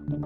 Hello,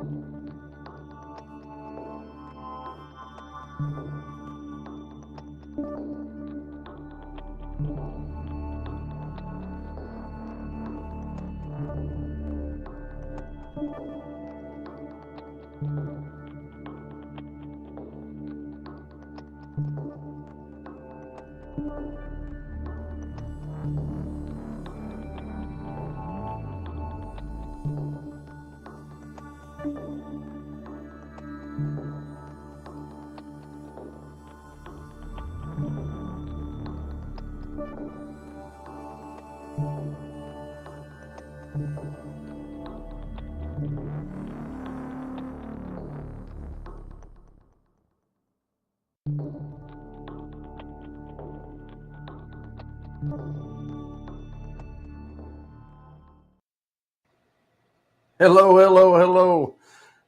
hello, hello.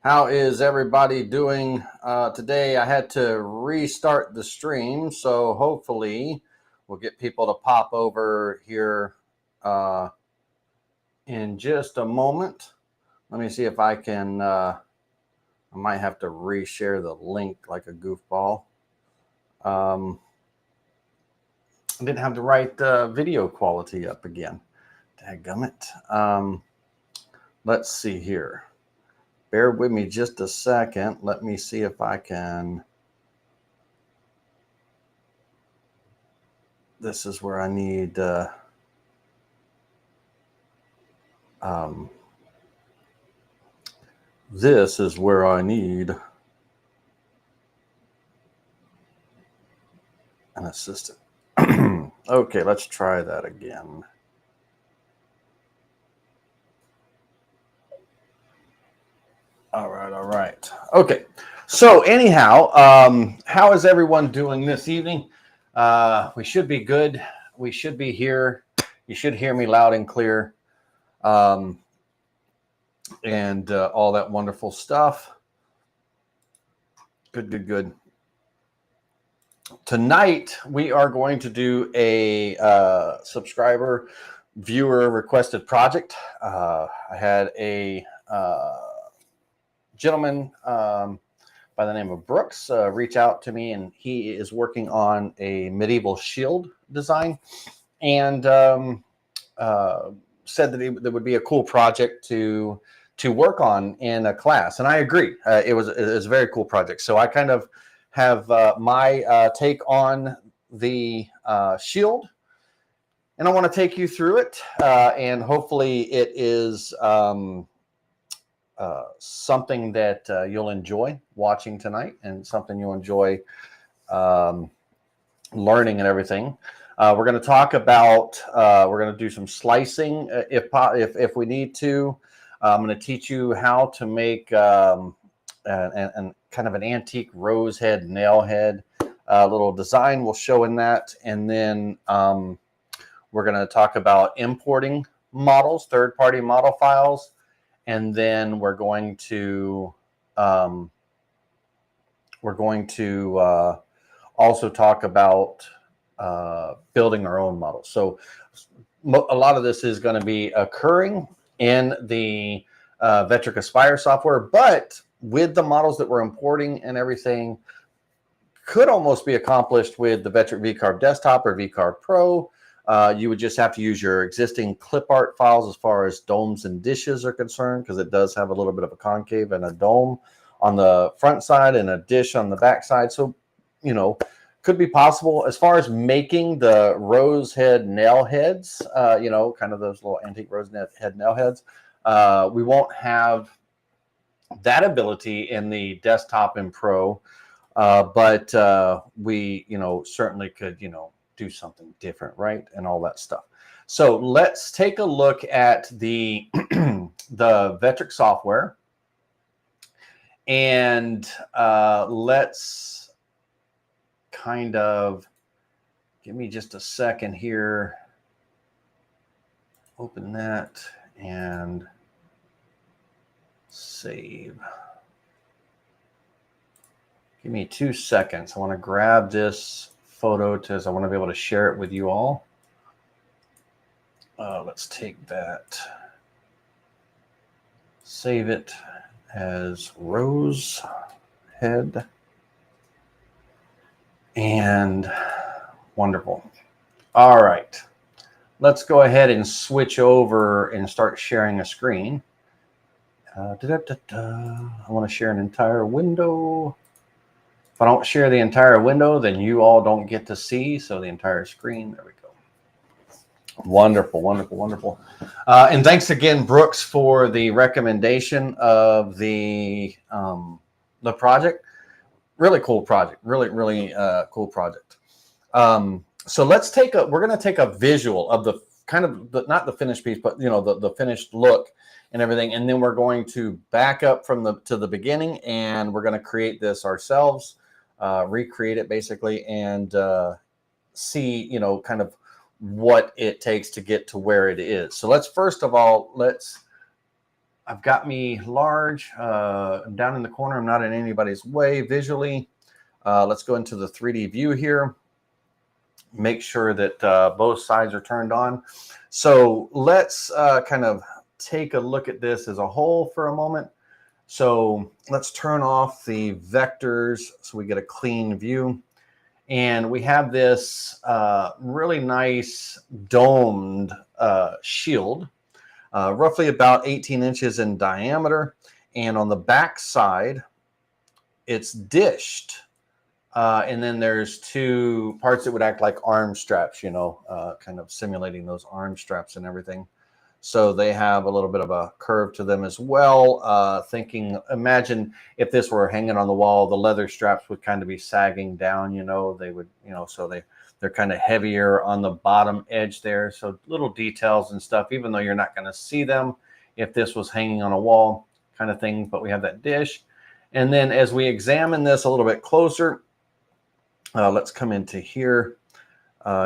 How is everybody doing today? I had to restart the stream, so hopefully we'll get people to pop over here in just a moment. Let me see if I can, I might have to reshare the link like a goofball. I didn't have the right video quality up again. Dadgummit. Let's see here. Bear with me just a second. Let me see if I can. This is where I need. This is where I need an assistant. Okay, let's try that again. All right. Okay. So anyhow, how is everyone doing this evening? We should be good. We should be here. You should hear me loud and clear, and all that wonderful stuff. Good. Tonight we are going to do a subscriber viewer requested project. I had a gentleman by the name of Brooks reach out to me, and he is working on a medieval shield design, and said that it would be a cool project to work on in a class, and I agree. It was a very cool project. So I kind of have my take on the shield, and I want to take you through it, and hopefully it is something that you'll enjoy watching tonight, and something you'll enjoy learning and everything. We're going to talk about. We're going to do some slicing if we need to. I'm going to teach you how to make and kind of an antique rose head, nail head little design. We'll show in that, and then we're going to talk about importing models, third-party model files. And then we're going to also talk about building our own models. So a lot of this is going to be occurring in the Vectric Aspire software, but with the models that we're importing and everything, could almost be accomplished with the Vectric VCarve Desktop or VCarve Pro. You would just have to use your existing clip art files as far as domes and dishes are concerned, because it does have a little bit of a concave and a dome on the front side and a dish on the back side. So, could be possible. As far as making the rose head nail heads, kind of those little antique rose head nail heads, we won't have that ability in the Desktop and Pro, but we, certainly could, do something different, right? And all that stuff. So let's take a look at the the Vectric software, and let's kind of give me just a second here. Open that and save. Give me 2 seconds. I want to grab this photo I want to be able to share it with you all. Let's take that, save it, as Rose Head. And wonderful. All right. Let's go ahead and switch over and start sharing a screen. I want to share an entire window. If I don't share the entire window, then you all don't get to see. So the entire screen. There we go. Wonderful, wonderful, wonderful. And thanks again, Brooks, for the recommendation of the project. Really cool project. Really, really cool project. So let's take we're going to take a visual of the kind of not the finished piece, but the finished look and everything, and then we're going to back up from the beginning, and we're going to create this ourselves, recreate it basically, and see kind of what it takes to get to where it is. So let's first of all I've got me large down in the corner. I'm not in anybody's way visually. Let's go into the 3D view here. Make sure that both sides are turned on. So let's kind of take a look at this as a whole for a moment. So let's turn off the vectors so we get a clean view. And we have this really nice domed shield, roughly about 18 inches in diameter. And on the back side, it's dished. And then there's two parts that would act like arm straps, kind of simulating those arm straps and everything. So they have a little bit of a curve to them as well. Imagine if this were hanging on the wall, the leather straps would kind of be sagging down, they would, so they're kind of heavier on the bottom edge there. So little details and stuff, even though you're not going to see them if this was hanging on a wall kind of thing, but we have that dish. And then as we examine this a little bit closer, let's come into here.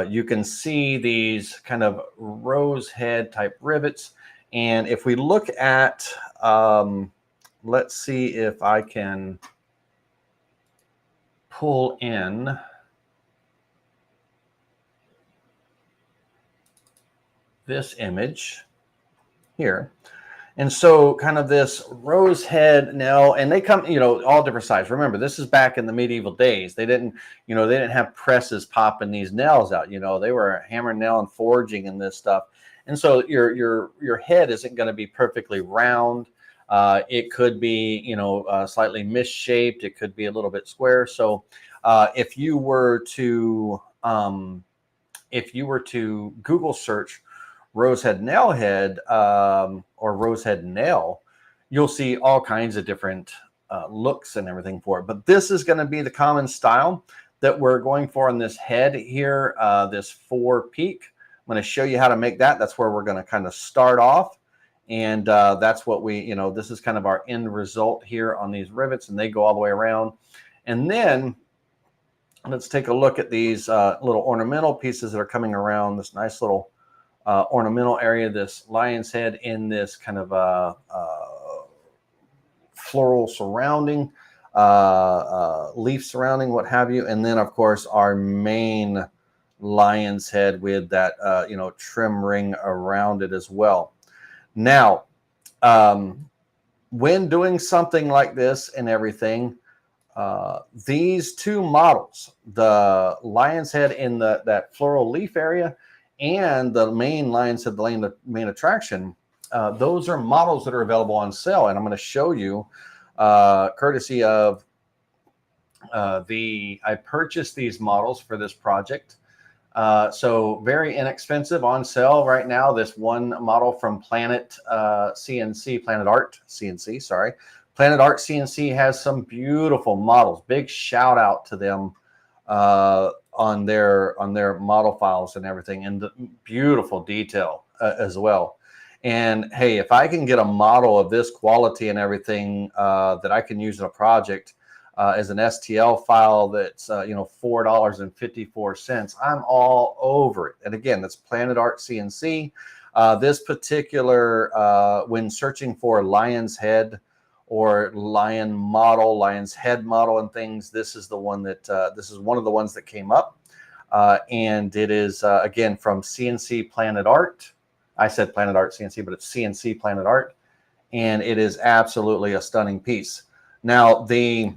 You can see these kind of rose head type rivets. And if we look at, let's see if I can pull in this image here. And so kind of this rose head nail, and they come, all different sizes. Remember, this is back in the medieval days. They didn't have presses popping these nails out. They were hammer, nail, and forging in this stuff. And so your head isn't going to be perfectly round. It could be, slightly misshaped. It could be a little bit square. So if you were to Google search rosehead nail head or rosehead nail, you'll see all kinds of different looks and everything for it. But this is going to be the common style that we're going for on this head here, this 4 peak. I'm going to show you how to make that. That's where we're going to kind of start off. And that's what this is kind of our end result here on these rivets, and they go all the way around. And then let's take a look at these little ornamental pieces that are coming around this nice little ornamental area, this lion's head in this kind of floral surrounding, leaf surrounding, what have you. And then, of course, our main lion's head with that, trim ring around it as well. Now, when doing something like this and everything, these two models, the lion's head in that floral leaf area and the main lion's head, the main attraction, those are models that are available on sale. And I'm going to show you, courtesy of I purchased these models for this project. So very inexpensive, on sale right now. This one model from Planet Art CNC, sorry. Planet Art CNC has some beautiful models. Big shout out to them on their model files and everything, and the beautiful detail as well. And hey, if I can get a model of this quality and everything that I can use in a project as an STL file that's $4.54, I'm all over it. And again, that's Planet Art CNC. This particular, when searching for lion's head or lion's head model and things, this is the one that this is one of the ones that came up, and it is again from CNC Planet Art. I said Planet Art CNC, but it's CNC Planet Art. and it is absolutely a stunning piece. Now, the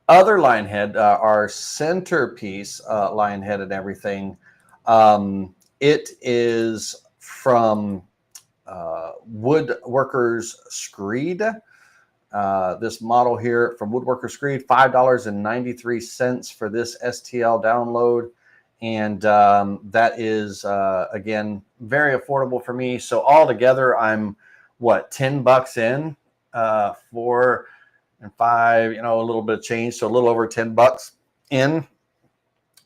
other lion head, our centerpiece lion head and everything, it is from Woodworkers Screed. This model here from Woodworker Screed, $5.93 for this STL download. And that is, again, very affordable for me. So altogether, I'm, what, 10 bucks in, 4 and 5, you know, a little bit of change. So a little over 10 bucks in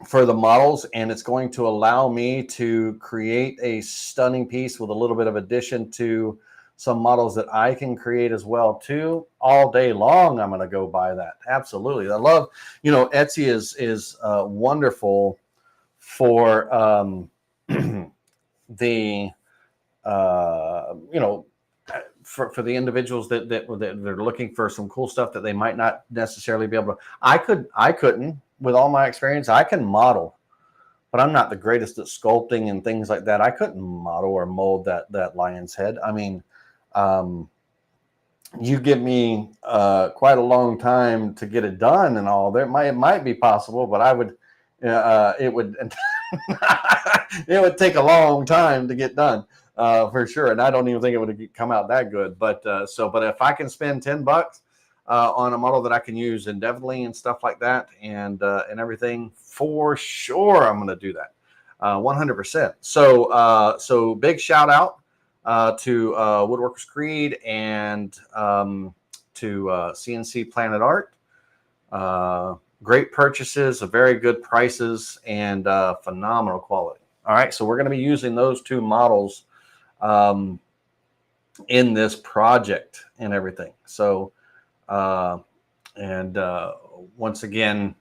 for the models. And it's going to allow me to create a stunning piece with a little bit of addition to some models that I can create as well too. All day long, I'm going to go buy that. Absolutely. I love, you know, Etsy is wonderful for the, you know, for the individuals that are looking for some cool stuff that they might not necessarily be able to. I couldn't, with all my experience, I can model, but I'm not the greatest at sculpting and things like that. I couldn't model or mold that lion's head. I mean, you give me quite a long time to get it done and all. It might be possible, but I would it would it would take a long time to get done for sure. And I don't even think it would come out that good. But but if I can spend 10 bucks on a model that I can use indefinitely and stuff like that, and everything, for sure I'm going to do that 100%. So big shout out to Woodworkers Creed and to CNC Planet Art. Great purchases, very good prices, and phenomenal quality. All right, so we're going to be using those two models in this project and everything. So, once again,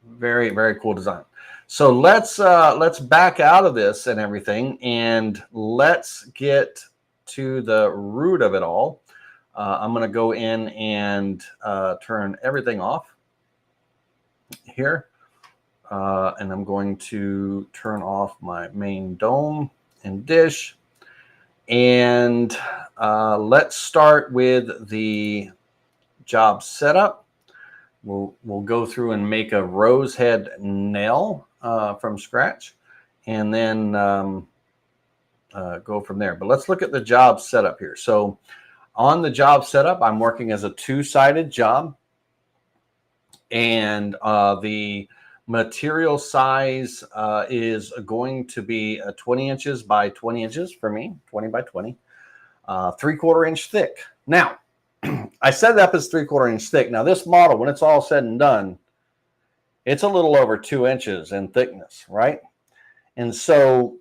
very, very cool design. So let's back out of this and everything, and let's get to the root of it all. I'm going to go in and turn everything off here. And I'm going to turn off my main dome and dish. And let's start with the job setup. We'll go through and make a rose head nail from scratch, and then go from there. But let's look at the job setup here. So on the job setup, I'm working as a two-sided job, and the material size is going to be 20 inches by 20 inches for me, 20 by 20, 3/4 inch thick. Now, I set it up as 3/4 inch thick. Now, this model, when it's all said and done, it's a little over 2 inches in thickness, right? And so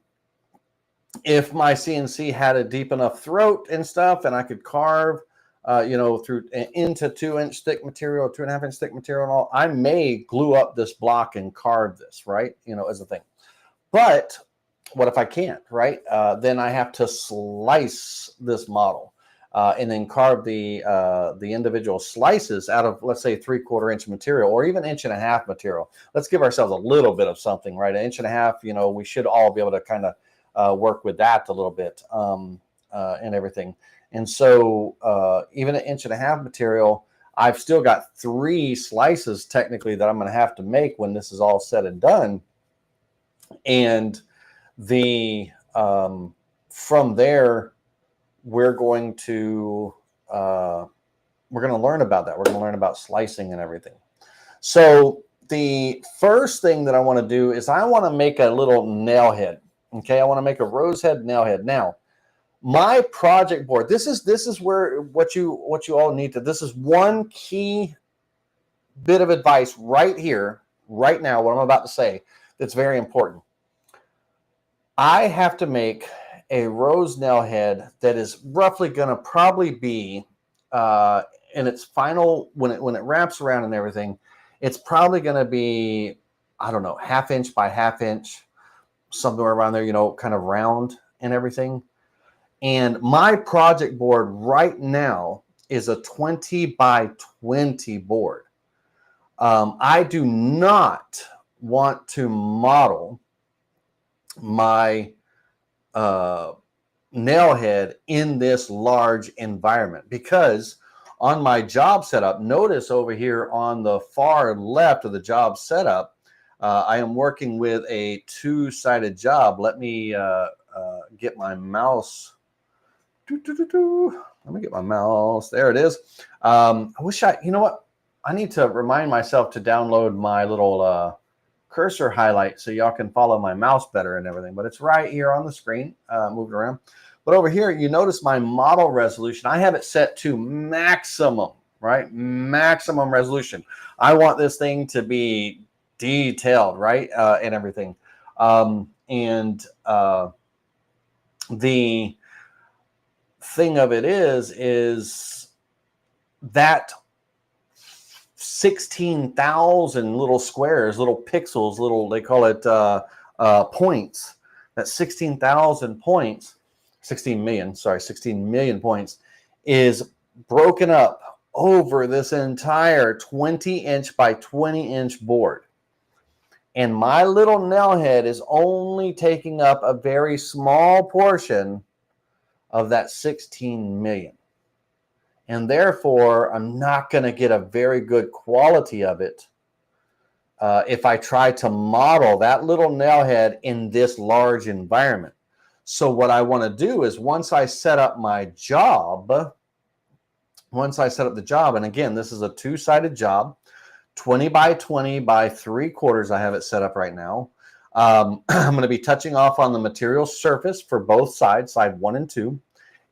if my CNC had a deep enough throat and stuff, and I could carve, you know, through into 2 inch thick material, 2.5 inch thick material and all, I may glue up this block and carve this, right? You know, as a thing. But what if I can't, right? Then I have to slice this model and then carve the individual slices out of, let's say, 3/4 inch material, or even 1.5 inch material. Let's give ourselves a little bit of something, right? 1.5 inch, you know, we should all be able to kind of work with that a little bit and everything. And so even 1.5 inch material, I've still got 3 slices technically that I'm going to have to make when this is all said and done. And the from there, we're going to learn about that. We're going to learn about slicing and everything. So the first thing that I want to do is I want to make a little nail head. Okay, I want to make a rose head nail head. Now, my project board, this is where what you all need to, this is one key bit of advice right here, right now, what I'm about to say, that's very important. I have to make a rose nail head that is roughly going to probably be in its final, when it wraps around and everything, it's probably going to be, I don't know, 1/2 inch by 1/2 inch, somewhere around there, you know, kind of round and everything. And my project board right now is a 20 by 20 board. I do not want to model my nail head in this large environment. Because on my job setup, notice over here on the far left of the job setup, I am working with a two-sided job. Let me get my mouse. Let me get my mouse. There it is. I wish you know what? I need to remind myself to download my little cursor highlight so y'all can follow my mouse better and everything. But it's right here on the screen, moved around. But over here, you notice my model resolution. I have it set to maximum, right? Maximum resolution. I want this thing to be detailed, right? And everything. The thing of it is that 16,000 little squares, little pixels, little, they call it points. That 16,000 points, 16 million points is broken up over this entire 20-inch by 20-inch board. And my little nail head is only taking up a very small portion of that 16 million. And therefore, I'm not going to get a very good quality of it if I try to model that little nail head in this large environment. So what I want to do is once I set up the job, and again, this is a two-sided job, 20 by 20 by 3/4, I have it set up right now. I'm going to be touching off on the material surface for both sides, side 1 and 2.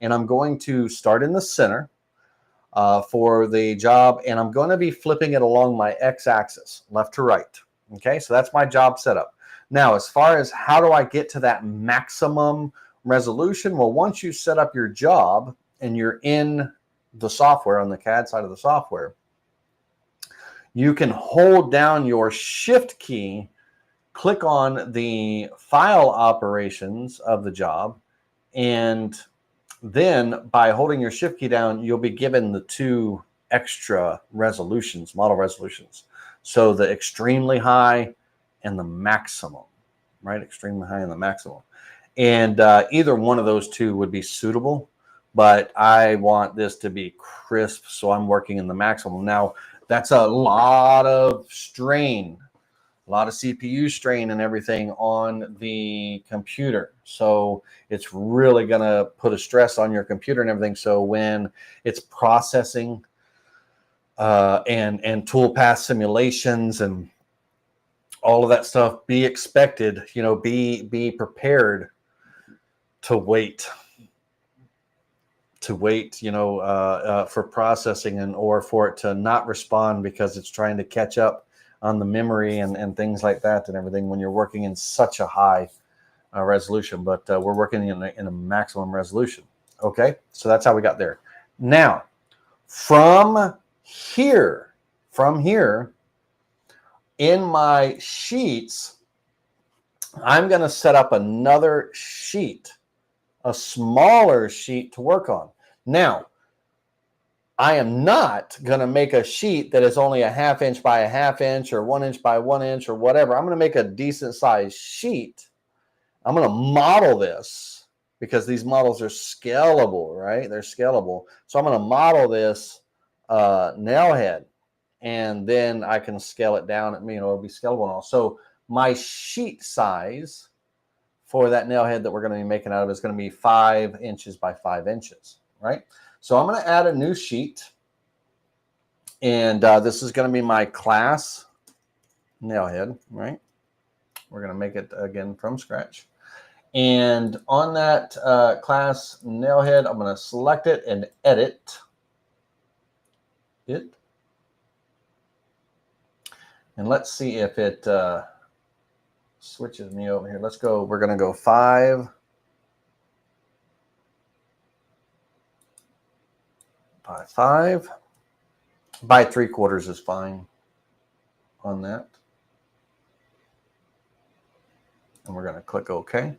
And I'm going to start in the center for the job, and I'm going to be flipping it along my x-axis, left to right. Okay, so that's my job setup. Now, as far as how do I get to that maximum resolution? Well, once you set up your job and you're in the software, on the CAD side of the software, you can hold down your shift key, click on the file operations of the job, and then by holding your shift key down, you'll be given the two extra resolutions, model resolutions. So the extremely high and the maximum, right? Extremely high and the maximum. And either one of those two would be suitable, but I want this to be crisp, so I'm working in the maximum. Now, that's a lot of strain, a lot of CPU strain and everything on the computer. So it's really going to put a stress on your computer and everything. So when it's processing and toolpath simulations and all of that stuff, be expected, be prepared to wait, for processing or for it to not respond because it's trying to catch up on the memory and things like that and everything when you're working in such a high resolution. But we're working in a maximum resolution. Okay, so that's how we got there. Now, from here, in my sheets, I'm going to set up another sheet, a smaller sheet to work on. Now, I am not going to make a sheet that is only a 1/2 inch by a 1/2 inch or 1 inch by 1 inch or whatever. I'm going to make a decent sized sheet. I'm going to model this because these models are scalable, right? They're scalable. So I'm going to model this nail head, and then I can scale it down. It'll be scalable and all. So my sheet size for that nail head that we're going to be making out of is going to be 5 inches by 5 inches, right? So I'm going to add a new sheet, and this is going to be my class nail head, right? We're going to make it again from scratch. And on that class nail head, I'm going to select it and edit it. And let's see if it switches me over here. Let's go. We're going to go 5 by 5 by 3/4 is fine on that. And we're going to click OK.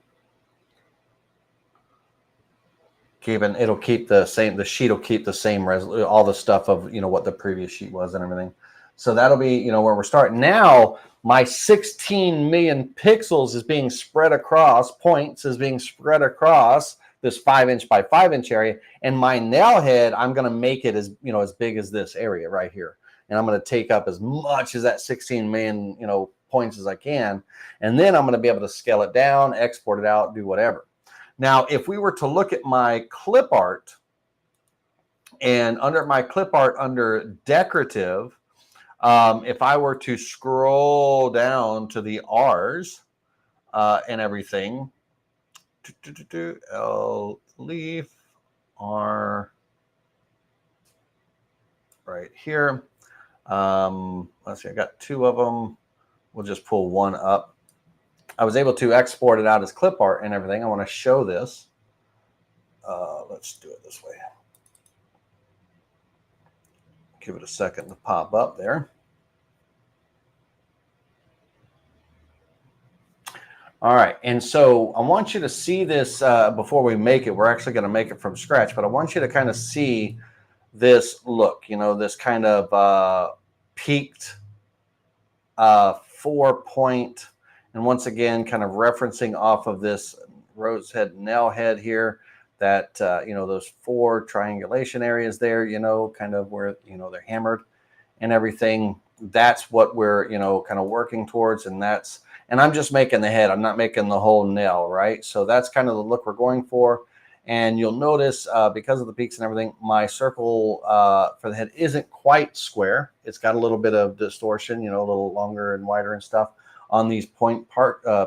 It'll keep the same. The sheet will keep the same resolution, all the stuff of what the previous sheet was and everything. So that'll be where we're starting. Now my 16 million pixels is being spread across, points is being spread across this 5-inch by 5-inch area, and my nail head, I'm going to make it as, you know, as big as this area right here. And I'm going to take up as much as that 16 million, you know, points as I can. And then I'm going to be able to scale it down, export it out, do whatever. Now, if we were to look at my clip art, and under my clip art under decorative, if I were to scroll down to the R's and everything, L leaf R right here. Let's see, I got 2 of them. We'll just pull one up. I was able to export it out as clip art and everything. I want to show this. Let's do it this way. Give it a second to pop up there. All right, and so I want you to see this before we make it. We're actually going to make it from scratch, but I want you to kind of see this look, you know, this kind of peaked 4-point, and once again, kind of referencing off of this rose head nail head here, that, you know, those 4 triangulation areas there, you know, kind of where, you know, they're hammered and everything. That's what we're, you know, kind of working towards. And that's, and I'm just making the head. I'm not making the whole nail, right? So that's kind of the look we're going for. And you'll notice because of the peaks and everything, my circle for the head isn't quite square. It's got a little bit of distortion, you know, a little longer and wider and stuff on these point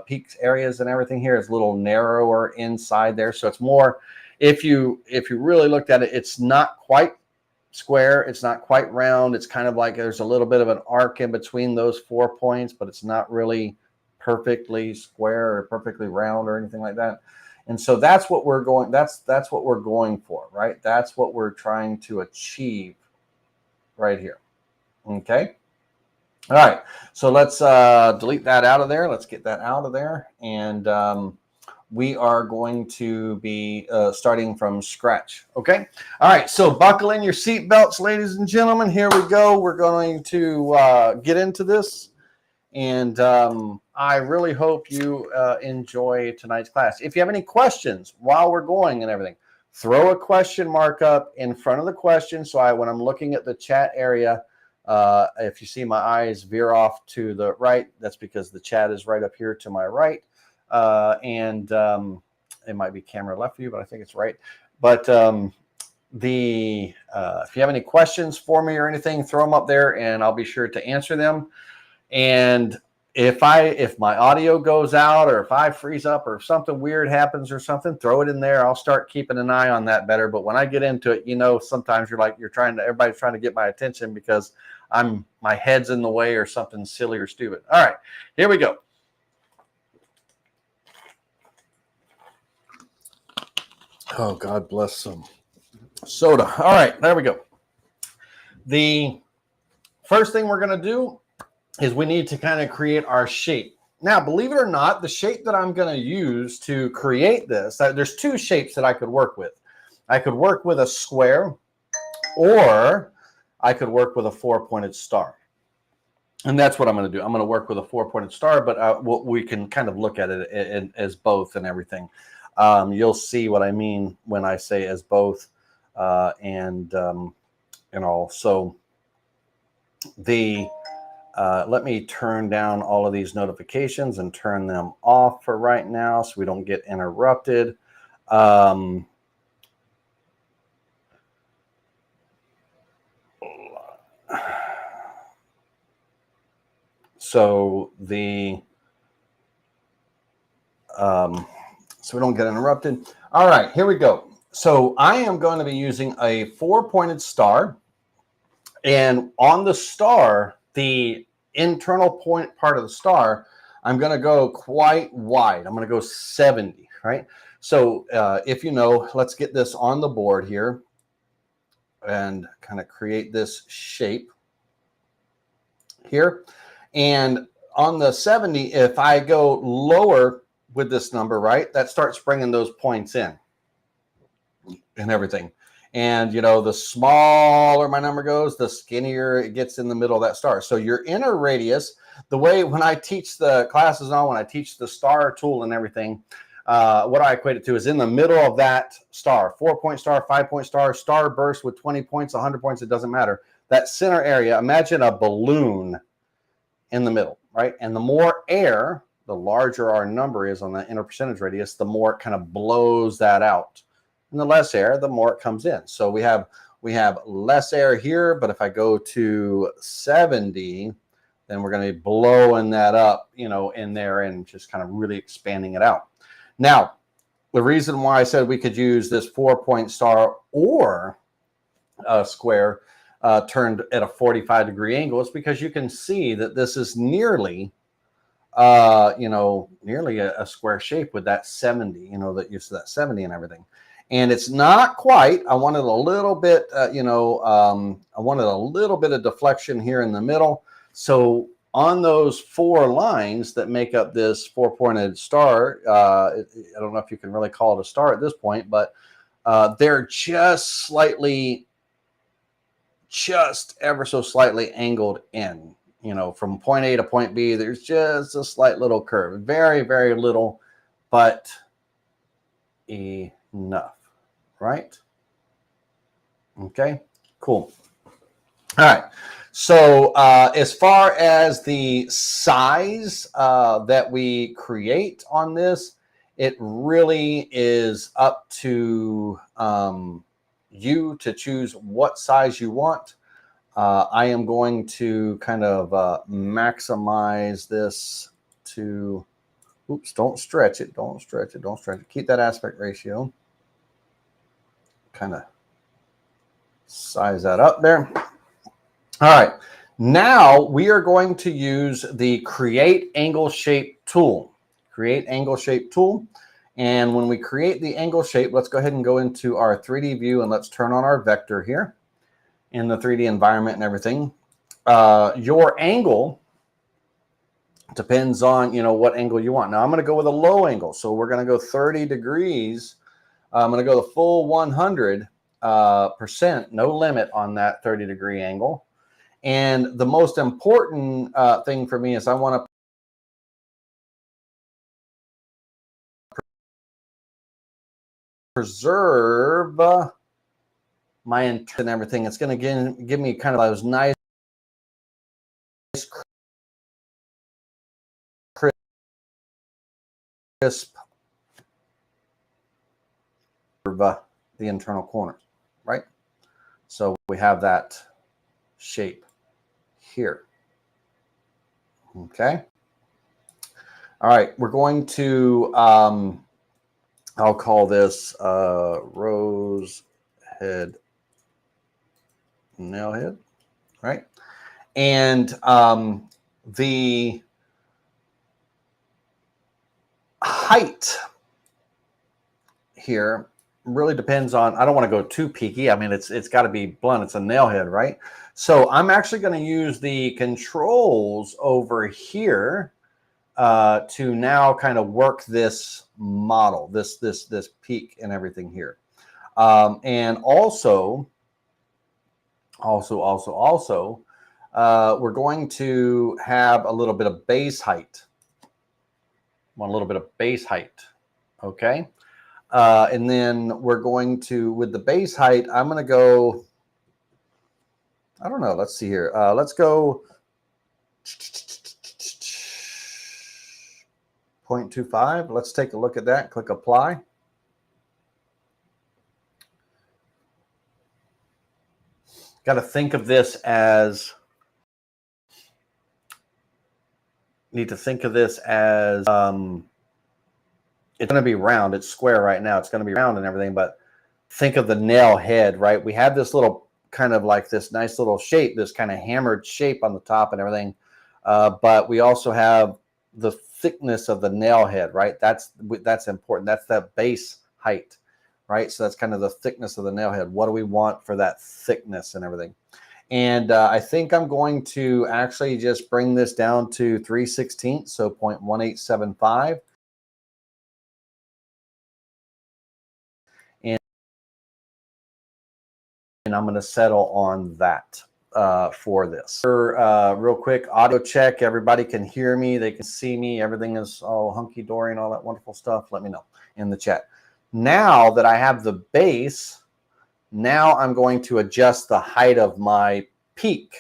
peaks areas, and everything here is a little narrower inside there. So it's more, if you really looked at it, it's not quite square. It's not quite round. It's kind of like there's a little bit of an arc in between those 4 points, but it's not really perfectly square or perfectly round or anything like that. And so that's what we're going, that's what we're going for, right? That's what we're trying to achieve right here. Okay. All right. So let's delete that out of there. Let's get that out of there. And we are going to be starting from scratch. Okay. All right. So buckle in your seat belts, ladies and gentlemen. Here we go. We're going to get into this. And I really hope you enjoy tonight's class. If you have any questions while we're going and everything, throw a question mark up in front of the question. So when I'm looking at the chat area, if you see my eyes veer off to the right, that's because the chat is right up here to my right. And it might be camera left view, but I think it's right. But if you have any questions for me or anything, throw them up there and I'll be sure to answer them. And if my audio goes out, or if I freeze up, or if something weird happens or something, throw it in there. I'll start keeping an eye on that better. But when I get into it, you know, sometimes everybody's trying to get my attention because my head's in the way or something silly or stupid. All right, here we go. Oh, God bless some soda. All right, there we go. The first thing we're going to do is we need to kind of create our shape. Now, believe it or not, the shape that I'm going to use to create this, there's 2 shapes that I could work with. I could work with a square, or I could work with a 4-pointed star. And that's what I'm going to do. I'm going to work with a 4-pointed star, but we can kind of look at it as both and everything. You'll see what I mean when I say as both and all. So let me turn down all of these notifications and turn them off for right now so we don't get interrupted. So we don't get interrupted. All right, here we go. So I am going to be using a 4-pointed star, and on the star, the internal point part of the star, I'm going to go quite wide. I'm going to go 70, right? So if you know, let's get this on the board here and kind of create this shape here. And on the 70, if I go lower with this number, right, that starts bringing those points in and everything. And, you know, the smaller my number goes, the skinnier it gets in the middle of that star. So your inner radius, the way when I teach the classes when I teach the star tool and everything, what I equate it to is in the middle of that star, 4-point star, 5-point star, star burst with 20 points, 100 points, it doesn't matter. That center area, imagine a balloon in the middle, right? And the more air, the larger our number is on the inner percentage radius, the more it kind of blows that out. And the less air, the more it comes in. So we have less air here, but if I go to 70, then we're going to be blowing that up, you know, in there and just kind of really expanding it out. Now, the reason why I said we could use this 4-point star or a square turned at a 45-degree angle is because you can see that this is nearly, you know, nearly a square shape with that 70, you know, that used to that 70 and everything. And it's not quite. I wanted a little bit, you know, I wanted a little bit of deflection here in the middle. So on those 4 lines that make up this 4-pointed star, I don't know if you can really call it a star at this point, but they're just slightly, just ever so slightly angled in, you know, from point A to point B. There's just a slight little curve, very, very little, but enough, right? Okay, cool. All right. So as far as the size that we create on this, it really is up to you to choose what size you want. I am going to kind of maximize this to, oops, don't stretch it, don't stretch it, don't stretch it. Keep that aspect ratio. Kind of size that up there. All right, now we are going to use the Create Angle Shape tool. Create Angle Shape tool. And when we create the angle shape, let's go ahead and go into our 3D view and let's turn on our vector here in the 3D environment and everything. Your angle depends on, you know, what angle you want. Now I'm going to go with a low angle. So we're going to go 30 degrees. I'm going to go the full 100%, no limit on that 30-degree angle. And the most important thing for me is I want to preserve my intent and everything. It's going to give me kind of those nice crisp the internal corners, right? So we have that shape here. Okay. All right, we're going to I'll call this rose head nail head, right? And the height here really depends on, I don't want to go too peaky. I mean, it's got to be blunt. It's a nail head, right? So I'm actually going to use the controls over here to now kind of work this model, this peak and everything here. And also, we're going to have a little bit of base height. Want a little bit of base height, okay? And then we're going to, with the base height, I'm going to go, I don't know, let's see here. Let's go 0.25. Let's take a look at that. Click apply. Got to think of this as, need to think of this as, it's going to be round. It's square right now. It's going to be round and everything, but think of the nail head, right? We have this little kind of like this nice little shape, this kind of hammered shape on the top and everything. But we also have the thickness of the nail head, right? That's important. That's that base height, right? So that's kind of the thickness of the nail head. What do we want for that thickness and everything? And I think I'm going to actually just bring this down to 3/16, so 0.1875. And I'm going to settle on that for this. Real quick, audio check. Everybody can hear me. They can see me. Everything is all hunky-dory and all that wonderful stuff. Let me know in the chat. Now that I have the base, now I'm going to adjust the height of my peak.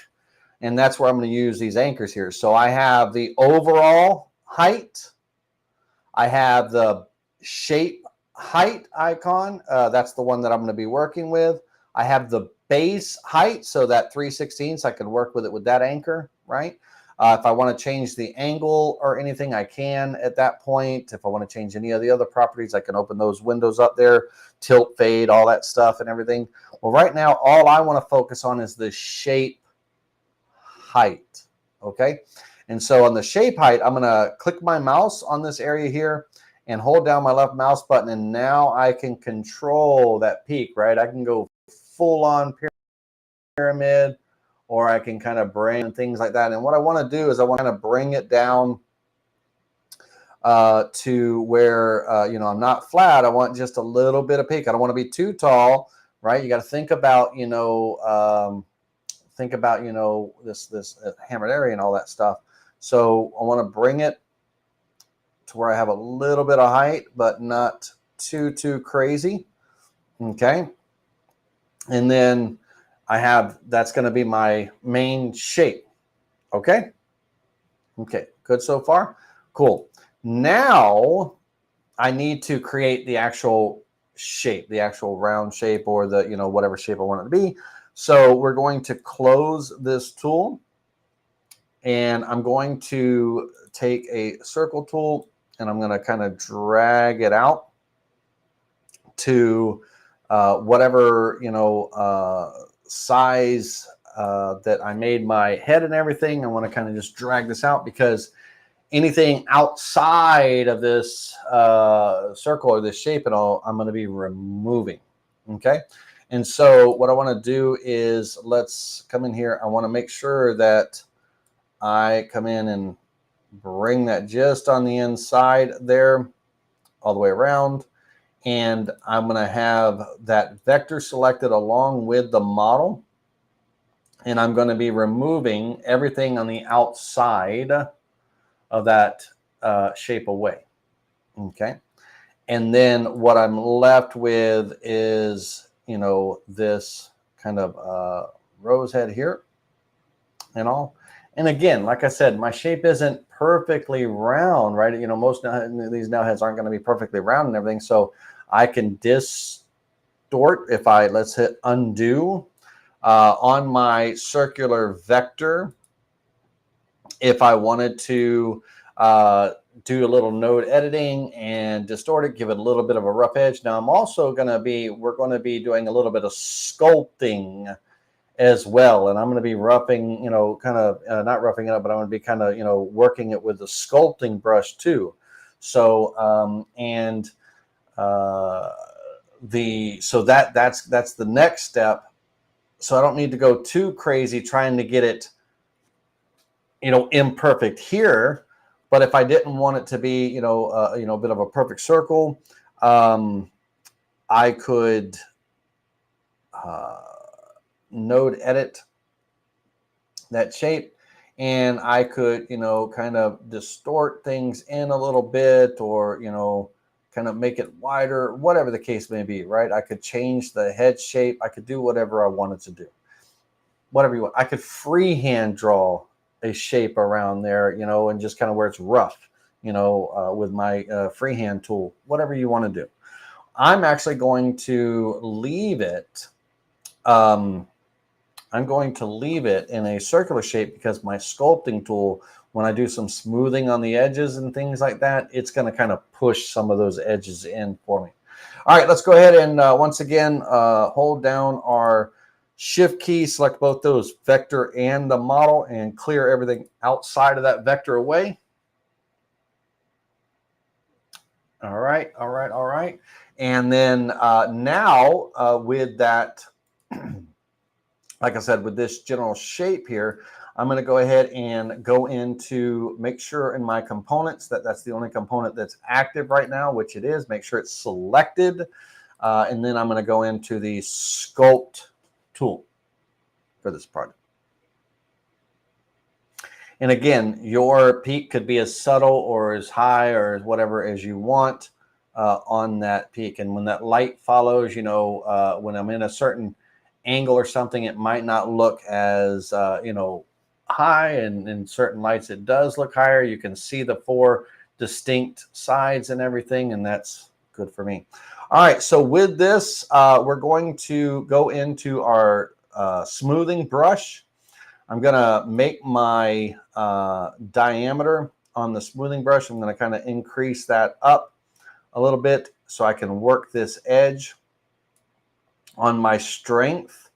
And that's where I'm going to use these anchors here. So I have the overall height. I have the shape height icon. That's the one that I'm going to be working with. I have the base height, so that 3/16, I can work with it with that anchor, right? If I want to change the angle or anything, I can at that point. If I want to change any of the other properties, I can open those windows up there, tilt, fade, all that stuff and everything. Well, right now, all I want to focus on is the shape height, okay? And so on the shape height, I'm going to click my mouse on this area here and hold down my left mouse button, and now I can control that peak, right? I can go full on pyramid, or I can kind of bring things like that. And what I want to do is I want to bring it down to where, you know, I'm not flat. I want just a little bit of peak. I don't want to be too tall, right? You got to think about, you know, this hammered area and all that stuff. So I want to bring it to where I have a little bit of height, but not too crazy. Okay. And then I have, that's going to be my main shape. Okay. Okay. Good so far. Cool. Now I need to create the actual shape, the actual round shape, or the, you know, whatever shape I want it to be. So we're going to close this tool, and I'm going to take a circle tool, and I'm going to kind of drag it out to whatever, you know, size that I made my head and everything. I want to kind of just drag this out, because anything outside of this circle or this shape and all, I'm going to be removing. Okay. And so what I want to do is, let's come in here. I want to make sure that I come in and bring that just on the inside there, all the way around. And I'm going to have that vector selected along with the model. And I'm going to be removing everything on the outside of that shape away. Okay. And then what I'm left with is, you know, this kind of rose head here and all. And again, like I said, my shape isn't perfectly round, right? You know, most of these nail heads aren't going to be perfectly round and everything. So I can distort if I, let's hit undo on my circular vector. If I wanted to do a little node editing and distort it, give it a little bit of a rough edge. Now I'm also going to be, we're going to be doing a little bit of sculpting as well. And I'm going to be roughing, you know, kind of not roughing it up, but I'm going to be kind of, you know, working it with the sculpting brush too. So, so that's the next step. So I don't need to go too crazy trying to get it, you know, imperfect here. But if I didn't want it to be, you know, a bit of a perfect circle, I could node edit that shape, and I could, you know, kind of distort things in a little bit, or, you know, kind of make it wider, whatever the case may be, right? I could change the head shape. I could do whatever I wanted to do, whatever you want. I could freehand draw a shape around there, you know, and just kind of where it's rough, you know, with my freehand tool, whatever you want to do. I'm actually going to leave it. I'm going to leave it in a circular shape, because my sculpting tool, when I do some smoothing on the edges and things like that, it's going to kind of push some of those edges in for me. All right, let's go ahead and once again, hold down our Shift key, select both those, vector and the model, and clear everything outside of that vector away. All right, all right, all right. And then now with that, like I said, with this general shape here, I'm going to go ahead and go into, make sure in my components that that's the only component that's active right now, which it is. Make sure it's selected. And then I'm going to go into the sculpt tool for this project. And again, your peak could be as subtle or as high or as whatever as you want on that peak. And when that light follows, you know, when I'm in a certain angle or something, it might not look as, you know, high. And in certain lights, it does look higher. You can see the 4 distinct sides and everything. And that's good for me. All right. So with this, we're going to go into our smoothing brush. I'm going to make my diameter on the smoothing brush. I'm going to kind of increase that up a little bit so I can work this edge. On my strength,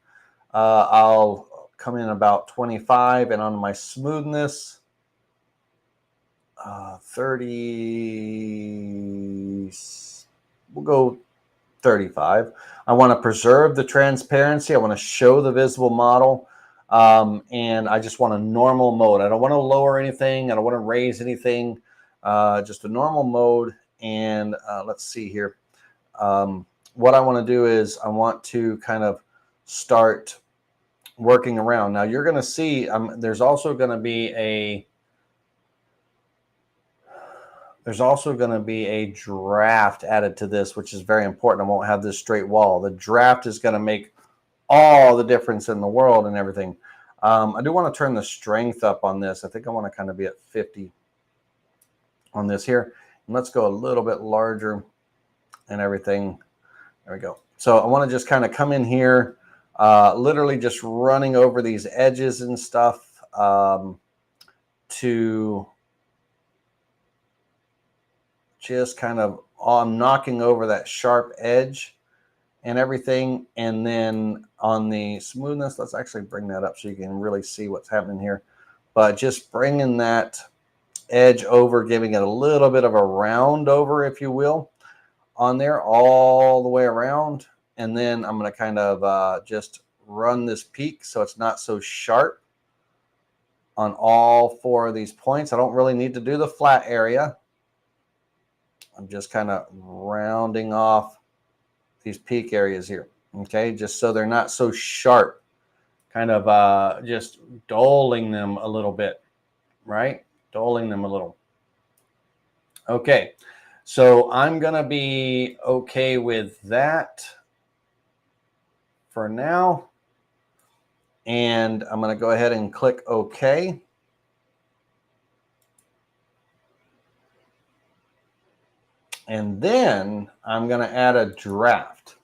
I'll come in about 25, and on my smoothness, 30, we'll go 35. I want to preserve the transparency. I want to show the visible model. And I just want a normal mode. I don't want to lower anything. I don't want to raise anything. Just a normal mode. And let's see here. What I want to do is I want to kind of start working around. Now you're going to see there's also going to be a draft added to this, which is very important. I won't have this straight wall. The draft is going to make all the difference in the world and everything. I do want to turn the strength up on this. I think I want to kind of be at 50 on this here. And let's go a little bit larger and everything. There we go. So I want to just kind of come in here, literally just running over these edges and stuff to just kind of knocking over that sharp edge and everything. And then on the smoothness, let's actually bring that up so you can really see what's happening here. But just bringing that edge over, giving it a little bit of a round over, if you will, on there all the way around. And then I'm going to kind of just run this peak so it's not so sharp on all 4 of these points. I don't really need to do the flat area. I'm just kind of rounding off these peak areas here, okay, just so they're not so sharp, kind of just dulling them a little bit, right? Dulling them a little. Okay, so I'm going to be okay with that for now. And I'm going to go ahead and click OK. And then I'm going to add a draft.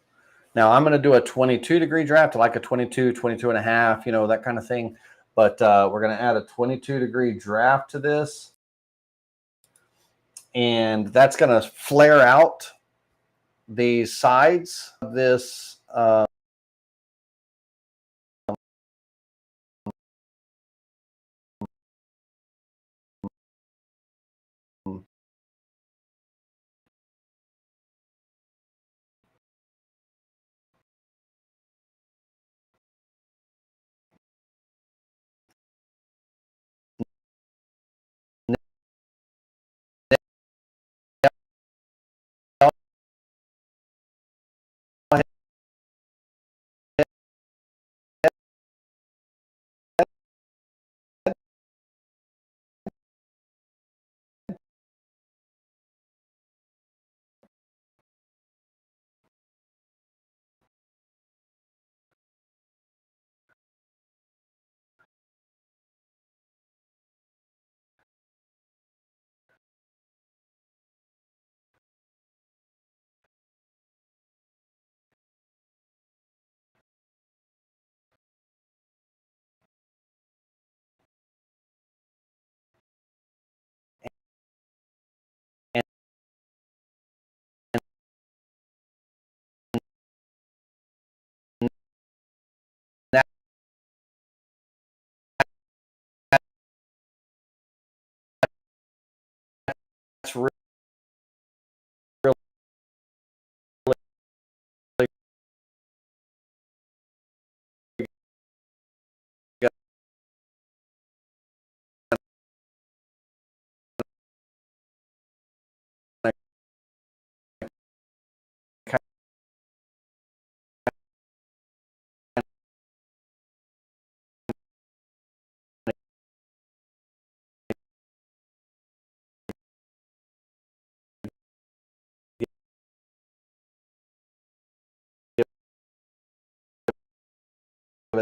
Now I'm going to do a 22-degree draft, like a 22, 22 and a half, you know, that kind of thing. But we're going to add a 22-degree draft to this. And that's going to flare out the sides of this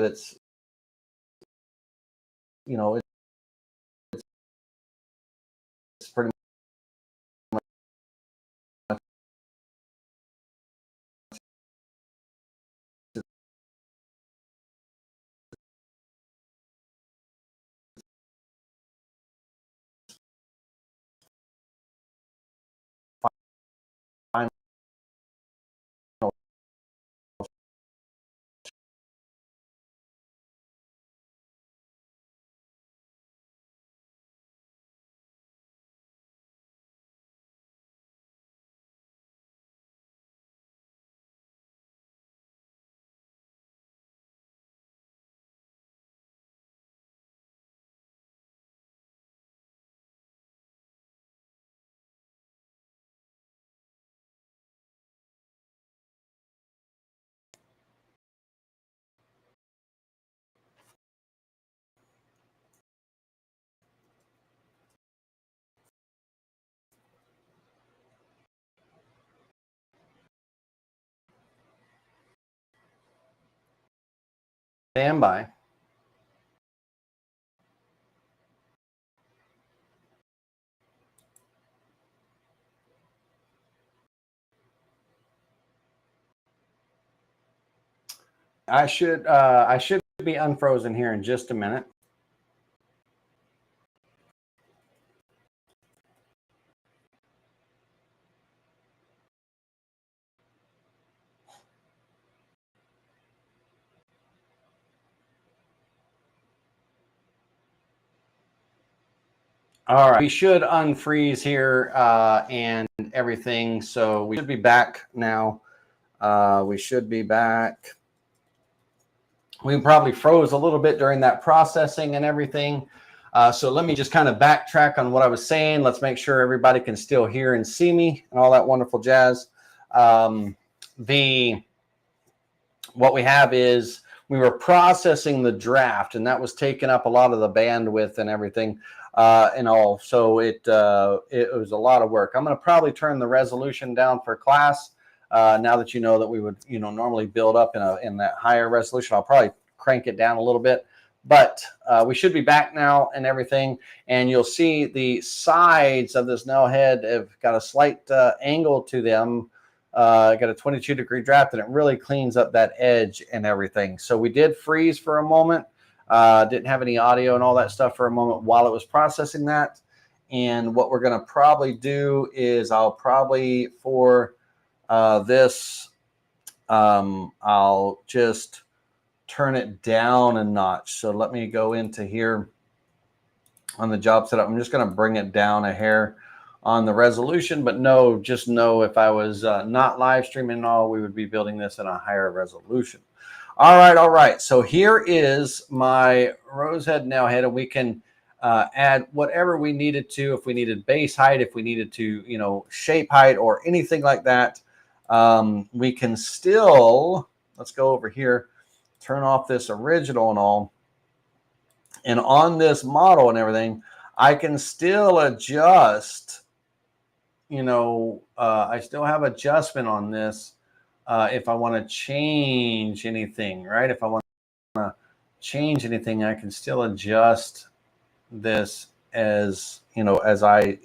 it's, you know, it's pretty much final standby. I should be unfrozen here in just a minute. All right, we should unfreeze here and everything. So we should be back now. We should be back. We probably froze a little bit during that processing and everything. So let me just kind of backtrack on what I was saying. Let's make sure everybody can still hear and see me and all that wonderful jazz. What we have is we were processing the draft, and that was taking up a lot of the bandwidth and everything and all. So it was a lot of work. I'm going to probably turn the resolution down for class. Now that you know that we would, normally build up in that higher resolution, I'll probably crank it down a little bit. But we should be back now and everything, and you'll see the sides of this nail head have got a slight angle to them. Got a 22-degree draft, and it really cleans up that edge and everything. So we did freeze for a moment. Didn't have any audio and all that stuff for a moment while it was processing that. And what we're going to probably do is I'll probably for this, I'll just turn it down a notch. So let me go into here on the job setup. I'm just going to bring it down a hair on the resolution, but just know if I was not live streaming and all, we would be building this in a higher resolution. All right. So here is my rosehead nail head, and we can add whatever we needed to. If we needed base height, if we needed to, shape height or anything like that, we can still, let's go over here, turn off this original and all. And on this model and everything, I can still adjust, I still have adjustment on this. If I want to change anything, right? If I want to change anything, I can still adjust this as, as I,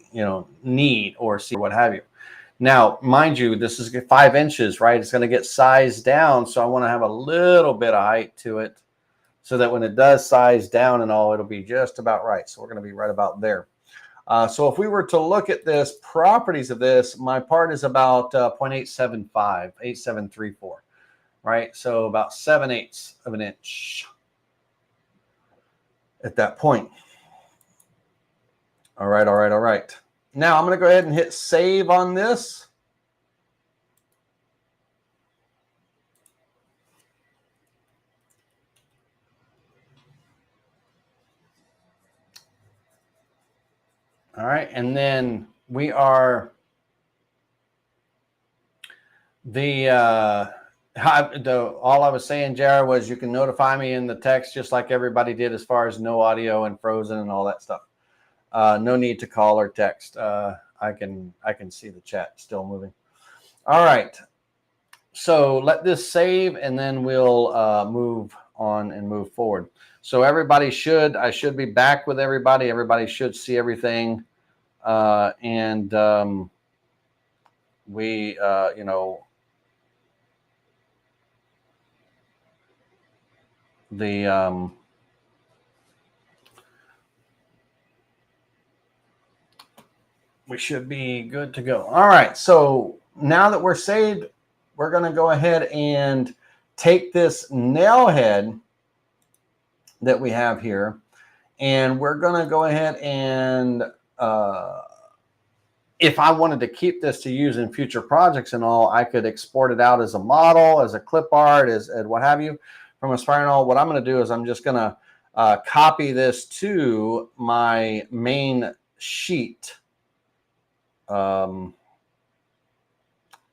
need or see, what have you. Now, mind you, this is 5 inches, right? It's going to get sized down. So I want to have a little bit of height to it so that when it does size down and all, it'll be just about right. So we're going to be right about there. So if we were to look at this, properties of this, my part is about 0.875, 8734, right? So about 7/8 of an inch at that point. All right. Now I'm going to go ahead and hit save on this. All right. And then we are all I was saying, Jared, was you can notify me in the text just like everybody did as far as no audio and frozen and all that stuff. No need to call or text. I can see the chat still moving. All right. So let this save, and then we'll move on and move forward. So everybody I should be back with everybody. Everybody should see everything. We, you know, we should be good to go. All right. So now that we're saved, we're going to go ahead and take this nail head that we have here, and we're going to go ahead and if I wanted to keep this to use in future projects and all, I could export it out as a model, as a clip art, as what have you from Aspire and all. What I'm going to do is I'm just going to copy this to my main sheet.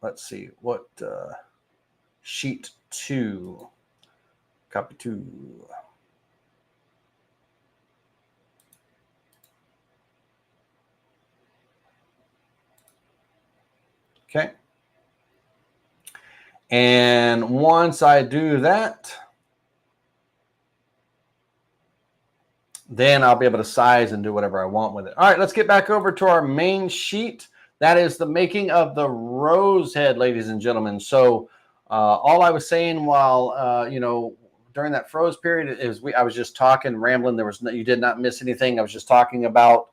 Let's see what sheet 2, copy 2. Okay. And once I do that, then I'll be able to size and do whatever I want with it. All right, let's get back over to our main sheet. That is the making of the rose head, ladies and gentlemen. So all I was saying while, you know, during that froze period is I was just talking, rambling. You did not miss anything. I was just talking about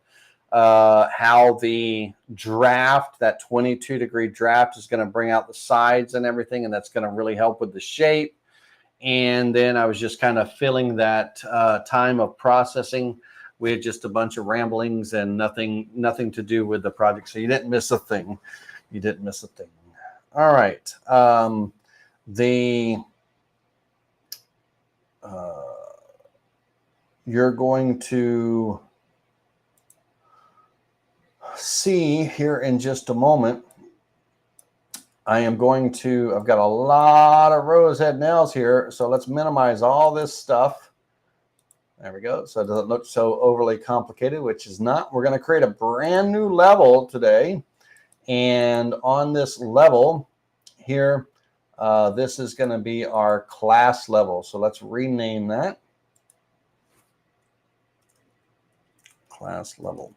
how the draft, that 22-degree draft, is going to bring out the sides and everything, and that's going to really help with the shape. And then I was just kind of filling that time of processing with just a bunch of ramblings and nothing to do with the project. So you didn't miss a thing. You didn't miss a thing. All right. You're going to see here in just a moment. I've got a lot of rose head nails here. So let's minimize all this stuff. There we go. So it doesn't look so overly complicated, which is not. We're going to create a brand new level today. And on this level here, this is going to be our class level. So let's rename that. Class level.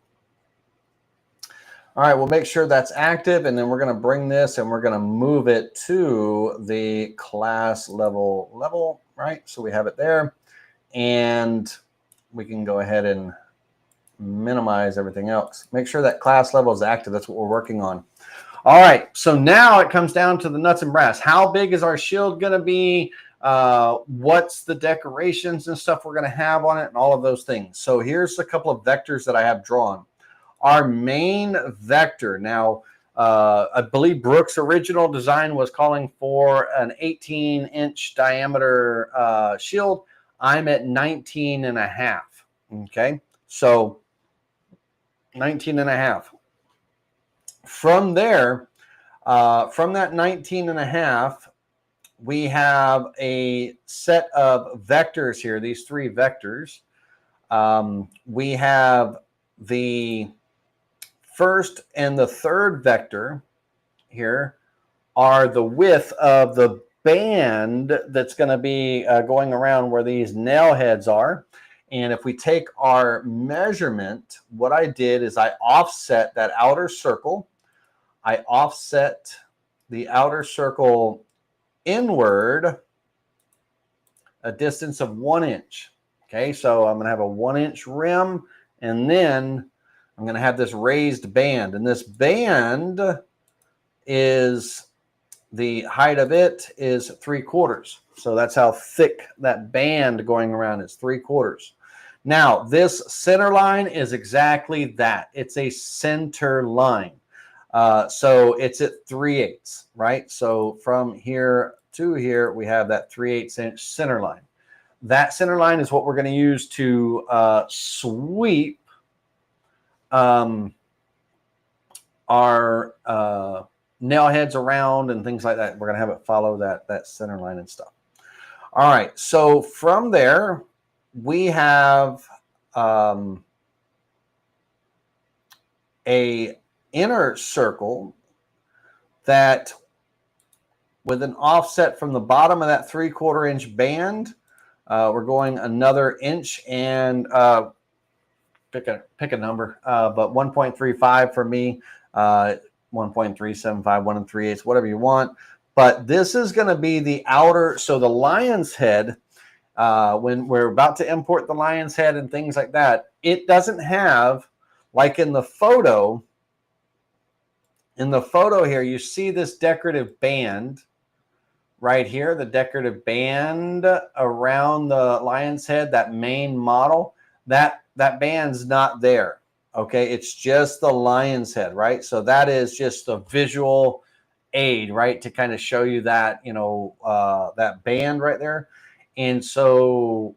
All right, we'll make sure that's active, and then we're going to bring this and we're going to move it to the class level, right? So we have it there, and we can go ahead and minimize everything else. Make sure that class level is active. That's what we're working on. All right, so now it comes down to the nuts and brass. How big is our shield going to be? What's the decorations and stuff we're going to have on it, and all of those things. So here's a couple of vectors that I have drawn. Our main vector. Now, I believe Brooks' original design was calling for an 18-inch diameter shield. I'm at 19 and a half. Okay, so 19 and a half. From there, from that 19 and a half, we have a set of vectors here, these 3 vectors. We have the first and the third vector here are the width of the band that's going to be going around where these nail heads are. And if we take our measurement, what I did is I offset that outer circle. I offset the outer circle inward a distance of 1 inch. Okay, so I'm going to have a 1-inch rim, and then I'm going to have this raised band, and this band is, the height of it is 3/4. So that's how thick that band going around is, 3/4. Now, this center line is exactly that. It's a center line. So it's at 3/8, right? So from here to here, we have that 3/8 inch center line. That center line is what we're going to use to sweep our nail heads around and things like that. We're going to have it follow that center line and stuff. All right. So from there, we have a inner circle that, with an offset from the bottom of that 3/4 inch band, We're going another inch and pick a number, but 1.35 for me, 1.375, 1 3/8, whatever you want. But this is going to be the outer, so the lion's head, when we're about to import the lion's head and things like that, it doesn't have, like in the photo here, you see this decorative band right here, the decorative band around the lion's head, that main model, that band's not there. Okay, it's just the lion's head, right? So that is just a visual aid, right, to kind of show you that, that band right there. And so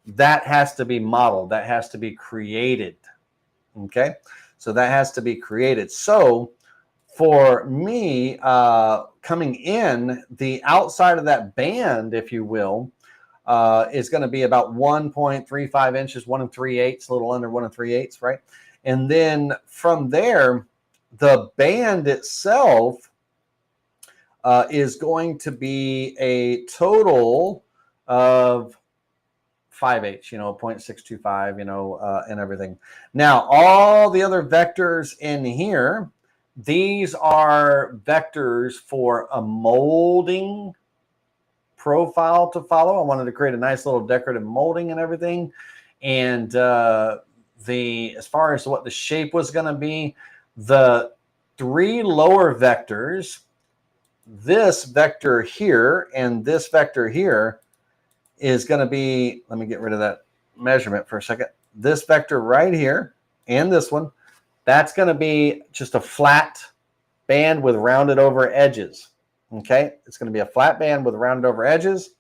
that has to be modeled, that has to be created. Okay, so that has to be created. So for me, coming in, the outside of that band, if you will, is going to be about 1.35 inches, 1 3/8, a little under 1 3/8, right? And then from there, the band itself is going to be a total of 5/8, 0.625, and everything. Now, all the other vectors in here, these are vectors for a molding profile to follow. I wanted to create a nice little decorative molding and everything. And as far as what the shape was going to be, the 3 lower vectors, this vector here and this vector here, is going to be, let me get rid of that measurement for a second. This vector right here and this one, that's going to be just a flat band with rounded over edges. Okay, it's going to be a flat band with rounded over edges.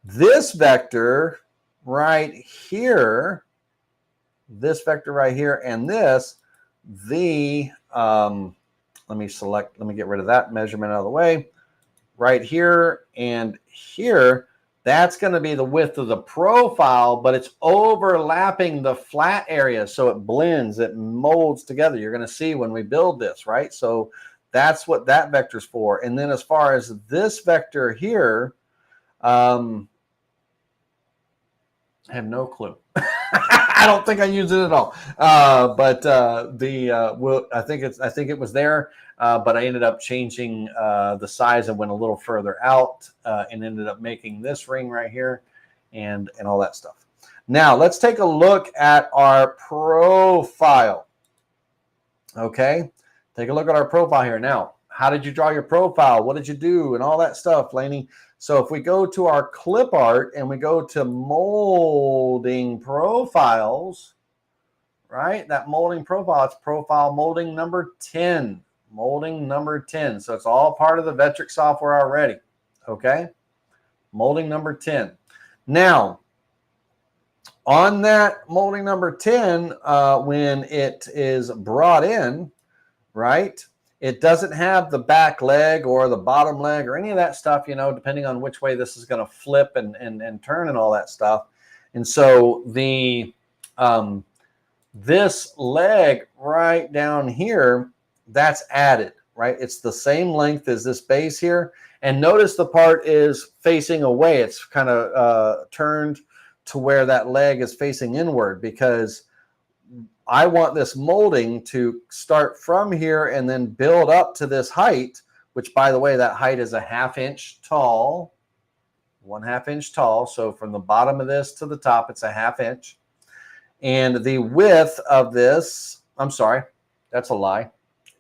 This vector right here, this vector right here, and this, let me get rid of that measurement out of the way. Right here and here, that's going to be the width of the profile, but it's overlapping the flat area, so it blends, it molds together. You're going to see when we build this, right? So that's what that vector's for. And then as far as this vector here, I have no clue. I don't think I use it at all. But I think it was there. But I ended up changing the size and went a little further out and ended up making this ring right here and all that stuff. Now let's take a look at our profile. Okay, take a look at our profile here. Now, how did you draw your profile? What did you do? And all that stuff, Laney. So if we go to our clip art and we go to molding profiles, right? That molding profile, it's profile molding number 10. Molding number 10. So it's all part of the Vectric software already. Okay. Molding number 10. Now, on that molding number 10, when it is brought in, right, it doesn't have the back leg or the bottom leg or any of that stuff, depending on which way this is going to flip and turn and all that stuff. And so the this leg right down here, that's added, right? It's the same length as this base here. And notice the part is facing away. It's kind of turned to where that leg is facing inward, because I want this molding to start from here and then build up to this height, which, by the way, that height is a 1/2 inch tall, 1/2 inch tall. So from the bottom of this to the top, it's a 1/2 inch. And the width of this, I'm sorry, that's a lie.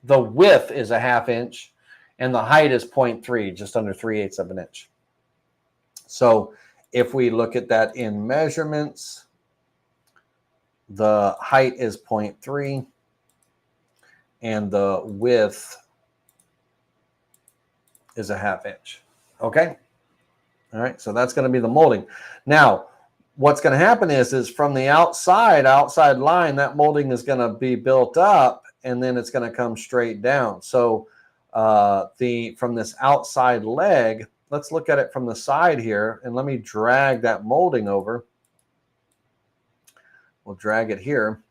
The width is a 1/2 inch and the height is 0.3, just under 3/8 of an inch. So if we look at that in measurements, the height is 0.3 and the width is a 1/2 inch. Okay. All right. So that's going to be the molding. Now, what's going to happen is from the outside line, that molding is going to be built up and then it's going to come straight down. So from this outside leg, let's look at it from the side here, and let me drag that molding over. We'll drag it here.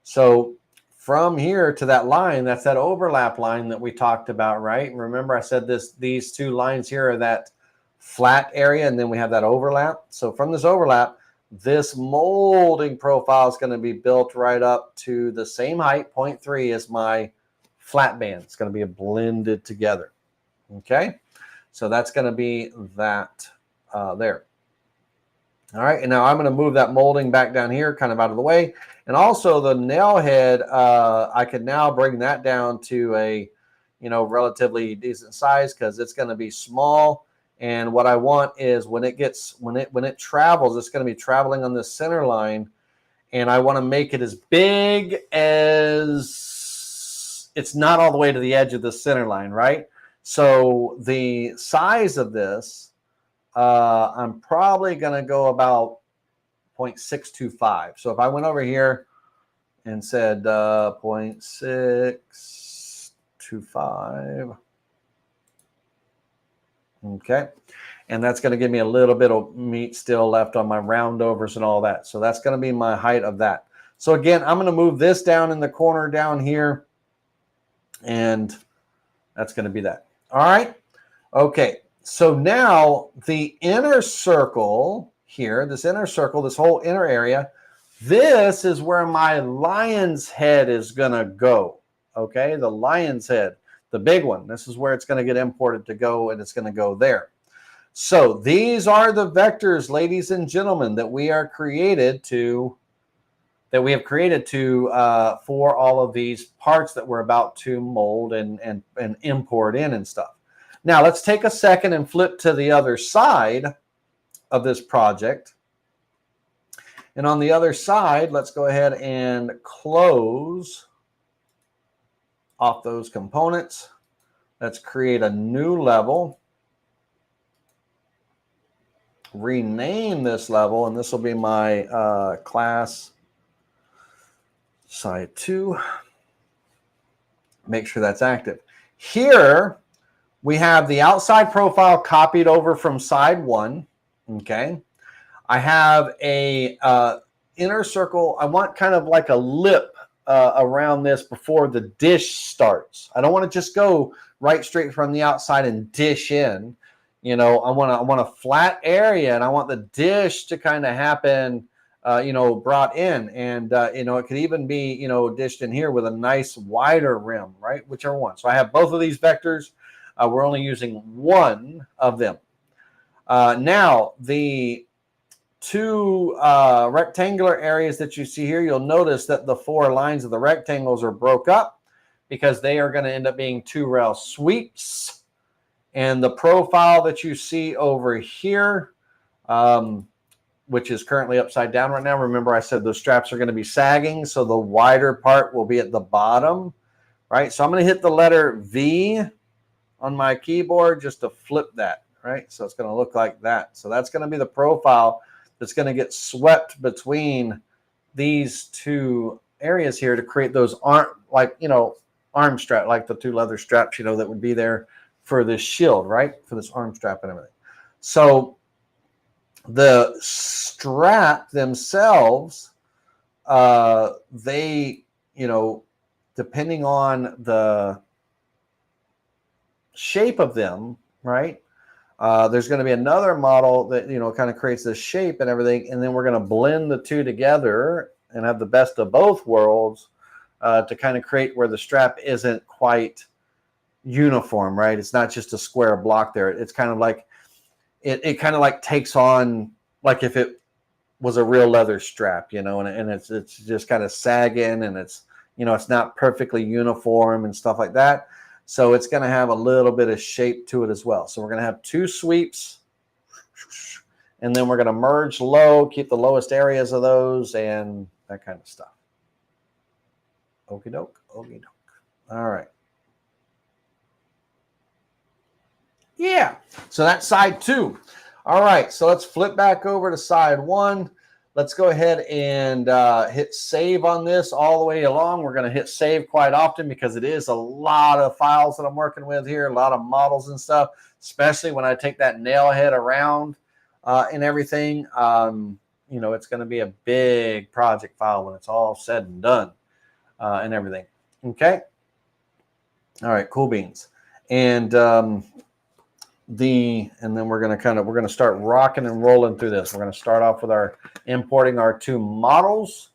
So from here to that line, that's that overlap line that we talked about, right? Remember I said these 2 lines here are that flat area, and then we have that overlap. So from this overlap, this molding profile is going to be built right up to the same height, 0.3, as my flat band. It's going to be blended together. Okay, so that's going to be that there. All right, and now I'm going to move that molding back down here, kind of out of the way. And also the nail head, I can now bring that down to a, relatively decent size, because it's going to be small. And what I want is when it travels, it's going to be traveling on this center line, and I want to make it as big as it's not all the way to the edge of the center line, right? So the size of this, I'm probably going to go about 0.625. So if I went over here and said 0.625, okay, and that's going to give me a little bit of meat still left on my roundovers and all that. So that's going to be my height of that. So again, I'm going to move this down in the corner down here, and that's going to be that. All right. Okay. So now the inner circle here, this inner circle, this whole inner area, this is where my lion's head is going to go. Okay. The lion's head, the big one. This is where it's going to get imported to go, and it's going to go there. So these are the vectors, ladies and gentlemen, that we have created for all of these parts that we're about to mold and import in and stuff. Now let's take a second and flip to the other side of this project. And on the other side, let's go ahead and close off those components. Let's create a new level. Rename this level, and this will be my class side 2. Make sure that's active. Here we have the outside profile copied over from side 1. Okay. I have a inner circle. I want kind of like a lip around this before the dish starts. I don't want to just go right straight from the outside and dish in. I want a flat area, and I want the dish to kind of happen, brought in. And, it could even be, dished in here with a nice wider rim, right? Whichever one. So I have both of these vectors. We're only using one of them. Now, the 2 rectangular areas that you see here, you'll notice that the 4 lines of the rectangles are broke up because they are going to end up being 2 rail sweeps. And the profile that you see over here, which is currently upside down right now, remember I said those straps are going to be sagging, so the wider part will be at the bottom, right? So I'm going to hit the letter V on my keyboard just to flip that, right? So it's going to look like that. So that's going to be the profile that's going to get swept between these 2 areas here to create those arm strap, like the 2 leather straps, that would be there for this shield, right? For this arm strap and everything. So the strap themselves, they, depending on the shape of them, right? There's going to be another model that, kind of creates this shape and everything. And then we're going to blend the 2 together and have the best of both worlds to kind of create where the strap isn't quite uniform, right? It's not just a square block there. It's kind of like, it kind of like takes on, like if it was a real leather strap, and it's just kind of sagging, and it's, it's not perfectly uniform and stuff like that. So it's going to have a little bit of shape to it as well. So we're going to have 2 sweeps, and then we're going to merge low, keep the lowest areas of those, and that kind of stuff. Okie doke, okie doke. All right. Yeah, so that's side 2. All right, so let's flip back over to side 1. Let's go ahead and hit save on this all the way along. We're going to hit save quite often because it is a lot of files that I'm working with here, a lot of models and stuff, especially when I take that nail head around and everything. It's going to be a big project file when it's all said and done and everything. Okay. All right, cool beans. And and then we're going to start rocking and rolling through this. We're going to start off with our importing our two models.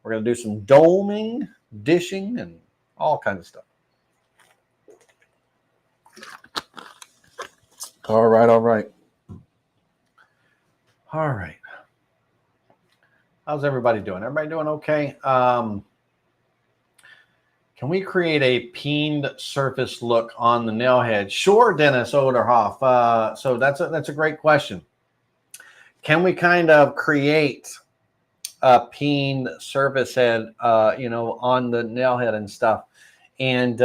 We're going to do some doming, dishing, and all kinds of stuff. All right. How's everybody doing? Everybody doing okay? Can we create a peened surface look on the nail head? Sure, Dennis Oderhoff. So that's a great question. Can we kind of create a peened surface head, on the nail head and stuff? And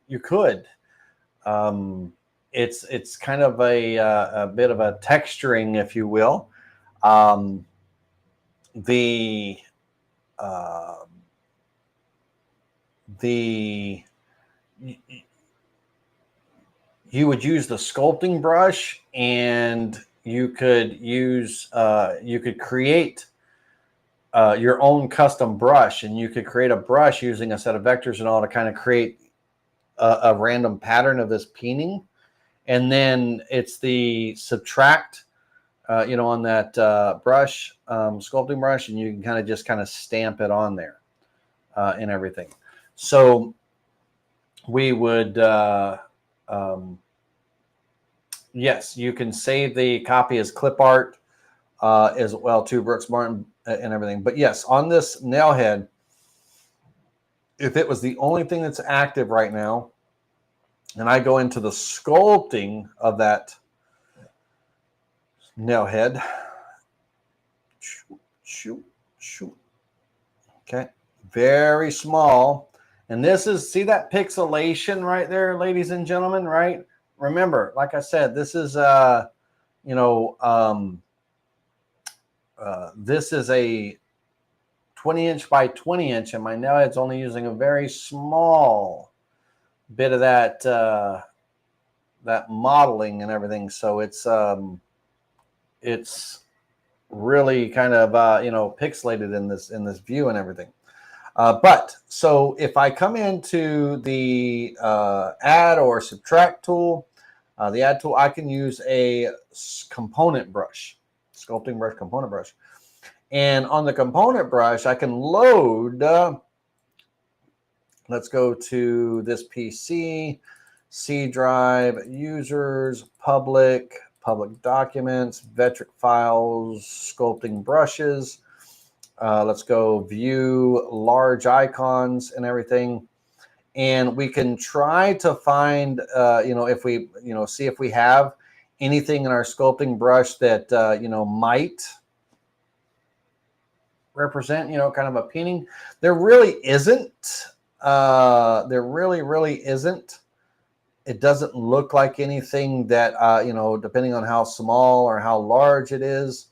you could. It's kind of a bit of a texturing, if you will. You would use the sculpting brush, and you could use you could create your own custom brush, and you could create a brush using a set of vectors and all to kind of create a random pattern of this peening. And then it's the subtract on that brush, sculpting brush, and you can just kind of stamp it on there and everything. So we would, yes, you can save the copy as clip art as well too, Brooks Martin and everything. But yes, on this nail head, if it was the only thing that's active right now, and I go into the sculpting of that nail head, okay, very small. And this is, see that pixelation right there, ladies and gentlemen, right? Remember, like I said, this is this is a 20-inch by 20-inch, and my nail head's only using a very small bit of that that modeling and everything. So it's really kind of pixelated in this view and everything. But so if I come into the add or subtract tool, the add tool, I can use a component brush, sculpting brush, component brush. And on the component brush, I can load, let's go to this PC, C drive, users, public documents, Vectric files, sculpting brushes. Let's go view large icons and everything. And we can try to find, if we, see if we have anything in our sculpting brush that, might represent, kind of a peening. There really isn't. There really isn't. It doesn't look like anything that, depending on how small or how large it is,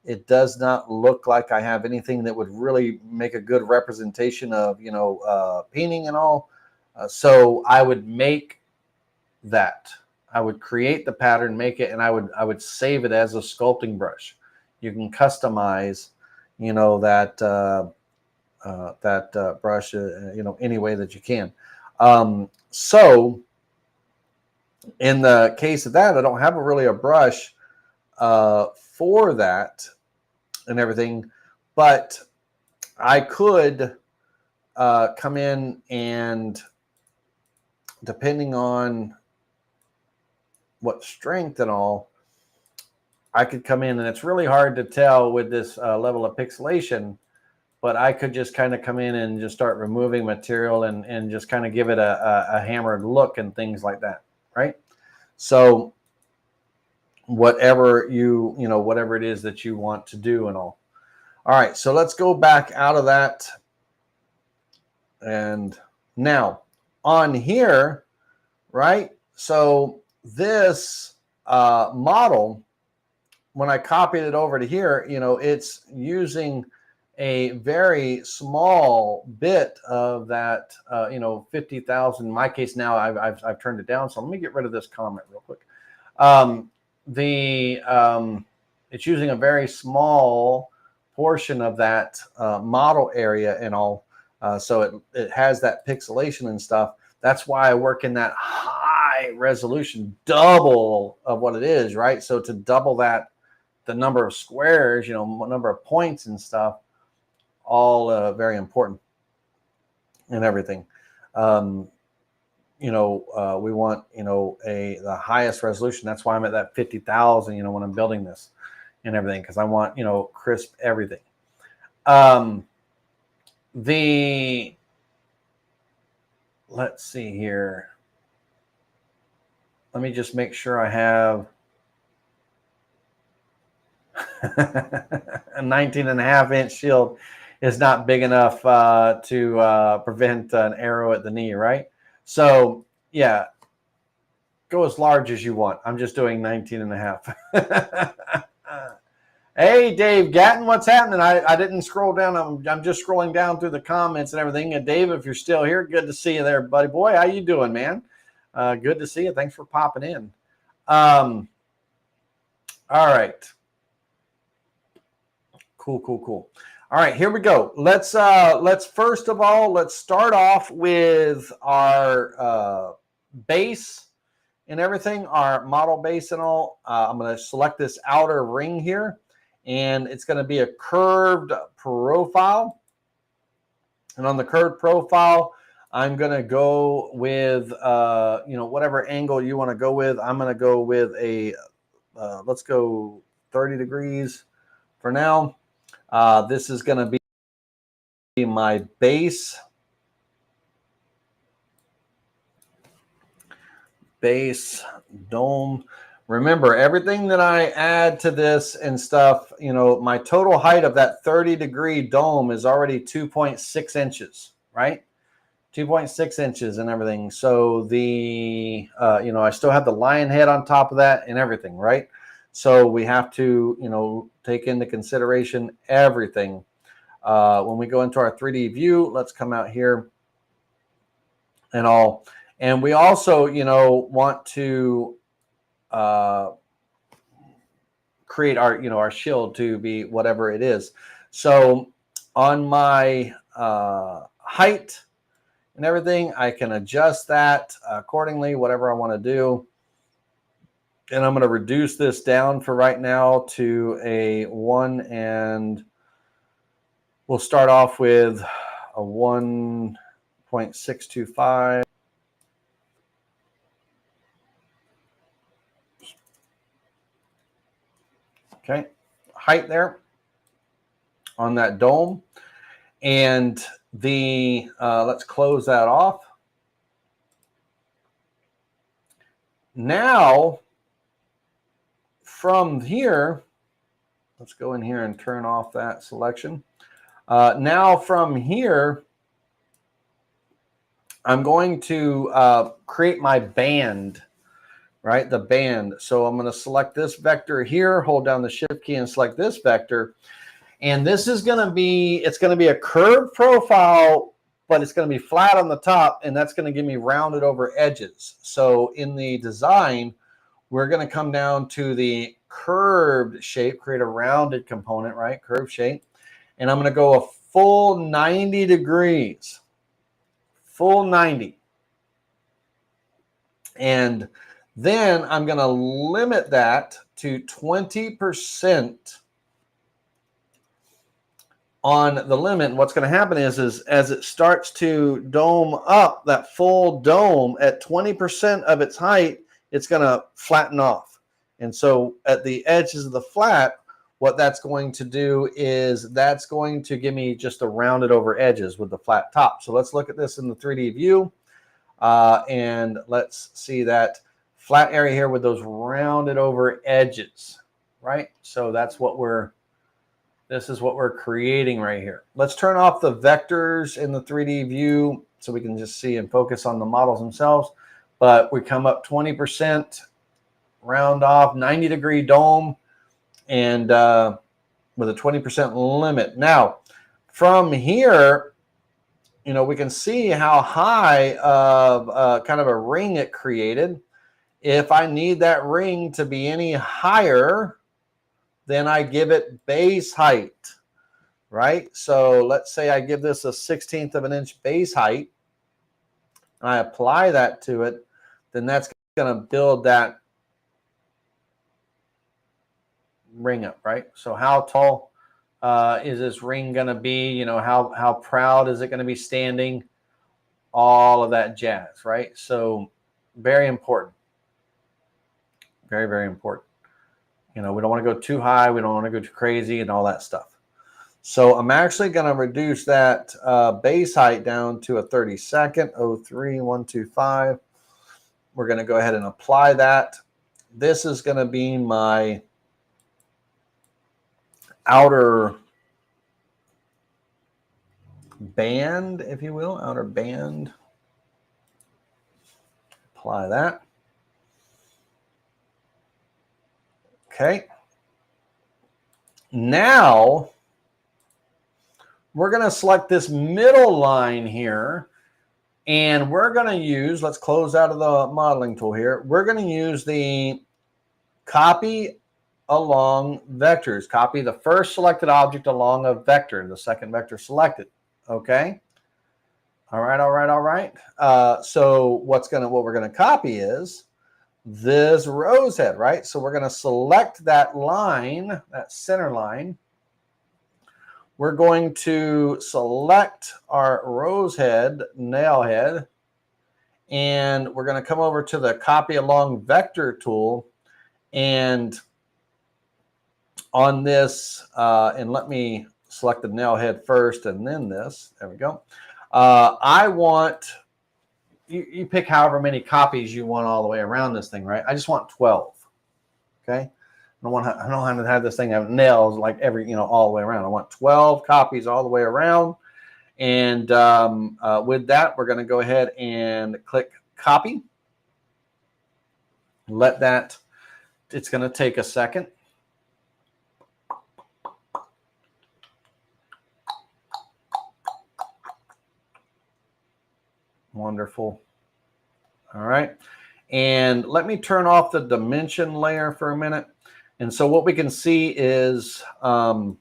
it does not look like I have anything that would really make a good representation of, peening and all. So I would make that. I would create the pattern, make it, and I would save it as a sculpting brush. You can customize, that brush, any way that you can. So in the case of that, I don't have really a brush for that and everything, but I could come in and, depending on what strength and all, I could come in, and it's really hard to tell with this level of pixelation, but I could just kind of come in and just start removing material and just kind of give it a hammered look and things like that, right? So whatever whatever it is that you want to do and all. All right, so let's go back out of that. And now on here, right? So this model, when I copied it over to here, it's using a very small bit of that, 50,000. In my case now, I've turned it down. So let me get rid of this comment real quick. It's using a very small portion of that model area and all. So it has that pixelation and stuff. That's why I work in that high high resolution, double of what it is, right? So to double that, the number of squares, number of points and stuff, all very important and everything. We want, the highest resolution. That's why I'm at that 50,000, when I'm building this and everything, because I want, crisp everything. Let's see here. Let me just make sure I have a 19.5-inch shield is not big enough to prevent an arrow at the knee, right? So yeah, go as large as you want. I'm just doing 19.5. Hey, Dave Gatton, what's happening? I didn't scroll down. I'm just scrolling down through the comments and everything. And Dave, if you're still here, good to see you there, buddy boy. How you doing, man? Good to see you. Thanks for popping in. All right. Cool. All right, here we go. Let's first of all, let's start off with our base and everything, our model base and all. I'm going to select this outer ring here, and it's going to be a curved profile. And on the curved profile, I'm going to go with, whatever angle you want to go with. I'm going to go with let's go 30 degrees for now. This is going to be my base dome. Remember, everything that I add to this and stuff, my total height of that 30-degree dome is already 2.6 inches, right? 2.6 inches and everything. So I still have the lion head on top of that and everything, right? So we have to, take into consideration everything. When we go into our 3D view, let's come out here and all. And we also, want to create our shield to be whatever it is. So on my height and everything, I can adjust that accordingly, whatever I want to do. And I'm going to reduce this down for right now to a 1, and we'll start off with a 1.625. Okay, height there on that dome. And let's close that off. Now, from here, let's go in here and turn off that selection. Now from here, I'm going to create my band, right? The band. So I'm going to select this vector here, hold down the shift key and select this vector. And this is going to be, it's going to be a curved profile, but it's going to be flat on the top, and that's going to give me rounded over edges. So in the design, we're going to come down to the curved shape, create a rounded component, right? Curved shape. And I'm going to go a full 90 degrees. Full 90. And then I'm going to limit that to 20% on the limit. And what's going to happen is as it starts to dome up, that full dome at 20% of its height, it's going to flatten off. And so at the edges of the flat, what that's going to do is that's going to give me just the rounded over edges with the flat top. So let's look at this in the 3D view. And let's see that flat area here with those rounded over edges, right? So that's what this is what we're creating right here. Let's turn off the vectors in the 3D view so we can just see and focus on the models themselves. But we come up 20%, round off, 90-degree dome, and with a 20% limit. Now, from here, we can see how high of kind of a ring it created. If I need that ring to be any higher, then I give it base height, right? So let's say I give this a 1/16 of an inch base height, and I apply that to it, then that's going to build that ring up, right? So how tall is this ring going to be? You know, how proud is it going to be standing? All of that jazz, right? So very important. Very, very important. You know, we don't want to go too high. We don't want to go too crazy and all that stuff. So I'm actually going to reduce that base height down to a 32nd, 03125. We're going to go ahead and apply that. This is going to be my outer band, if you will, outer band. Apply that. Okay. Now we're going to select this middle line here, and we're going to use, let's close out of the modeling tool here. We're going to use the copy along vectors. Copy the first selected object along a vector, the second vector selected. Okay. All right, all right, all right. So what we're going to copy is this rose head, right? So we're going to select that line, that center line. We're going to select our rose head, nail head, and we're going to come over to the copy along vector tool, and on this, and let me select the nail head first and then this. There we go. I want, you pick however many copies you want all the way around this thing, right? I just want 12. Okay. I don't want to have this thing have nails like all the way around. I want 12 copies all the way around. And with that, we're going to go ahead and click copy. Let that, it's going to take a second. Wonderful. All right. And let me turn off the dimension layer for a minute. And so what we can see is, let's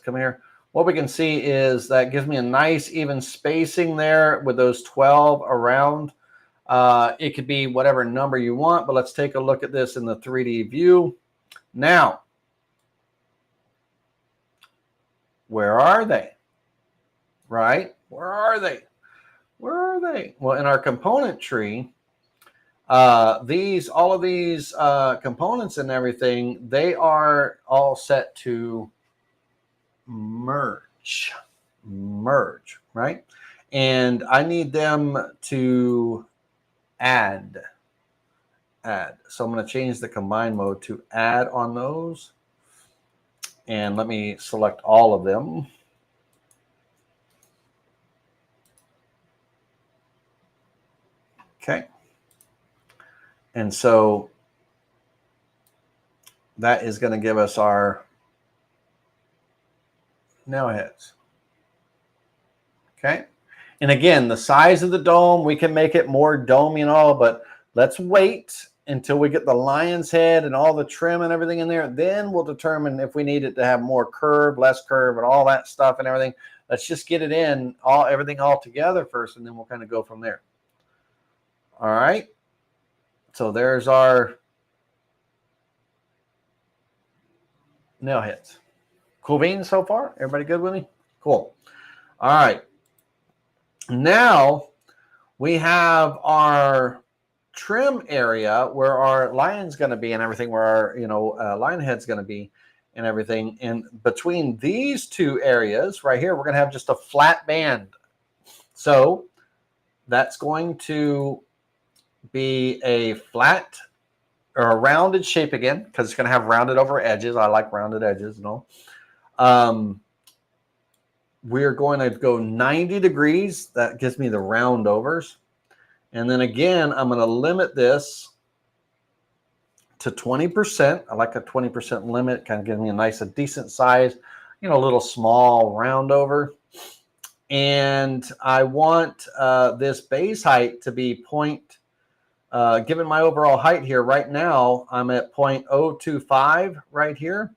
come here. What we can see is that gives me a nice even spacing there with those 12 around. It could be whatever number you want, but let's take a look at this in the 3D view. Now, where are they? Right? Where are they? Where are they? Well, in our component tree, all of these components and everything, they are all set to merge, right? And I need them to add. So I'm going to change the combine mode to add on those. And let me select all of them. Okay. And so that is going to give us our nail heads. Okay. And again, the size of the dome, we can make it more domey and all, but let's wait until we get the lion's head and all the trim and everything in there. Then we'll determine if we need it to have more curve, less curve, and all that stuff and everything. Let's just get it in, everything all together first, and then we'll kind of go from there. All right. So there's our nail heads. Cool beans so far? Everybody good with me? Cool. All right. Now we have our trim area where our lion's going to be and everything, where our lion head's going to be and everything. And between these two areas right here, we're going to have just a flat band. So that's going to be a flat or a rounded shape again, because it's going to have rounded over edges. I like rounded edges and all. We're going to go 90 degrees. That gives me the round overs. And then again, I'm going to limit this to 20%. I like a 20% limit. Kind of gives me a decent size, a little small round over. And I want this base height to be given my overall height here right now, I'm at 0.025 right here.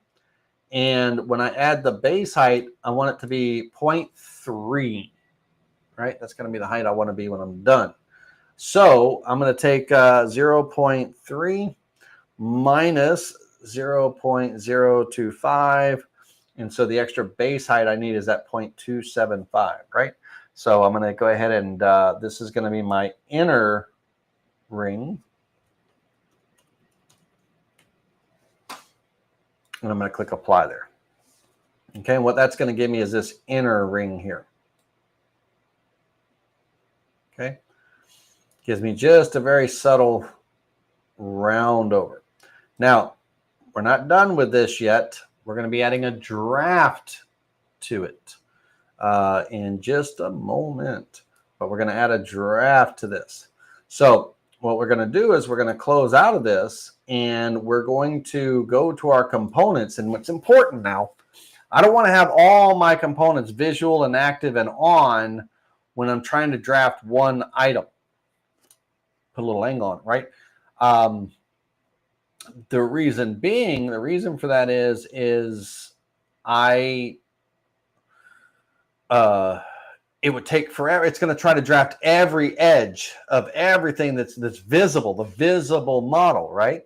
And when I add the base height, I want it to be 0.3, right? That's going to be the height I want to be when I'm done. So I'm going to take 0.3 minus 0.025. And so the extra base height I need is that 0.275, right? So I'm going to go ahead and this is going to be my inner ring. And I'm going to click apply there. Okay, and what that's going to give me is this inner ring here. Okay, gives me just a very subtle round over. Now, we're not done with this yet. We're going to be adding a draft to it in just a moment. But we're going to add a draft to this. So what we're going to do is we're going to close out of this, and we're going to go to our components. And what's important now, I don't want to have all my components visual and active and on when I'm trying to draft one item. Put a little angle on it, right? The reason for that is it would take forever. It's going to try to draft every edge of everything that's visible, the visible model, right?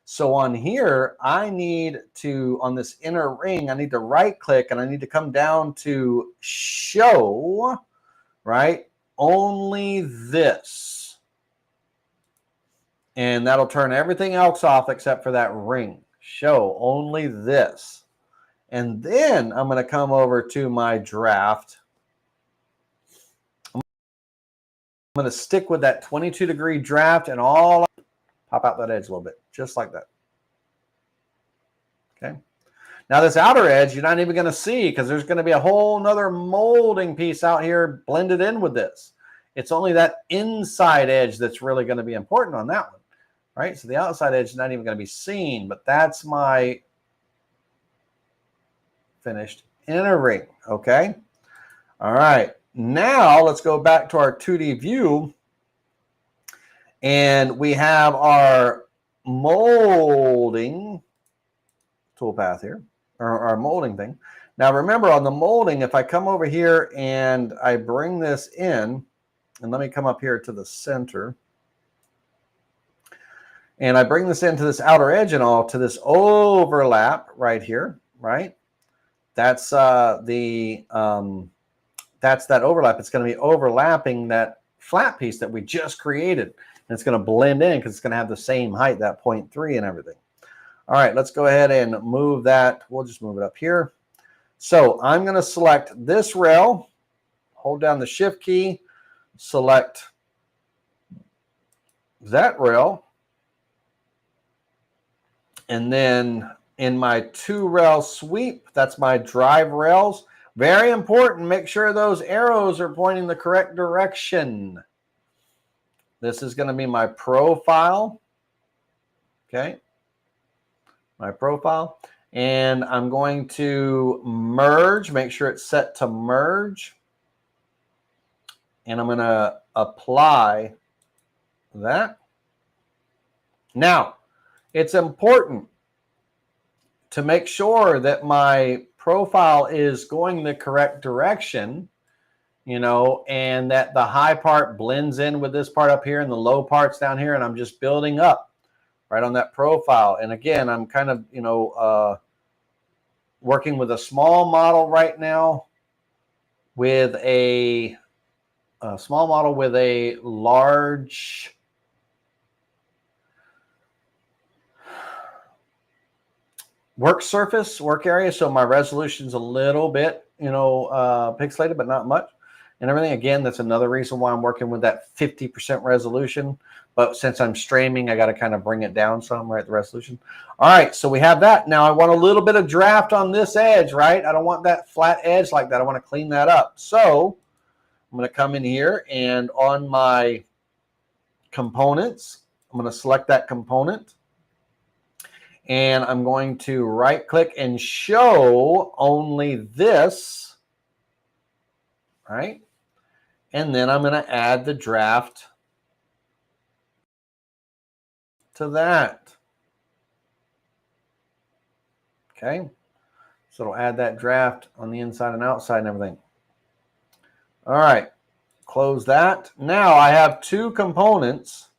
So on here, I need to, on this inner ring, I need to right click and I need to come down to show, right? Only this. And that'll turn everything else off except for that ring. Show only this. And then I'm going to come over to my draft. I'm going to stick with that 22-degree draft and all pop out that edge a little bit, just like that. Okay. Now this outer edge, you're not even going to see because there's going to be a whole nother molding piece out here blended in with this. It's only that inside edge that's really going to be important on that one, right? So the outside edge is not even going to be seen, but that's my finished inner ring, okay? All right. Now let's go back to our 2D view, and we have our molding toolpath here, or our molding thing. Now remember, on the molding, if I come over here and I bring this in, and let me come up here to the center, and I bring this into this outer edge and all to this overlap right here, right? That's that's that overlap. It's going to be overlapping that flat piece that we just created. And it's going to blend in because it's going to have the same height, that 0.3 and everything. All right, let's go ahead and move that. We'll just move it up here. So I'm going to select this rail, hold down the shift key, select that rail. And then in my 2-rail sweep, that's my drive rails. Very important, make sure those arrows are pointing the correct direction. This is going to be my profile. Okay. My profile. And I'm going to merge, make sure it's set to merge. And I'm going to apply that. Now, it's important to make sure that my profile is going the correct direction, you know, and that the high part blends in with this part up here and the low parts down here, and I'm just building up right on that profile. And again, I'm kind of, you know, working with a small model right now with a small model with a large work surface, work area. So my resolution's a little bit, you know, pixelated, but not much and everything. Again, that's another reason why I'm working with that 50% resolution. But since I'm streaming, I got to kind of bring it down some, right, the resolution. All right, so we have that. Now I want a little bit of draft on this edge, right? I don't want that flat edge like that. I want to clean that up. So I'm going to come in here and on my components, I'm going to select that component. And I'm going to right click and show only this, right? And then I'm going to add the draft to that. Okay. So it'll add that draft on the inside and outside and everything. All right. Close that. Now I have two components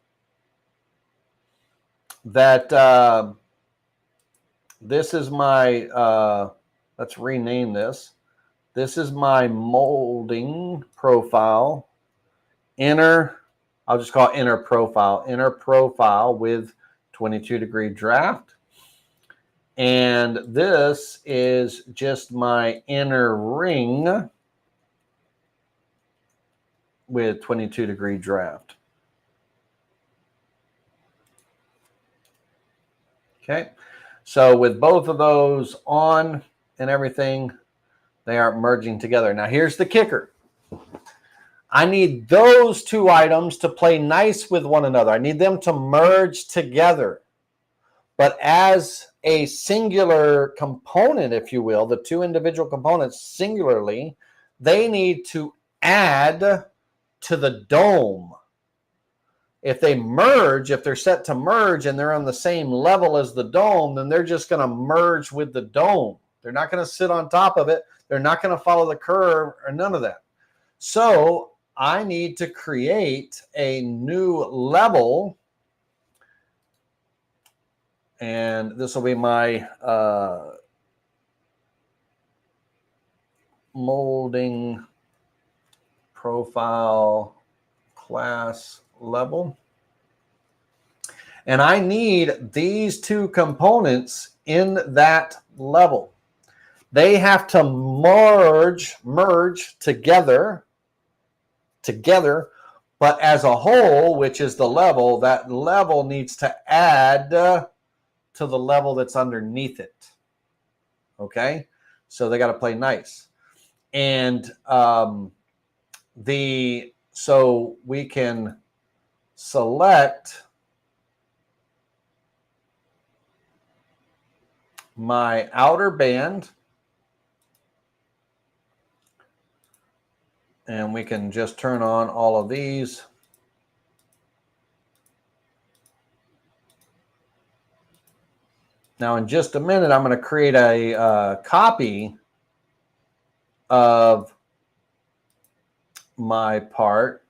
that this is my, let's rename this. This is my molding profile, I'll just call it inner profile with 22-degree draft. And this is just my inner ring with 22-degree draft. Okay, so with both of those on and everything, they aren't merging together. Now here's the kicker. I need those two items to play nice with one another. I need them to merge together. But as a singular component, if you will, the two individual components singularly, they need to add to the dome. If they merge, if they're set to merge and they're on the same level as the dome, then they're just going to merge with the dome. They're not going to sit on top of it. They're not going to follow the curve or none of that. So I need to create a new level. And this will be my molding profile class level. And I need these two components in that level. They have to merge together, but as a whole, which is the level, that level needs to add to the level that's underneath it. Okay, so they got to play nice. And so we can select my outer band, and we can just turn on all of these. Now, in just a minute, I'm going to create a copy of my part,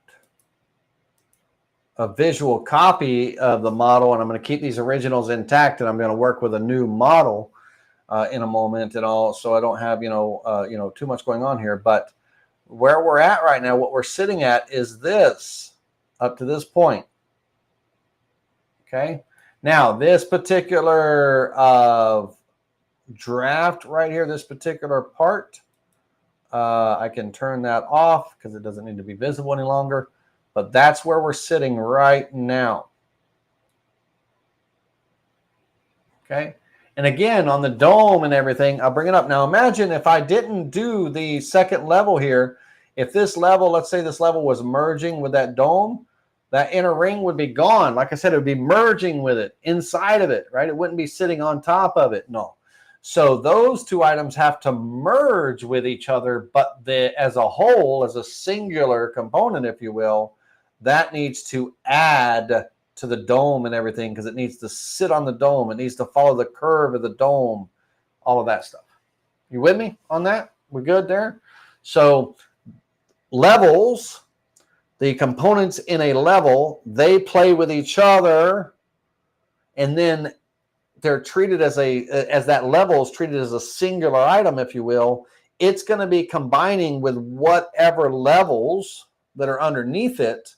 a visual copy of the model, and I'm going to keep these originals intact, and I'm going to work with a new model in a moment and all, so I don't have too much going on here. But where we're at right now, what we're sitting at is this up to this point. Okay. Now, this particular draft right here, this particular part, I can turn that off because it doesn't need to be visible any longer. But that's where we're sitting right now. Okay. And again, on the dome and everything, I'll bring it up. Now, imagine if I didn't do the second level here. If this level, let's say this level was merging with that dome, that inner ring would be gone. Like I said, it would be merging with it, inside of it, right? It wouldn't be sitting on top of it. No. So those two items have to merge with each other, but as a whole, as a singular component, if you will, that needs to add to the dome and everything because it needs to sit on the dome. It needs to follow the curve of the dome, all of that stuff. You with me on that? We're good there? So levels, the components in a level, they play with each other, and then they're treated as that level is treated as a singular item, if you will. It's going to be combining with whatever levels that are underneath it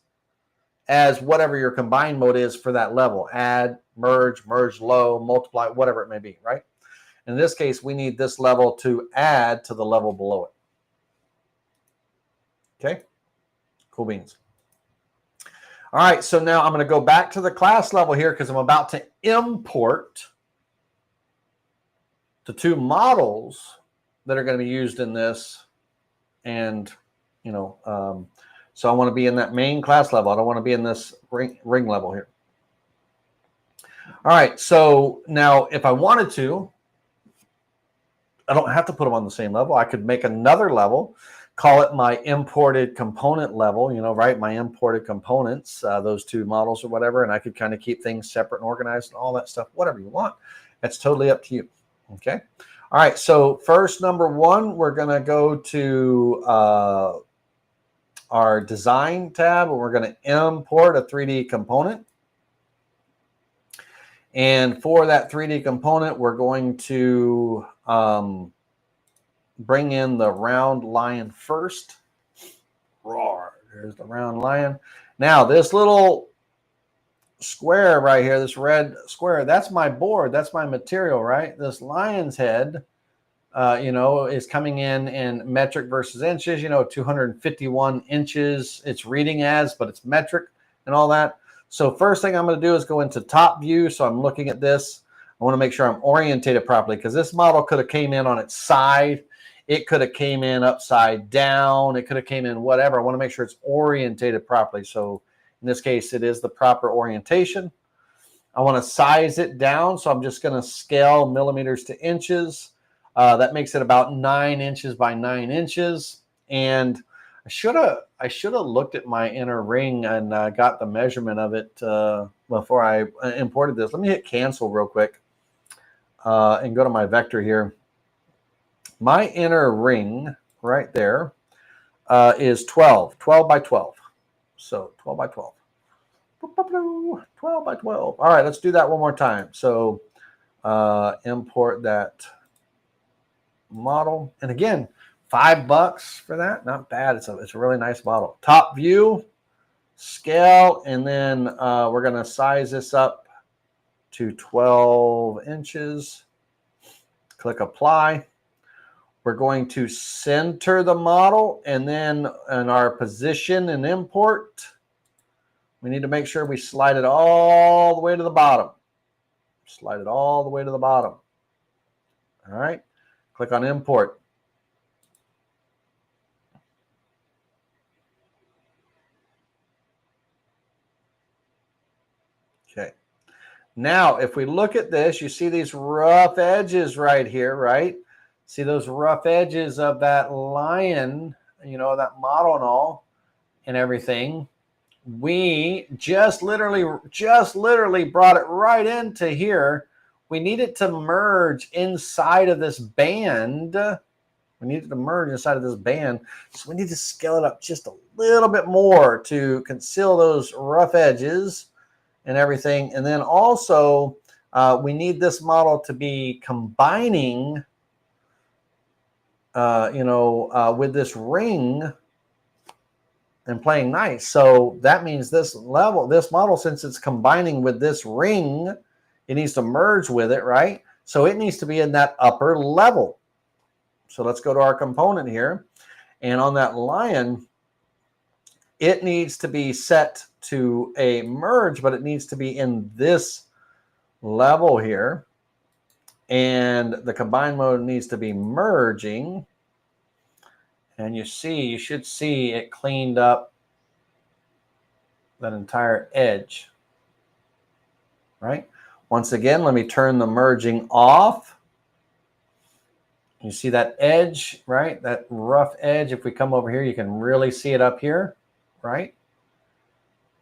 as whatever your combine mode is for that level. Add, merge low, multiply, whatever it may be, right? In this case, we need this level to add to the level below it. Okay? Cool beans. All right, so now I'm going to go back to the class level here because I'm about to import the two models that are going to be used in this. And, so I want to be in that main class level. I don't want to be in this ring level here. All right, so now if I wanted to, I don't have to put them on the same level. I could make another level, call it my imported component level, right? My imported components, those two models or whatever, and I could kind of keep things separate and organized and all that stuff, whatever you want. That's totally up to you, okay? All right, so first, number one, we're going to go to our design tab, and we're going to import a 3D component. And for that 3D component, we're going to bring in the round lion first. Roar, there's the round lion. Now this little square right here, this red square, that's my board, that's my material, right? This lion's head, is coming in metric versus inches, 251 inches it's reading as, but it's metric and all that. So first thing I'm going to do is go into top view. So I'm looking at this. I want to make sure I'm orientated properly, because this model could have came in on its side. It could have came in upside down. It could have came in whatever. I want to make sure it's orientated properly. So in this case, it is the proper orientation. I want to size it down. So I'm just going to scale millimeters to inches. That makes it about 9 inches by 9 inches. And I should have looked at my inner ring and got the measurement of it before I imported this. Let me hit cancel real quick and go to my vector here. My inner ring right there is 12 by 12. So 12 by 12. 12 by 12. All right, let's do that one more time. So import that model. And again, $5 for that, not bad. It's a really nice model. Top view, scale, and then we're going to size this up to 12 inches. Click apply. We're going to center the model, and then in our position and import, we need to make sure we slide it all the way to the bottom. Slide it all the way to the bottom. All right. Click on import. Okay. Now, if we look at this, you see these rough edges right here, right? See those rough edges of that lion, that model and all and everything. We just literally brought it right into here. We need it to merge inside of this band. We need it to merge inside of this band. So we need to scale it up just a little bit more to conceal those rough edges and everything. And then also we need this model to be combining, with this ring and playing nice. So that means this model, since it's combining with this ring, it needs to merge with it, right? So it needs to be in that upper level. So let's go to our component here. And on that lion, it needs to be set to a merge, but it needs to be in this level here. And the combine mode needs to be merging. And you should see it cleaned up that entire edge, right? Once again, let me turn the merging off. You see that edge, right? That rough edge. If we come over here, you can really see it up here, right?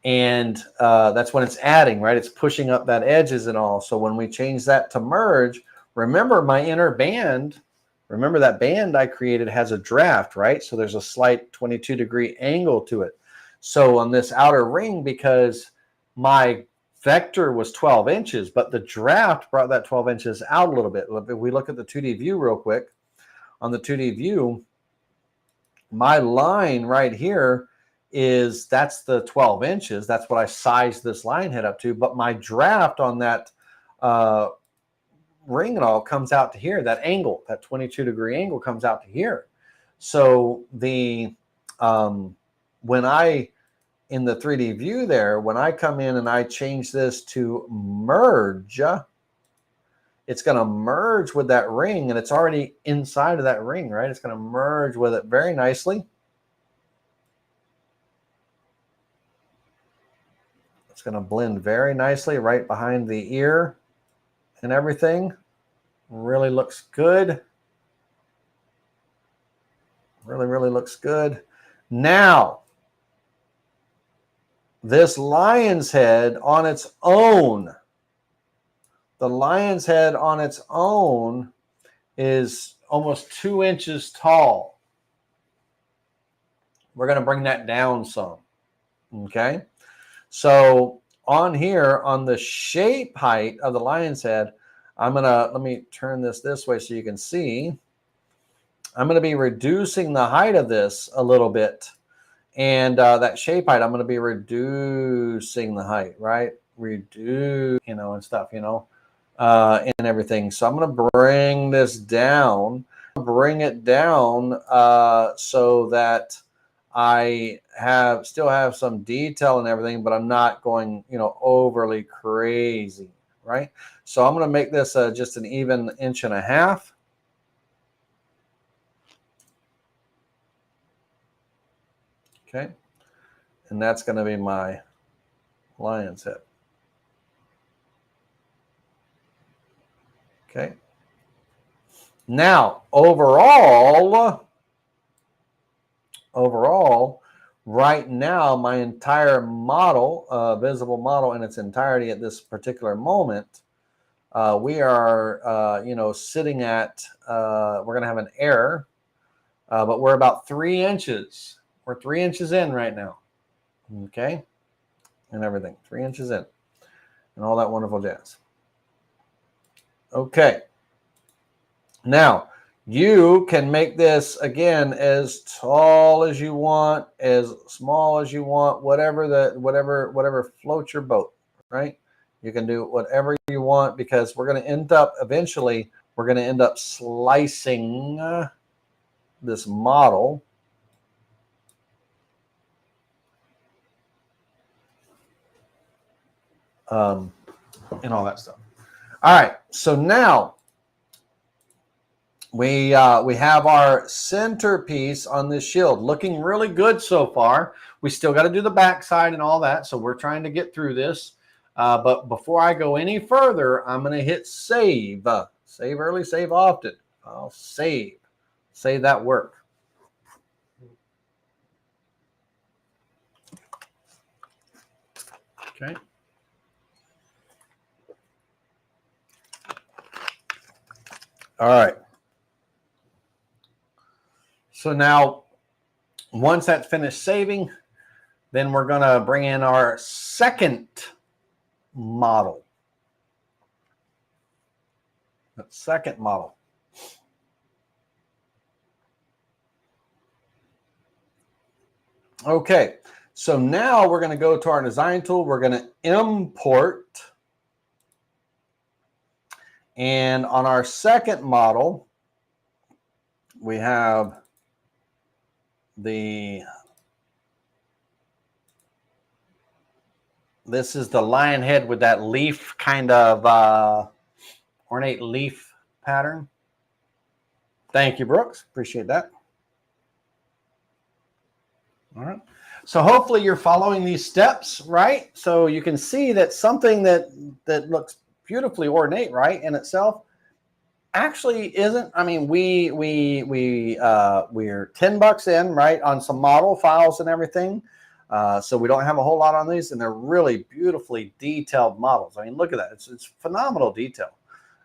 And that's when it's adding, right? It's pushing up that edges and all. So when we change that to merge, remember my inner band, remember that band I created has a draft, right? So there's a slight 22-degree angle to it. So on this outer ring, because my vector was 12 inches, but the draft brought that 12 inches out a little bit. If we look at the 2D view real quick, on the 2D view, my line right here that's the 12 inches. That's what I sized this line head up to. But my draft on that ring and all comes out to here. That angle, that 22-degree angle comes out to here. So the when I, in the 3D view there, when I come in and I change this to merge, it's going to merge with that ring, and it's already inside of that ring, right? It's going to merge with it very nicely. It's going to blend very nicely right behind the ear and everything. Really looks good. Really looks good. Now, this lion's head on its own, the lion's head on its own is almost 2 inches tall. we're going to bring that down some. Okay. So on here, on the shape height of the lion's head, let me turn this way so you can see. I'm going to be reducing the height of this a little bit. And that shape height, I'm going to be reducing the height, right? Reduce, and stuff, and everything. So I'm going to bring this down, bring it down so that I still have some detail and everything, but I'm not going, overly crazy, right? So I'm going to make this just an even 1.5 inches. Okay. And that's going to be my lion's head. Okay. Now, overall, right now, my entire model, visible model in its entirety at this particular moment, we are, sitting at, we're going to have an error, but we're about 3 inches. We're 3 inches in right now. Okay. And everything, 3 inches in and all that wonderful jazz. Okay. Now, you can make this, again, as tall as you want, as small as you want, whatever floats your boat, right? You can do whatever you want, because we're going to end up, eventually, we're going to end up slicing this model. And all that stuff. All right, so now we have our centerpiece on this shield, looking really good so far. We still got to do the backside and all that, so we're trying to get through this. But before I go any further, I'm going to hit save. Save early, save often. I'll save that work. Okay. All right. So now, once that's finished saving, then we're going to bring in our second model. That second model. Okay, so now we're going to go to our design tool. We're going to import. And on our second model, we have this is the lion head with that leaf kind of ornate leaf pattern. Thank you, Brooks. Appreciate that. All right. So hopefully you're following these steps, right? So you can see that something that looks beautifully ornate, right, in itself, actually isn't. I mean, we're $10 in, right, on some model files and everything. So we don't have a whole lot on these, and they're really beautifully detailed models. I mean, look at that. It's phenomenal detail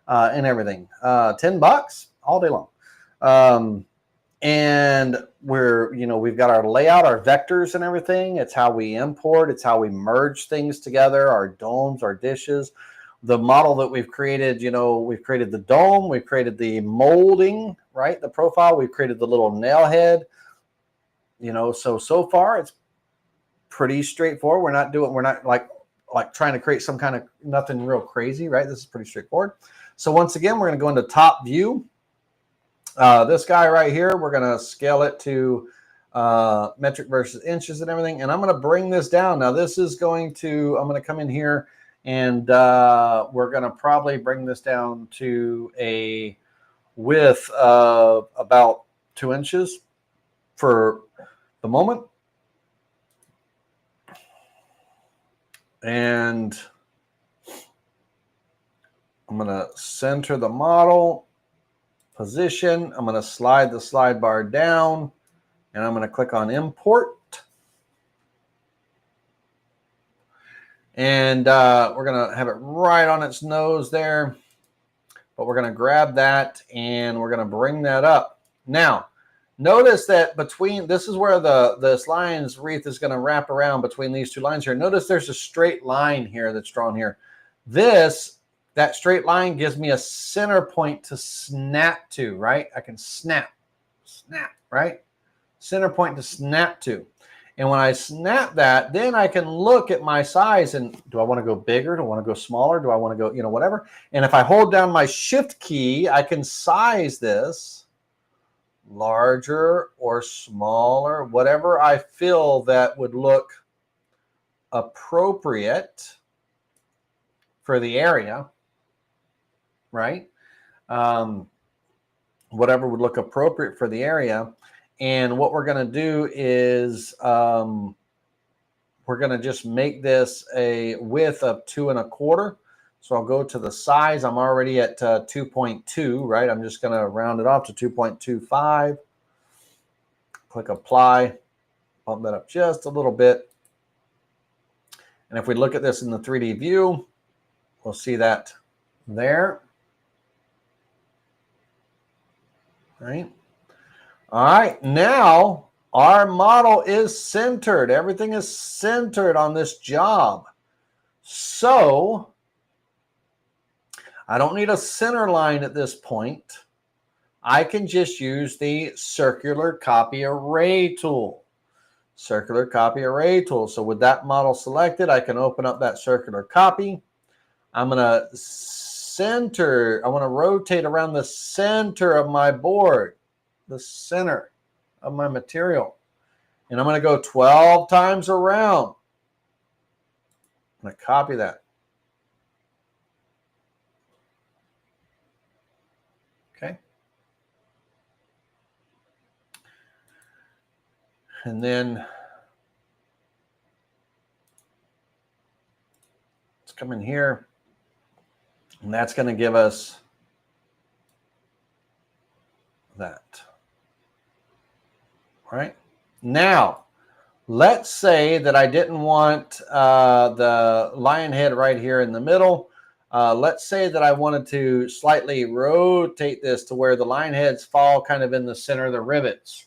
and everything. $10 all day long. And we've got our layout, our vectors and everything. It's how we import. It's how we merge things together, our domes, our dishes. The model that we've created, we've created the dome, we've created the molding, right? The profile, we've created the little nail head, so far it's pretty straightforward. We're not like trying to create some kind of nothing real crazy, right? This is pretty straightforward. So once again, we're going to go into top view. This guy right here, we're going to scale it to metric versus inches and everything. And I'm going to bring this down. Now this is I'm going to come in here and we're going to probably bring this down to a width of about 2 inches for the moment. And I'm going to center the model, position. I'm going to slide the slide bar down, and I'm going to click on import. And we're going to have it right on its nose there. But we're going to grab that, and we're going to bring that up. Now, Notice that between, this is where this lion's wreath is going to wrap around between these two lines here. Notice there's a straight line here that's drawn here. That straight line gives me a center point to snap to, right? I can snap, right? Center point to snap to. And when I snap that, then I can look at my size and do I want to go bigger? Do I want to go smaller? Do I want to go, whatever? And if I hold down my shift key, I can size this larger or smaller, whatever I feel that would look appropriate for the area, right? Whatever would look appropriate for the area. And what we're going to do is we're going to just make this a width of 2 1/4. So I'll go to the size. I'm already at 2.2, right? I'm just going to round it off to 2.25. Click apply. Bump that up just a little bit. And if we look at this in the 3D view, we'll see that there. Right? All right. Now our model is centered. Everything is centered on this job. So I don't need a center line at this point. I can just use the circular copy array tool. Circular copy array tool. So with that model selected, I can open up that circular copy. I'm going to center. I want to rotate around the center of my board, the center of my material. And I'm going to go 12 times around. I'm going to copy that. Okay. And then let's come in here. And that's going to give us that. All right. Now, let's say that I didn't want the lion head right here in the middle. Let's say that I wanted to slightly rotate this to where the lion heads fall kind of in the center of the rivets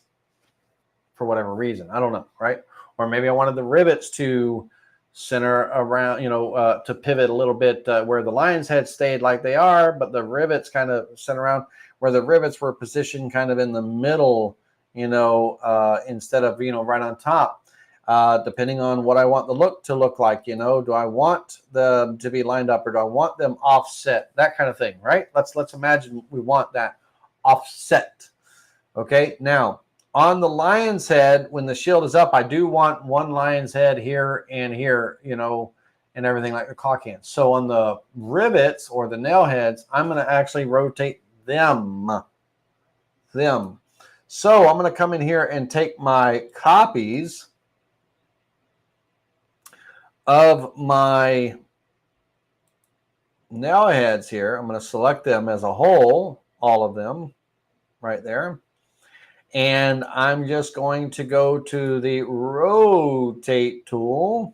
for whatever reason. I don't know, right? Or maybe I wanted the rivets to center around, to pivot a little bit where the lion's head stayed like they are, but the rivets kind of center around where the rivets were positioned kind of in the middle, instead of, right on top. Depending on what I want the look to look like, do I want them to be lined up or do I want them offset? That kind of thing, right? Let's imagine we want that offset. Okay, now on the lion's head, when the shield is up, I do want one lion's head here and here, and everything like the clock hands. So on the rivets or the nail heads, I'm going to actually rotate them. So I'm going to come in here and take my copies of my nail heads here. I'm going to select them as a whole, all of them right there. And I'm just going to go to the rotate tool.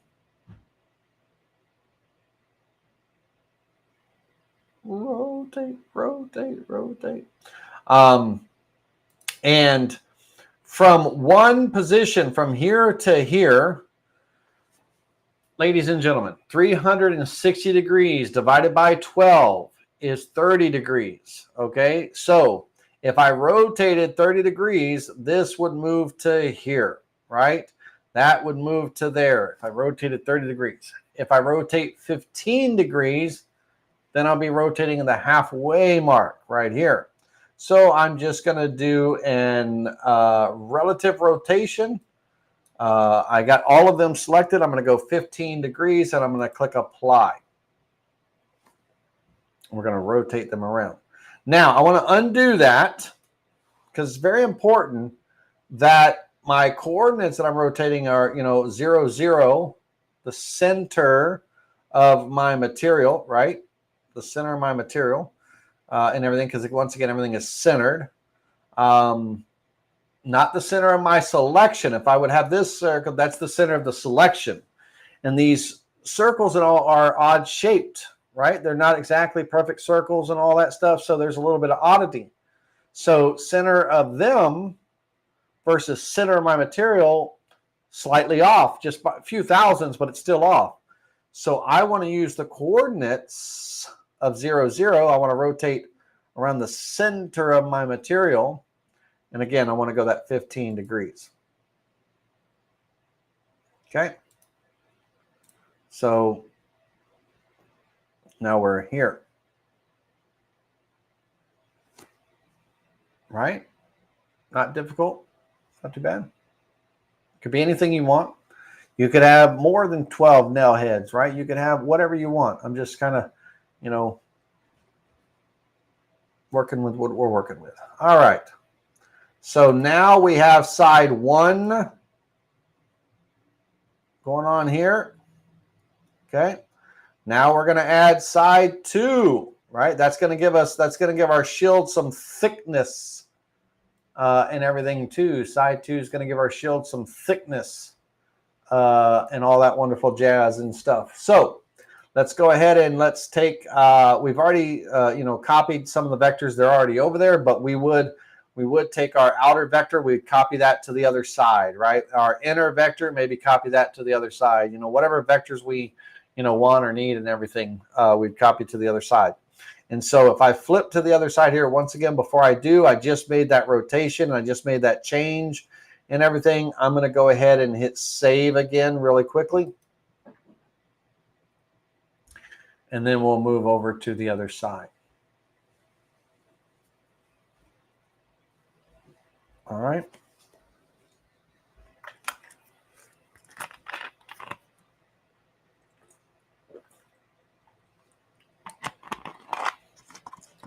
Rotate. And from one position, from here to here, ladies and gentlemen, 360 degrees divided by 12 is 30 degrees, okay? So if I rotated 30 degrees, this would move to here, right? That would move to there if I rotated 30 degrees. If I rotate 15 degrees, then I'll be rotating in the halfway mark right here. So I'm just going to do an relative rotation. I got all of them selected. I'm going to go 15 degrees and I'm going to click apply. We're going to rotate them around. Now I want to undo that because it's very important that my coordinates that I'm rotating are, 0, 0, the center of my material, right? The center of my material and everything, because once again, everything is centered. Not the center of my selection. If I would have this circle, that's the center of the selection. And these circles and all are odd shaped, right? They're not exactly perfect circles and all that stuff. So there's a little bit of oddity. So center of them versus center of my material, slightly off, just by a few thousandths, but it's still off. So I want to use the coordinates of 0, 0. I want to rotate around the center of my material. And again, I want to go that 15 degrees. Okay. So now we're here. Right? Not difficult. Not too bad. Could be anything you want. You could have more than 12 nail heads, right? You could have whatever you want. I'm just kind of, you know, working with what we're working with. All right. So now we have side 1 going on here. Okay. Now we're going to add side 2, right? That's going to give our shield some thickness and everything too. Side 2 is going to give our shield some thickness and all that wonderful jazz and stuff. So let's go ahead and let's take, we've already, copied some of the vectors. They're already over there, but we would take our outer vector, we'd copy that to the other side, right? Our inner vector, maybe copy that to the other side. You know, whatever vectors we, want or need and everything, we'd copy to the other side. And so if I flip to the other side here, once again, before I do, I just made that rotation. I just made that change and everything. I'm going to go ahead and hit save again really quickly. And then we'll move over to the other side. All right.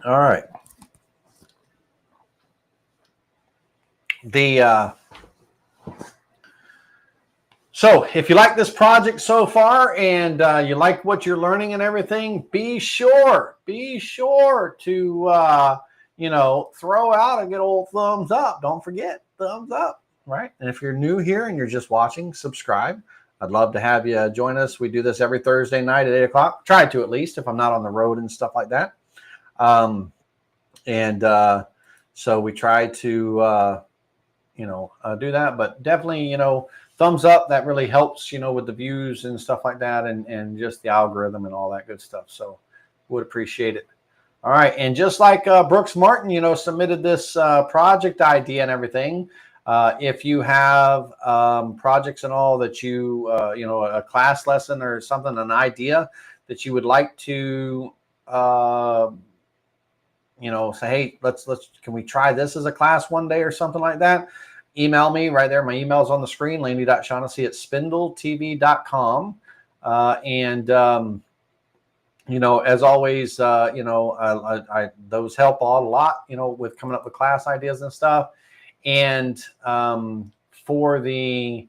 All right. So if you like this project so far and you like what you're learning and everything, be sure to, throw out a good old thumbs up. Don't forget, thumbs up, right? And if you're new here and you're just watching, subscribe. I'd love to have you join us. We do this every Thursday night at 8 o'clock. Try to, at least, if I'm not on the road and stuff like that. So we try to, do that, but definitely, thumbs up, that really helps, with the views and stuff like that, and just the algorithm and all that good stuff. So would appreciate it. All right. And just like Brooks Martin, submitted this project idea and everything. If you have projects and all that you, a class lesson or something, an idea that you would like to, say, hey, can we try this as a class one day or something like that? Email me right there. My email's on the screen, landy.shaughnessy@spindletv.com. As always, those help a lot, with coming up with class ideas and stuff. And for the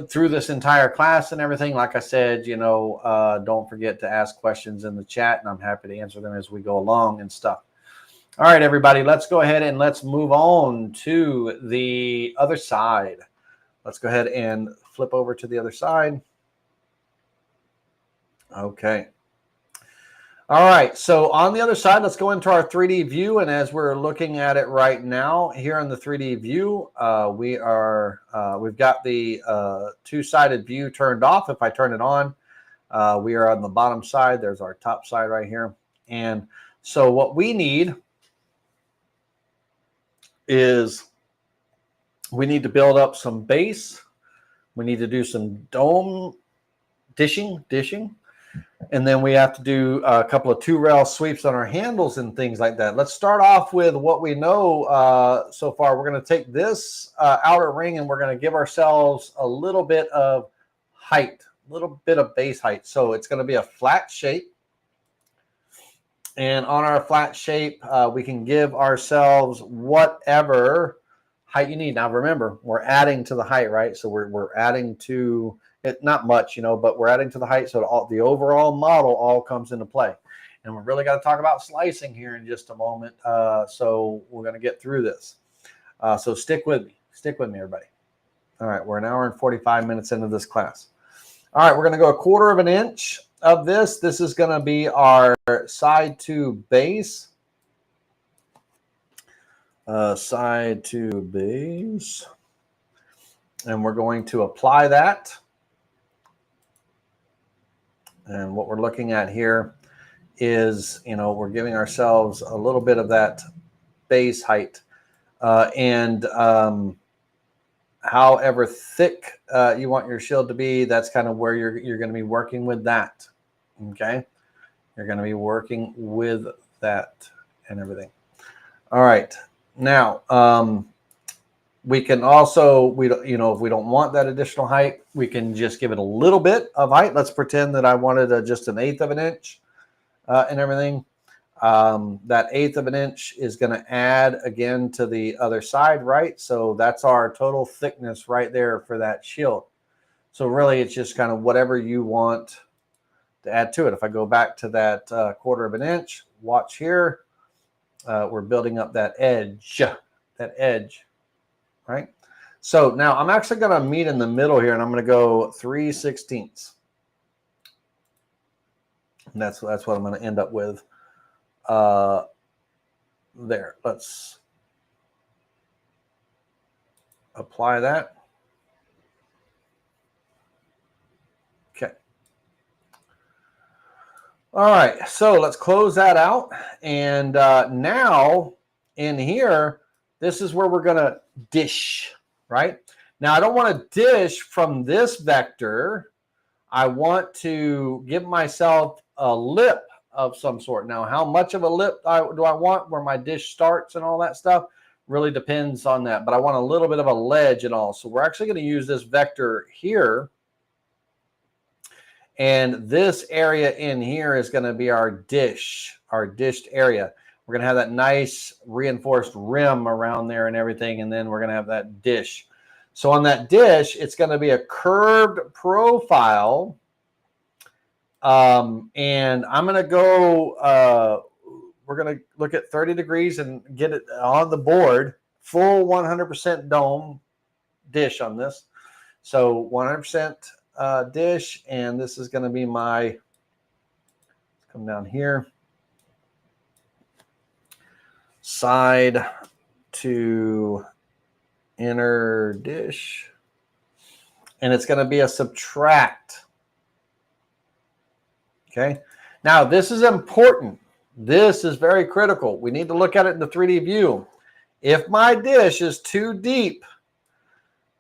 through this entire class and everything, like I said, don't forget to ask questions in the chat, and I'm happy to answer them as we go along and stuff. All right, everybody, let's go ahead and let's move on to the other side. Let's go ahead and flip over to the other side. Okay. All right, so on the other side, let's go into our 3D view. And as we're looking at it right now, here in the 3D view, we've got the two-sided view turned off. If I turn it on, we are on the bottom side. There's our top side right here. And so what we need is we need to build up some base. We need to do some dome dishing. And then we have to do a couple of 2-rail sweeps on our handles and things like that. Let's start off with what we know so far. We're going to take this outer ring and we're going to give ourselves a little bit of height, a little bit of base height. So it's going to be a flat shape. And on our flat shape, we can give ourselves whatever height you need. Now, remember, we're adding to the height, right? So we're adding to it, not much, but we're adding to the height. So the overall model all comes into play. And we're really got to talk about slicing here in just a moment. So we're going to get through this. So stick with me. Stick with me, everybody. All right, we're an hour and 45 minutes into this class. All right, we're going to go 1/4 of an inch of this. This is going to be our side 2 base. side to base. And we're going to apply that. And what we're looking at here is, we're giving ourselves a little bit of that base height. However thick you want your shield to be, that's kind of where you're going to be working with that. Okay, you're going to be working with that and everything. All right, now we can also, if we don't want that additional height, we can just give it a little bit of height. Let's pretend that I wanted just an 1/8 of an inch and everything. That 1/8 of an inch is going to add again to the other side, right? So that's our total thickness right there for that shield. So really, it's just kind of whatever you want to add to it. If I go back to that 1/4 of an inch, watch here, we're building up that edge, right? So now I'm actually going to meet in the middle here, and I'm going to go 3/16. And that's what I'm going to end up with. There, let's apply that. Okay. All right, so let's close that out. And now in here, this is where we're going to dish, right? Now, I don't want to dish from this vector. I want to give myself a lip of some sort. Now, how much of a lip do I want where my dish starts and all that stuff really depends on that. But I want a little bit of a ledge and all. So we're actually going to use this vector here. And this area in here is going to be our dished area. We're going to have that nice reinforced rim around there and everything. And then we're going to have that dish. So on that dish, it's going to be a curved profile. And I'm going to go, we're going to look at 30 degrees and get it on the board, full 100% dome dish on this. So 100% dish, and this is going to be my, come down here, side to inner dish, and it's going to be a subtract. Okay, now this is important. This is very critical. We need to look at it in the 3D view. If my dish is too deep,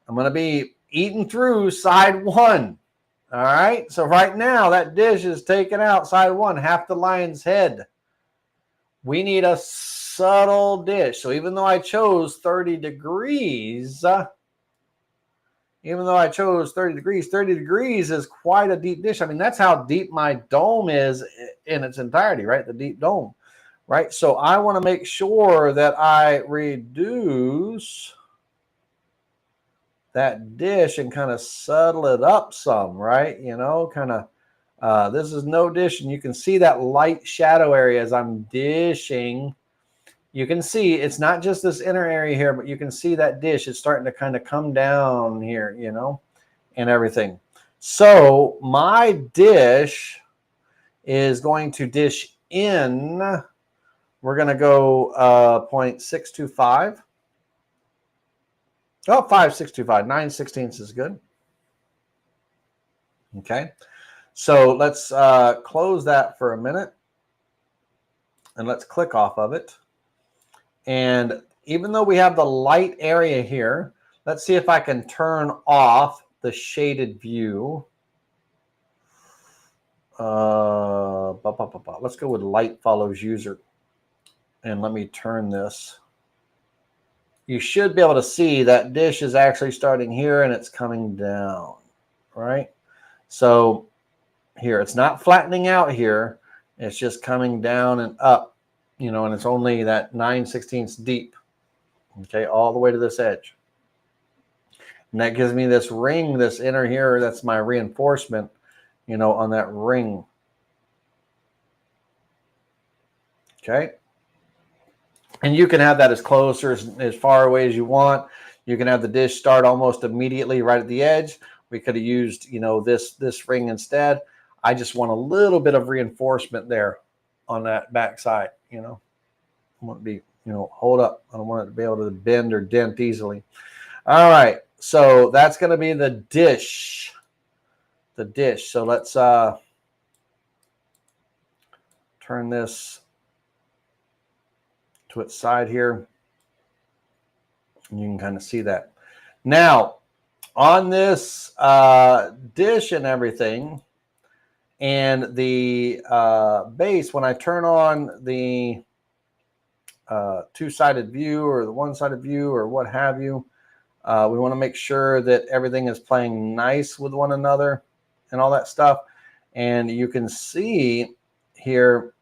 I'm going to be eating through side 1. All right, so right now that dish is taking out side 1, half the lion's head. We need a subtle dish. So even though I chose 30 degrees, 30 degrees is quite a deep dish. I mean, that's how deep my dome is in its entirety, right? The deep dome, right? So I want to make sure that I reduce that dish and kind of settle it up some, right? Kind of, this is no dish, and you can see that light shadow area as I'm dishing. You can see it's not just this inner area here, but you can see that dish is starting to kind of come down here, and everything. So my dish is going to dish in. We're going to go 0.625. Oh, 5/625. 9/16 is good. Okay. So let's close that for a minute. And let's click off of it. And even though we have the light area here, let's see if I can turn off the shaded view. Let's go with light follows user. And let me turn this. You should be able to see that dish is actually starting here and it's coming down, right? So here, it's not flattening out here. It's just coming down and up, and it's only that 9/16 deep, okay, all the way to this edge. And that gives me this ring, this inner here, that's my reinforcement, on that ring. Okay. And you can have that as close or as far away as you want. You can have the dish start almost immediately right at the edge. We could have used, this ring instead. I just want a little bit of reinforcement there on that back side, I want to be hold up. I don't want it to be able to bend or dent easily. All right, so that's going to be the dish. The dish. So let's turn this to its side here. And you can kind of see that. Now, on this dish and everything, and the base, when I turn on the two-sided view or the one-sided view or what have you, we want to make sure that everything is playing nice with one another and all that stuff. And you can see here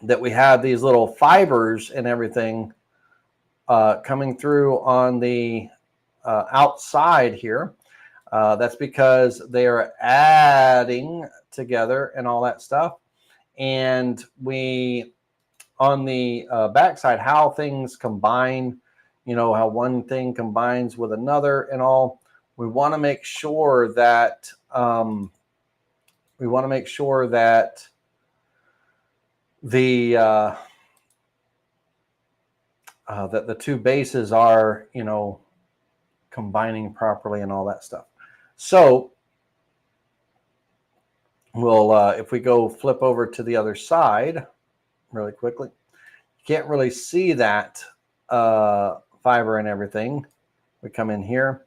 that we have these little fibers and everything coming through on the outside here. That's because they are adding together and all that stuff. And we, on the backside, how things combine, how one thing combines with another and all, we want to make sure that the that the two bases are, combining properly and all that stuff. So we'll, if we go flip over to the other side really quickly, you can't really see that fiber and everything. We come in here,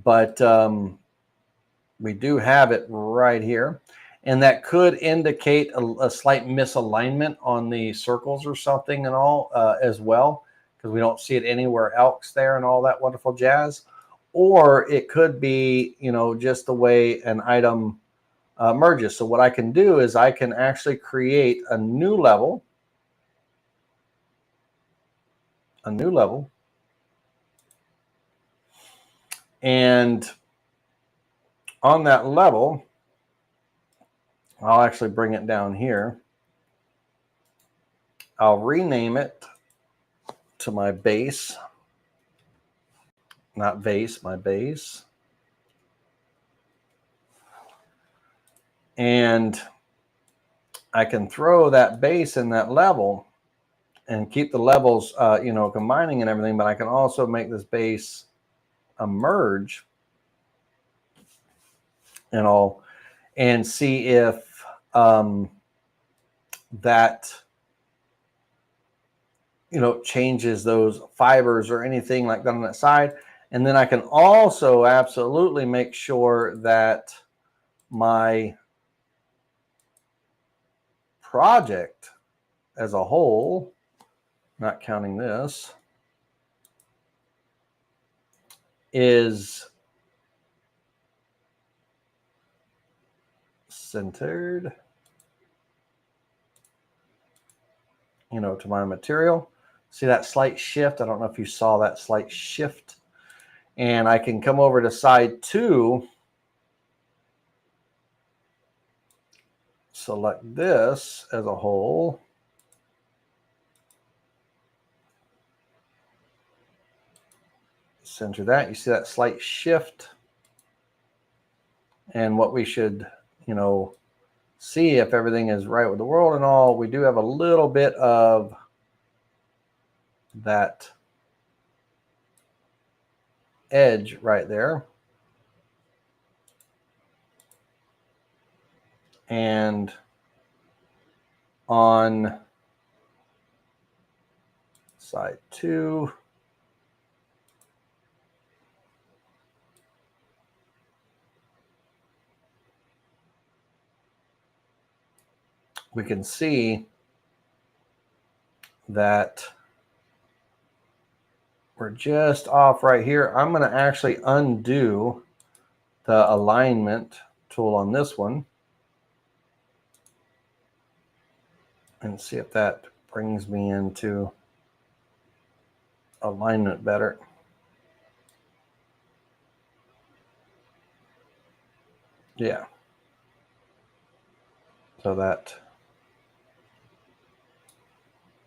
but we do have it right here. And that could indicate a slight misalignment on the circles or something and all as well, because we don't see it anywhere else there and all that wonderful jazz. Or it could be, just the way an item merges. So what I can do is I can actually create a new level. And on that level, I'll actually bring it down here. I'll rename it to my base. Not vase, my base. And I can throw that base in that level and keep the levels, combining and everything, but I can also make this base emerge and all, and see if that changes those fibers or anything like that on that side. And then I can also absolutely make sure that my project as a whole, not counting this, is centered, to my material. See that slight shift? I don't know if you saw that slight shift. And I can come over to side 2, select this as a whole, center that. You see that slight shift? And what we should, see if everything is right with the world and all, we do have a little bit of that edge right there. And on side 2, we can see that we're just off right here. I'm going to actually undo the alignment tool on this one and see if that brings me into alignment better. Yeah. So that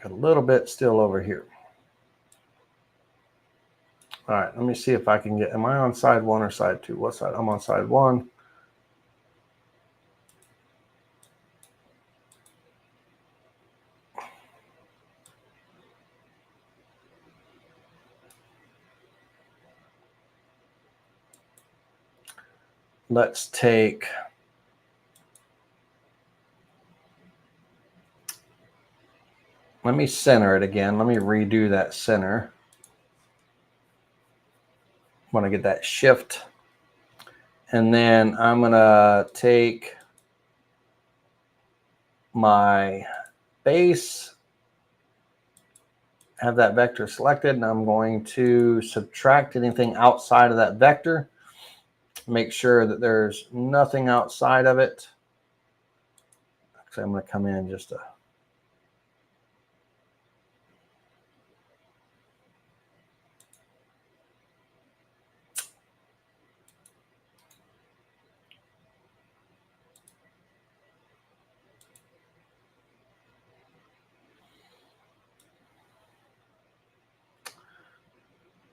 got a little bit still over here. All right, let me see if I can get, am I on side 1 or side 2? What side? I'm on side 1. let's take, let me center it again. Let me redo that center. Want to get that shift. And then I'm going to take my base, have that vector selected, and I'm going to subtract anything outside of that vector. Make sure that there's nothing outside of it. Actually, I'm going to come in just a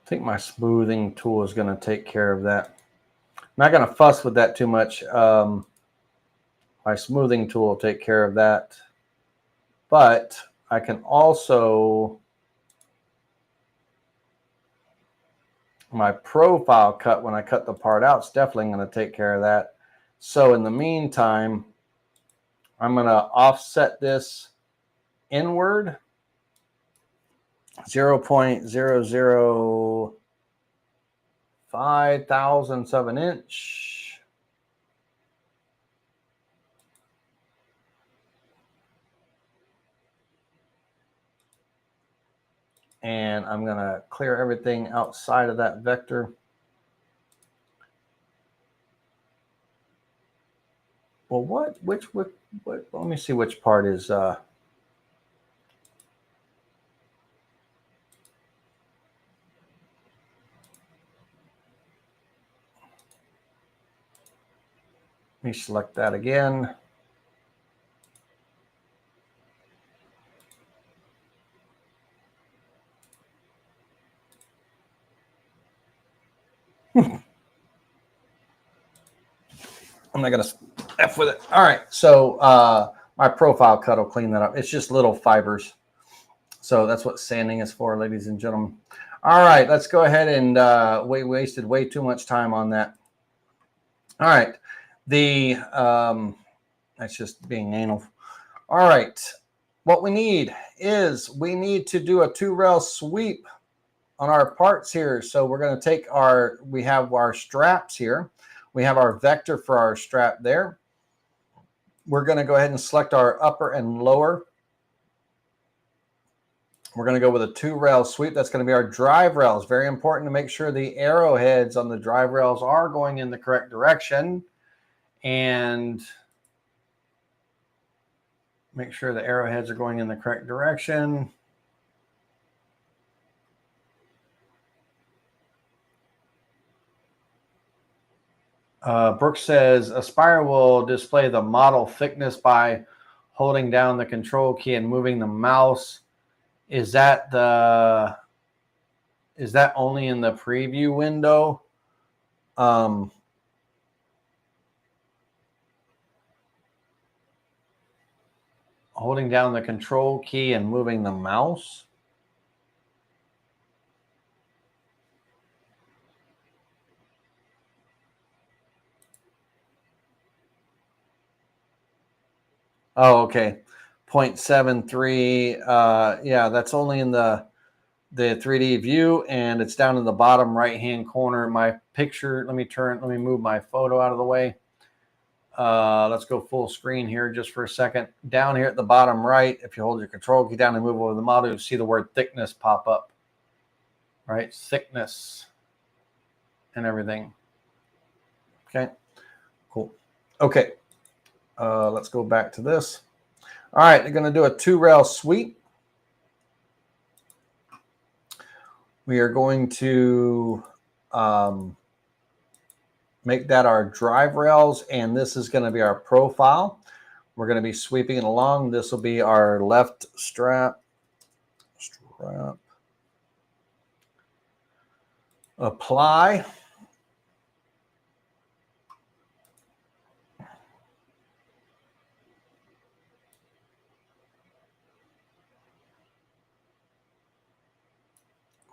I think my smoothing tool is going to take care of that. I'm not going to fuss with that too much. My smoothing tool will take care of that. But I can also, my profile cut, when I cut the part out, it's definitely going to take care of that. So in the meantime, I'm going to offset this inward 0.005 thousandths of an inch. And I'm going to clear everything outside of that vector. Well, what, let me see which part is, let me select that again. I'm not going to F with it. All right. So my profile cut will clean that up. It's just little fibers. So that's what sanding is for, ladies and gentlemen. All right. Let's go ahead and we wasted way too much time on that. All right. That's just being anal. All right. What we need is we need to do a 2-rail sweep on our parts here. So we're going to take we have our straps here. We have our vector for our strap there. We're going to go ahead and select our upper and lower. We're going to go with a 2-rail sweep. That's going to be our drive rails. Very important to make sure the arrowheads on the drive rails are going in the correct direction. And make sure the arrowheads are going in the correct direction. Brooks says Aspire will display the model thickness by holding down the control key and moving the mouse. Is that only in the preview window? Holding down the control key and moving the mouse? Oh, okay. 0.73. Yeah, that's only in the 3D view, and it's down in the bottom right-hand corner. My picture, let me move my photo out of the way. Let's go full screen here just for a second. Down here at the bottom right, if you hold your control key down and move over the model, you'll see the word thickness pop up. Right? Thickness and everything. Okay, cool. Okay, let's go back to this. All right, they're going to do a 2-rail sweep. We are going to make that our drive rails, and this is going to be our profile. We're going to be sweeping it along. This will be our left strap. Apply.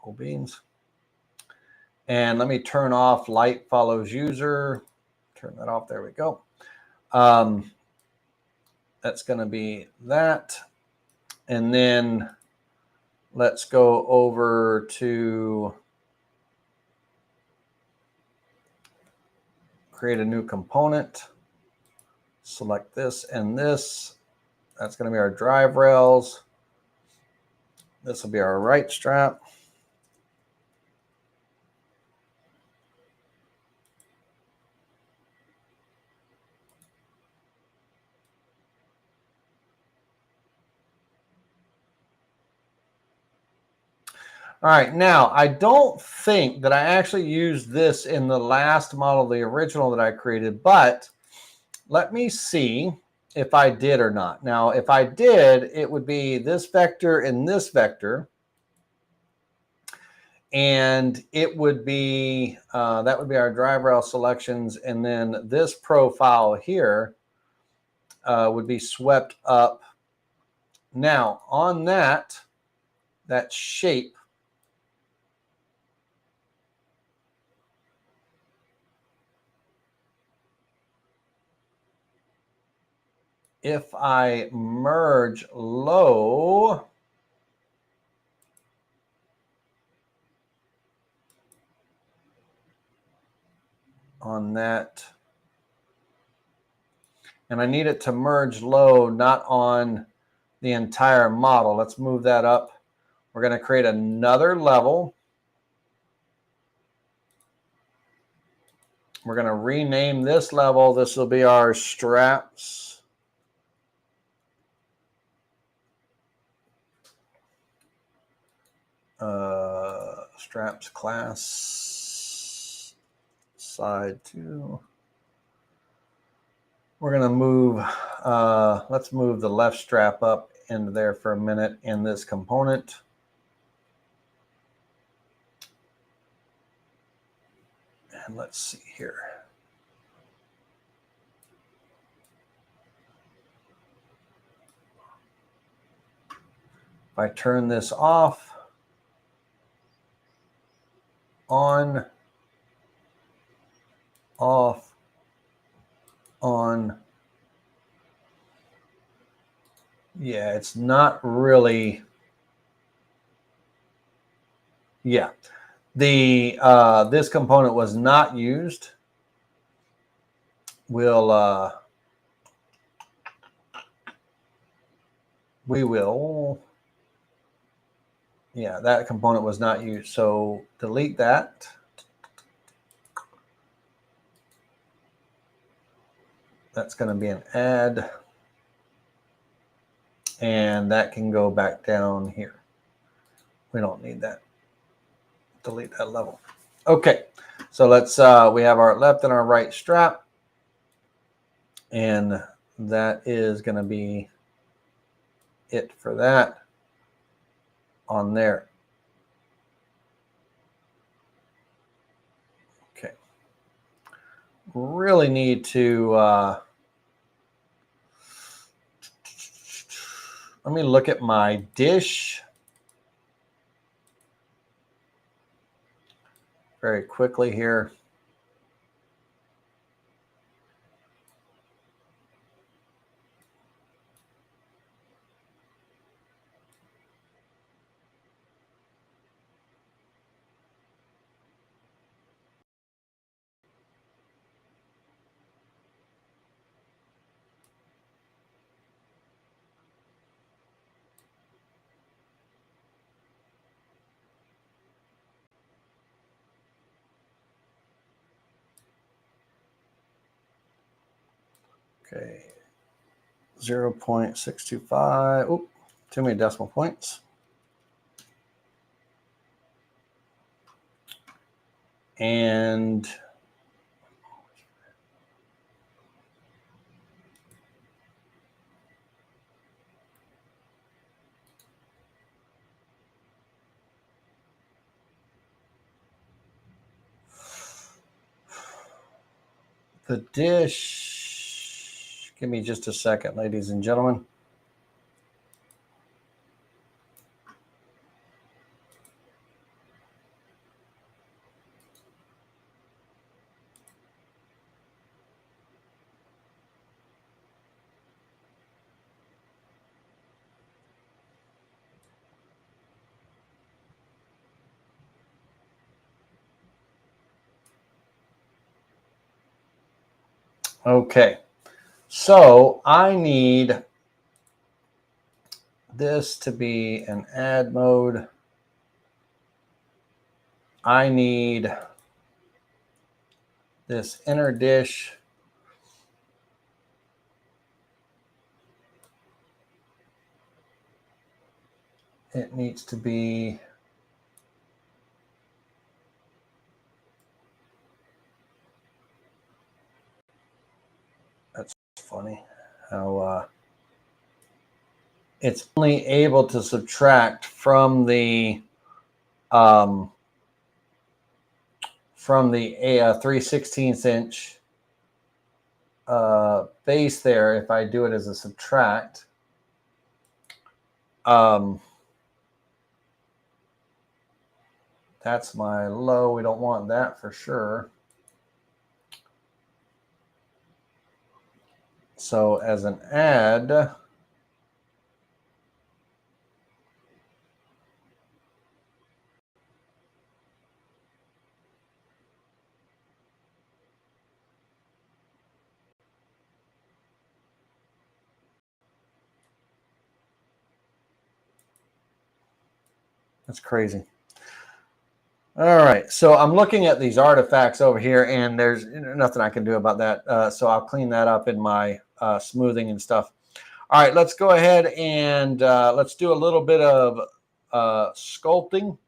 Cool beans. And let me turn off light follows user. turn that off. There we go. That's going to be that. And then let's go over to create a new component. Select this and this. That's going to be our drive rails. This will be our right strap. All right, now I don't think that I actually used this in the last model, the original that I created, but let me see if I did or not. Now, if I did, it would be this vector and this vector. And it would be, that would be our drive rail selections. And then this profile here would be swept up. Now, on that shape, if I merge low, on that, and I need it to merge low, not on the entire model. Let's move that up. We're going to create another level. We're going to rename this level. This will be our straps. Straps class side 2. We're going to move, let's move the left strap up into there for a minute in this component. And let's see here. If I turn this off, on, off, on. Yeah, it's not really. Yeah, the this component was not used. We'll we will. Yeah, that component was not used. So delete that. That's going to be an add. And that can go back down here. We don't need that. Delete that level. Okay, so let's, we have our left and our right strap. And that is going to be it for that on there. Okay. Really need to, let me look at my dish very quickly here. Okay, 0.625. Oop, too many decimal points. And the dish, give me just a second, ladies and gentlemen. Okay, so I need this to be an add mode. I need this inner dish. It needs to be that's funny how it's only able to subtract from the 3/16 inch base there. If I do it as a subtract, that's my low. We don't want that for sure. So as an add, that's crazy. All right, so I'm looking at these artifacts over here, and there's nothing I can do about that. So I'll clean that up in my smoothing and stuff. All right, let's go ahead and let's do a little bit of sculpting.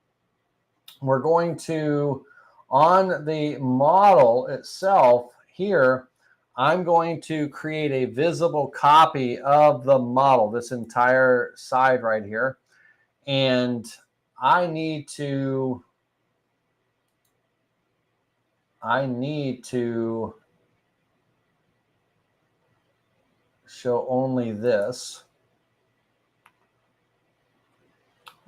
We're going to, on the model itself here, I'm going to create a visible copy of the model, this entire side right here. And I need to show only this.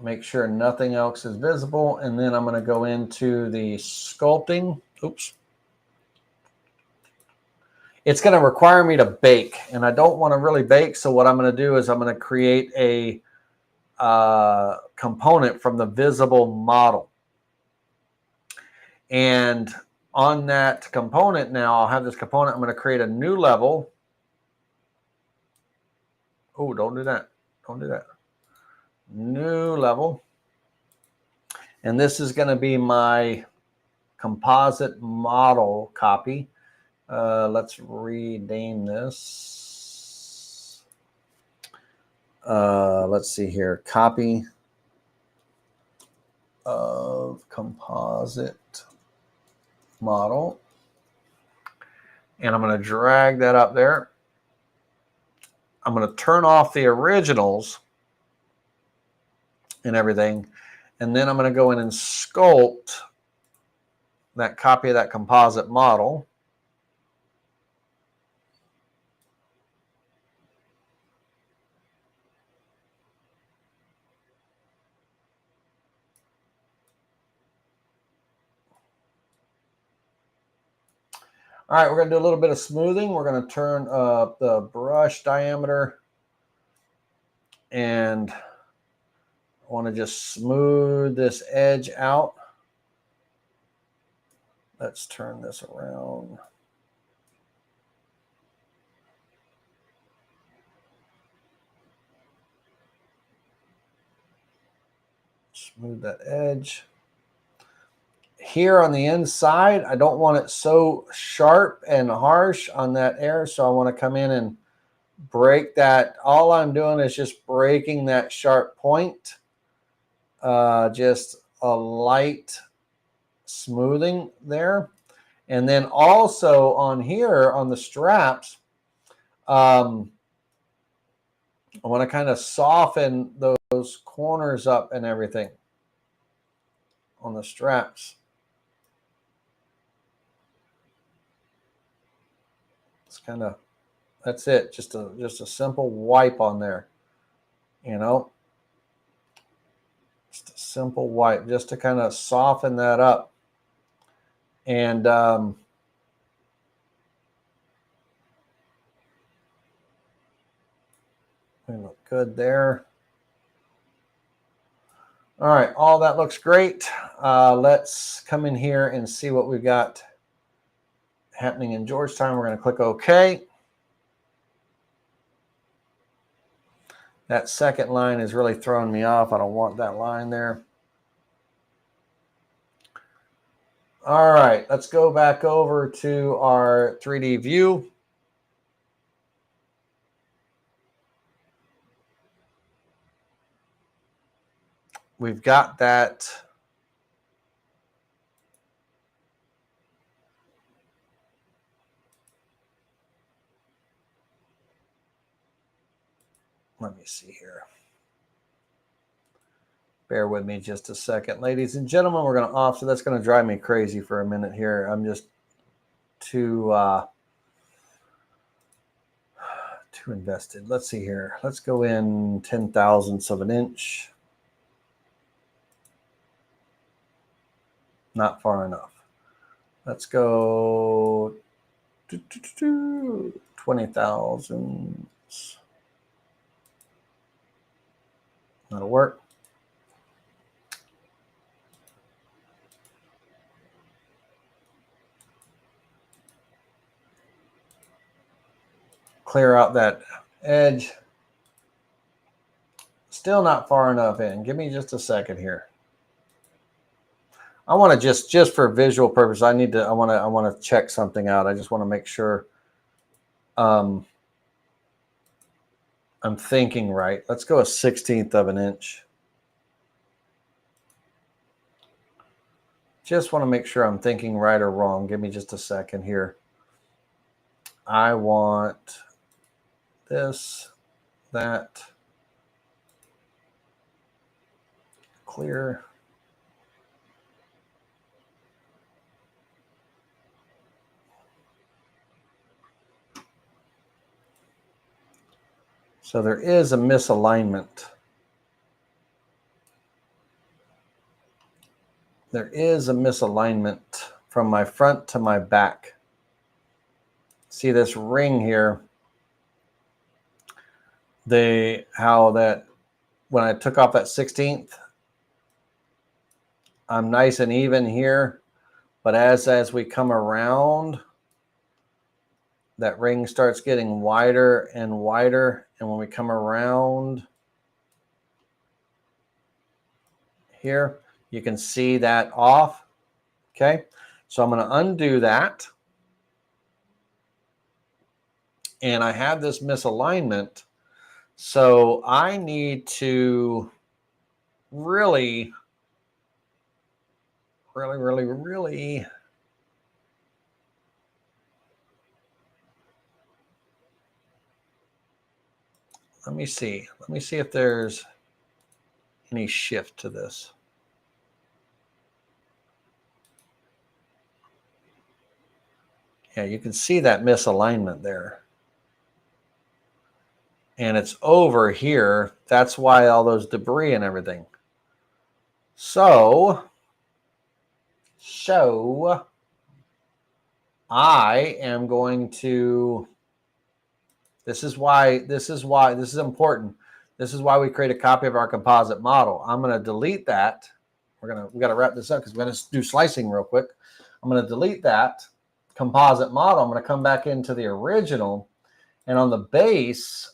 Make sure nothing else is visible. And then I'm going to go into the sculpting. Oops. It's going to require me to bake, and I don't want to really bake. So what I'm going to do is I'm going to create a component from the visible model. And on that component now, I'll have this component. I'm going to create a new level. Oh, don't do that. Don't do that. New level. And this is going to be my composite model copy. Let's rename this. Let's see here. Copy of composite model. And I'm going to drag that up there. I'm going to turn off the originals and everything. And then I'm going to go in and sculpt that copy of that composite model. All right, we're going to do a little bit of smoothing. We're going to turn up the brush diameter. And I want to just smooth this edge out. Let's turn this around. Smooth that edge. Here on the inside, I don't want it so sharp and harsh on that air, so I want to come in and break that. All I'm doing is just breaking that sharp point. Just a light smoothing there. And then also on here, on the straps, I want to kind of soften those corners up and everything on the straps. It's kind of, that's it. Just a simple wipe on there, you know, just a simple wipe just to kind of soften that up. And we look good there. All right, all that looks great. Let's come in here and see what we've got happening in Georgetown. We're going to click OK. That second line is really throwing me off. I don't want that line there. All right, let's go back over to our 3D view. We've got that. Let me see here. Bear with me just a second. Ladies and gentlemen, we're going to off. So that's going to drive me crazy for a minute here. I'm just too invested. Let's see here. Let's go in 10 thousandths of an inch. Not far enough. Let's go 20 thousandths. That'll work. Clear out that edge. Still not far enough in. Give me just a second here. I want to just for visual purpose, I want to check something out. I just want to make sure I'm thinking right. Let's go 1/16 of an inch. Just want to make sure I'm thinking right or wrong. Give me just a second here. I want this, that, clear. So there is a misalignment. There is a misalignment from my front to my back. See this ring here? How that when I took off that 16th, I'm nice and even here, but as we come around, that ring starts getting wider and wider, and when we come around here, you can see that off. Okay, so I'm going to undo that, and I have this misalignment. So I need to really let me see if there's any shift to this. Yeah, you can see that misalignment there. And it's over here. That's why all those debris and everything. So I am going to, this is important. This is why we create a copy of our composite model. I'm going to delete that. We got to wrap this up because we're going to do slicing real quick. I'm going to delete that composite model. I'm going to come back into the original, and on the base,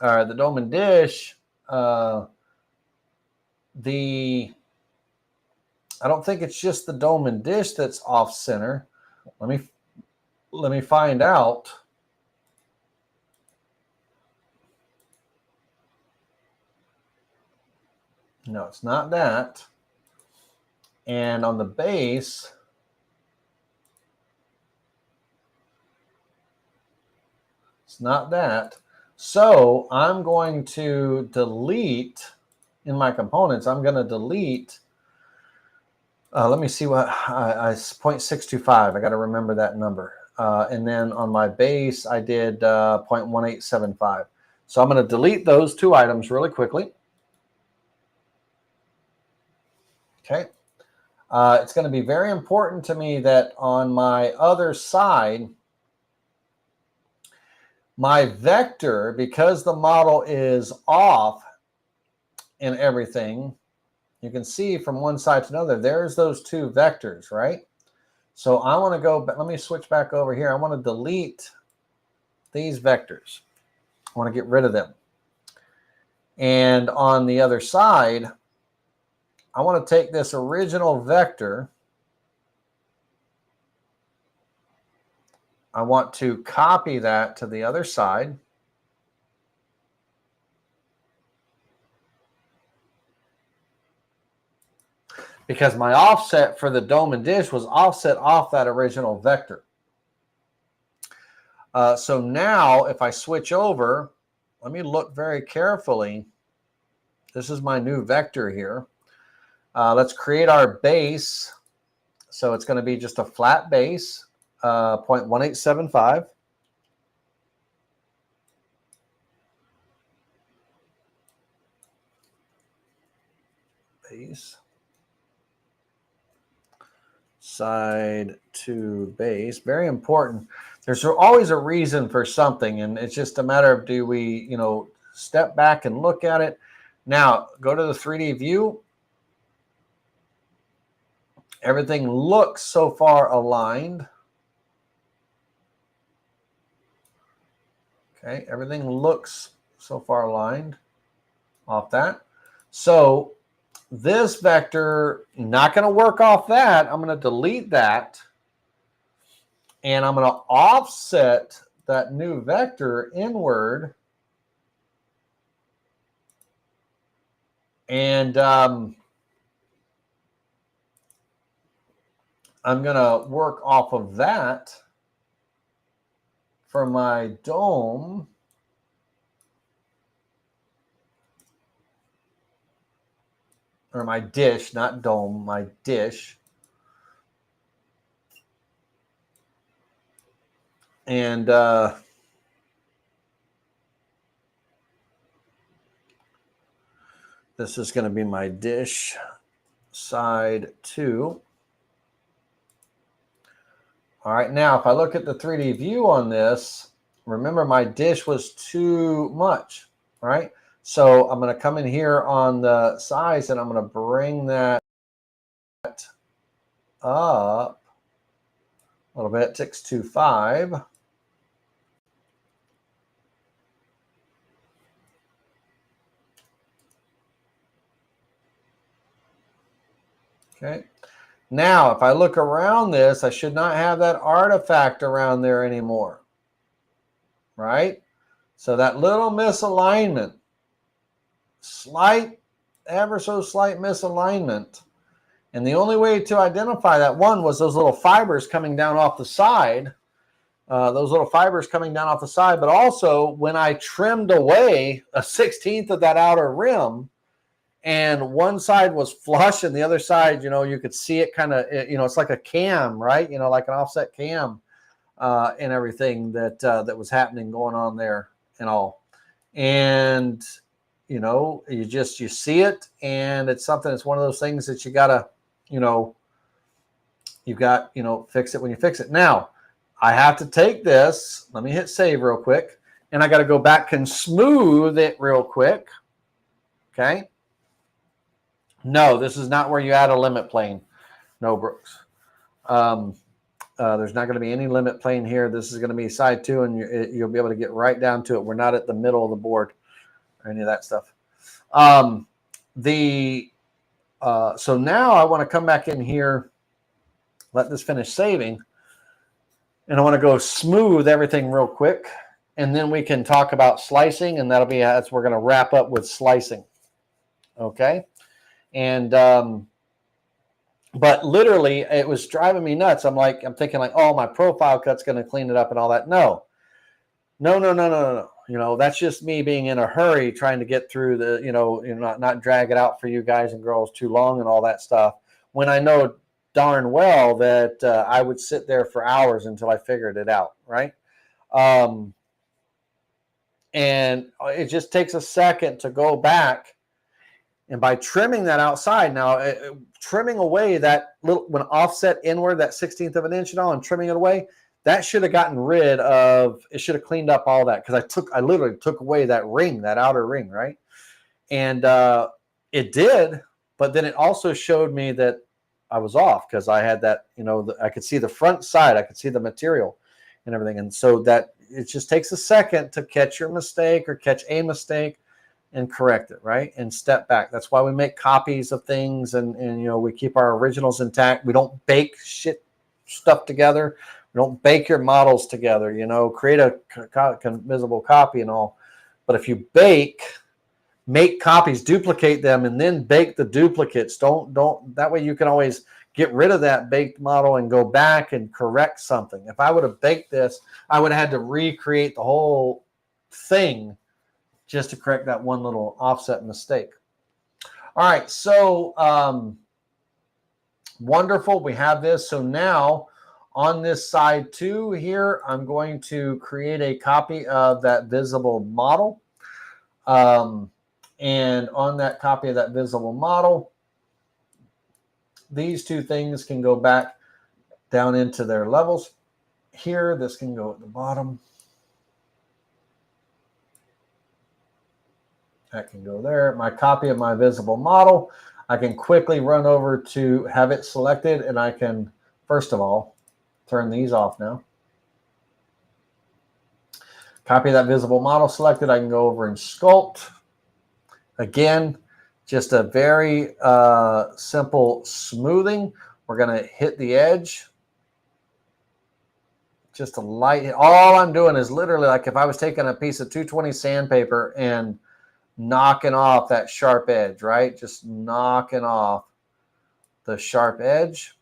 the dome and dish, I don't think it's just the dome and dish that's off center. Let me find out. No, it's not that. And on the base, it's not that. So I'm going to delete in my components. I'm going to delete. Let me see what I 0.625. I got to remember that number. And then on my base, I did 0.1875. So I'm going to delete those two items really quickly. Okay. It's going to be very important to me that on my other side, my vector, because the model is off and everything, you can see from one side to another, there's those two vectors, right? So I want to go, let me switch back over here. I want to delete these vectors. I want to get rid of them. And on the other side, I want to take this original vector. I want to copy that to the other side. Because my offset for the dome and dish was offset off that original vector. So now if I switch over, let me look very carefully. This is my new vector here. Let's create our base. So it's going to be just a flat base, 0.1875. Base. Side to base. Very important. There's always a reason for something, and it's just a matter of, do we, step back and look at it. Now, go to the 3D view. Everything looks so far aligned. Okay, everything looks so far aligned off that. So this vector, not going to work off that. I'm going to delete that. And I'm going to offset that new vector inward. And I'm going to work off of that for my dome. Or my dish, not dome, my dish. And this is going to be my dish side 2. All right, now if I look at the 3D view on this, remember my dish was too much, all right? So I'm going to come in here on the size and I'm going to bring that up a little bit, 625. Okay. Now, if I look around this, I should not have that artifact around there anymore, right? So that little misalignment, ever so slight misalignment. And the only way to identify that one was those little fibers coming down off the side, but also when I trimmed away a 1/16 of that outer rim, and one side was flush and the other side, you could see it kind of, it's like a cam, right? Like an offset cam and everything that was happening, going on there and all. And, you see it, and it's something, it's one of those things that you got to, fix it when you fix it. Now, I have to take this, let me hit save real quick, and I got to go back and smooth it real quick. Okay. No, this is not where you add a limit plane. No, Brooks. There's not going to be any limit plane here. This is going to be side 2, and you'll be able to get right down to it. We're not at the middle of the board or any of that stuff. So now I want to come back in here, let this finish saving, and I want to go smooth everything real quick, and then we can talk about slicing, and that's we're going to wrap up with slicing. Okay. And, but literally it was driving me nuts. I'm thinking oh, my profile cut's going to clean it up and all that. No. That's just me being in a hurry, trying to get through the, not drag it out for you guys and girls too long and all that stuff, when I know darn well that I would sit there for hours until I figured it out. Right. And it just takes a second to go back. And by trimming that outside, now trimming away that little, when offset inward, that 1/16 of an inch and all, and trimming it away, that should have gotten rid of, it should have cleaned up all that. Because I literally took away that ring, that outer ring, right? And it did, but then it also showed me that I was off because I had that, I could see the front side, I could see the material and everything. And so that it just takes a second to catch your mistake or catch a mistake and correct it, right? And step back. That's why we make copies of things, and we keep our originals intact. We don't bake stuff together. We don't bake your models together, create a visible copy and all. But if you make copies, duplicate them, and then bake the duplicates. Don't that way you can always get rid of that baked model and go back and correct something. If I would have baked this, I would have had to recreate the whole thing just to correct that one little offset mistake. All right, so wonderful. We have this. So now on this side too here, I'm going to create a copy of that visible model. And on that copy of that visible model, these two things can go back down into their levels. Here, this can go at the bottom. That can go there. My copy of my visible model, I can quickly run over to have it selected, and I can, first of all, turn these off now. Copy of that visible model selected. I can go over and sculpt. Again, just a very simple smoothing. We're going to hit the edge. Just a light hit. All I'm doing is literally like if I was taking a piece of 220 sandpaper and knocking off that sharp edge, right? Just knocking off the sharp edge.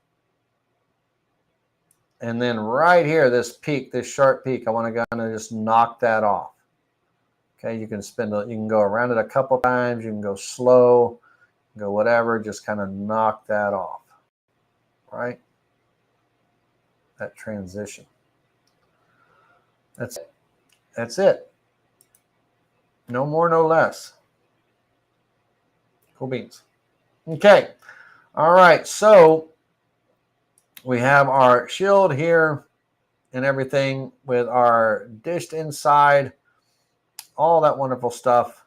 And then right here, this peak, this sharp peak, I want to kind of just knock that off. Okay, you can you can go around it a couple times. You can go slow, go whatever. Just kind of knock that off, right? That transition. That's it. That's it. No more, no less. Cool beans. Okay. All right. So we have our shield here and everything with our dished inside. All that wonderful stuff.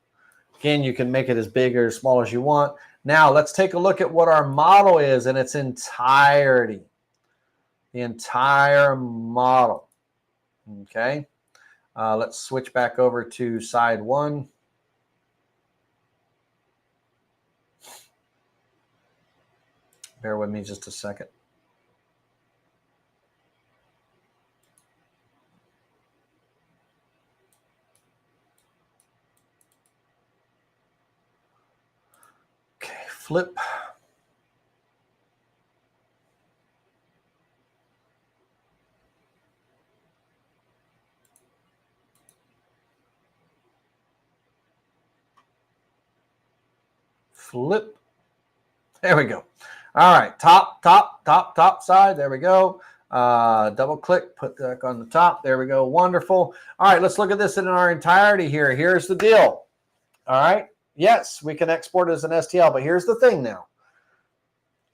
Again, you can make it as big or as small as you want. Now, let's take a look at what our model is in its entirety. The entire model. Okay. Let's switch back over to side one. Bear with me just a second. Flip. Flip. There we go. All right. Top side. There we go. Double click, put that on the top. There we go. Wonderful. All right. Let's look at this in our entirety here. Here's the deal. All right. Yes, we can export it as an STL, but here's the thing now.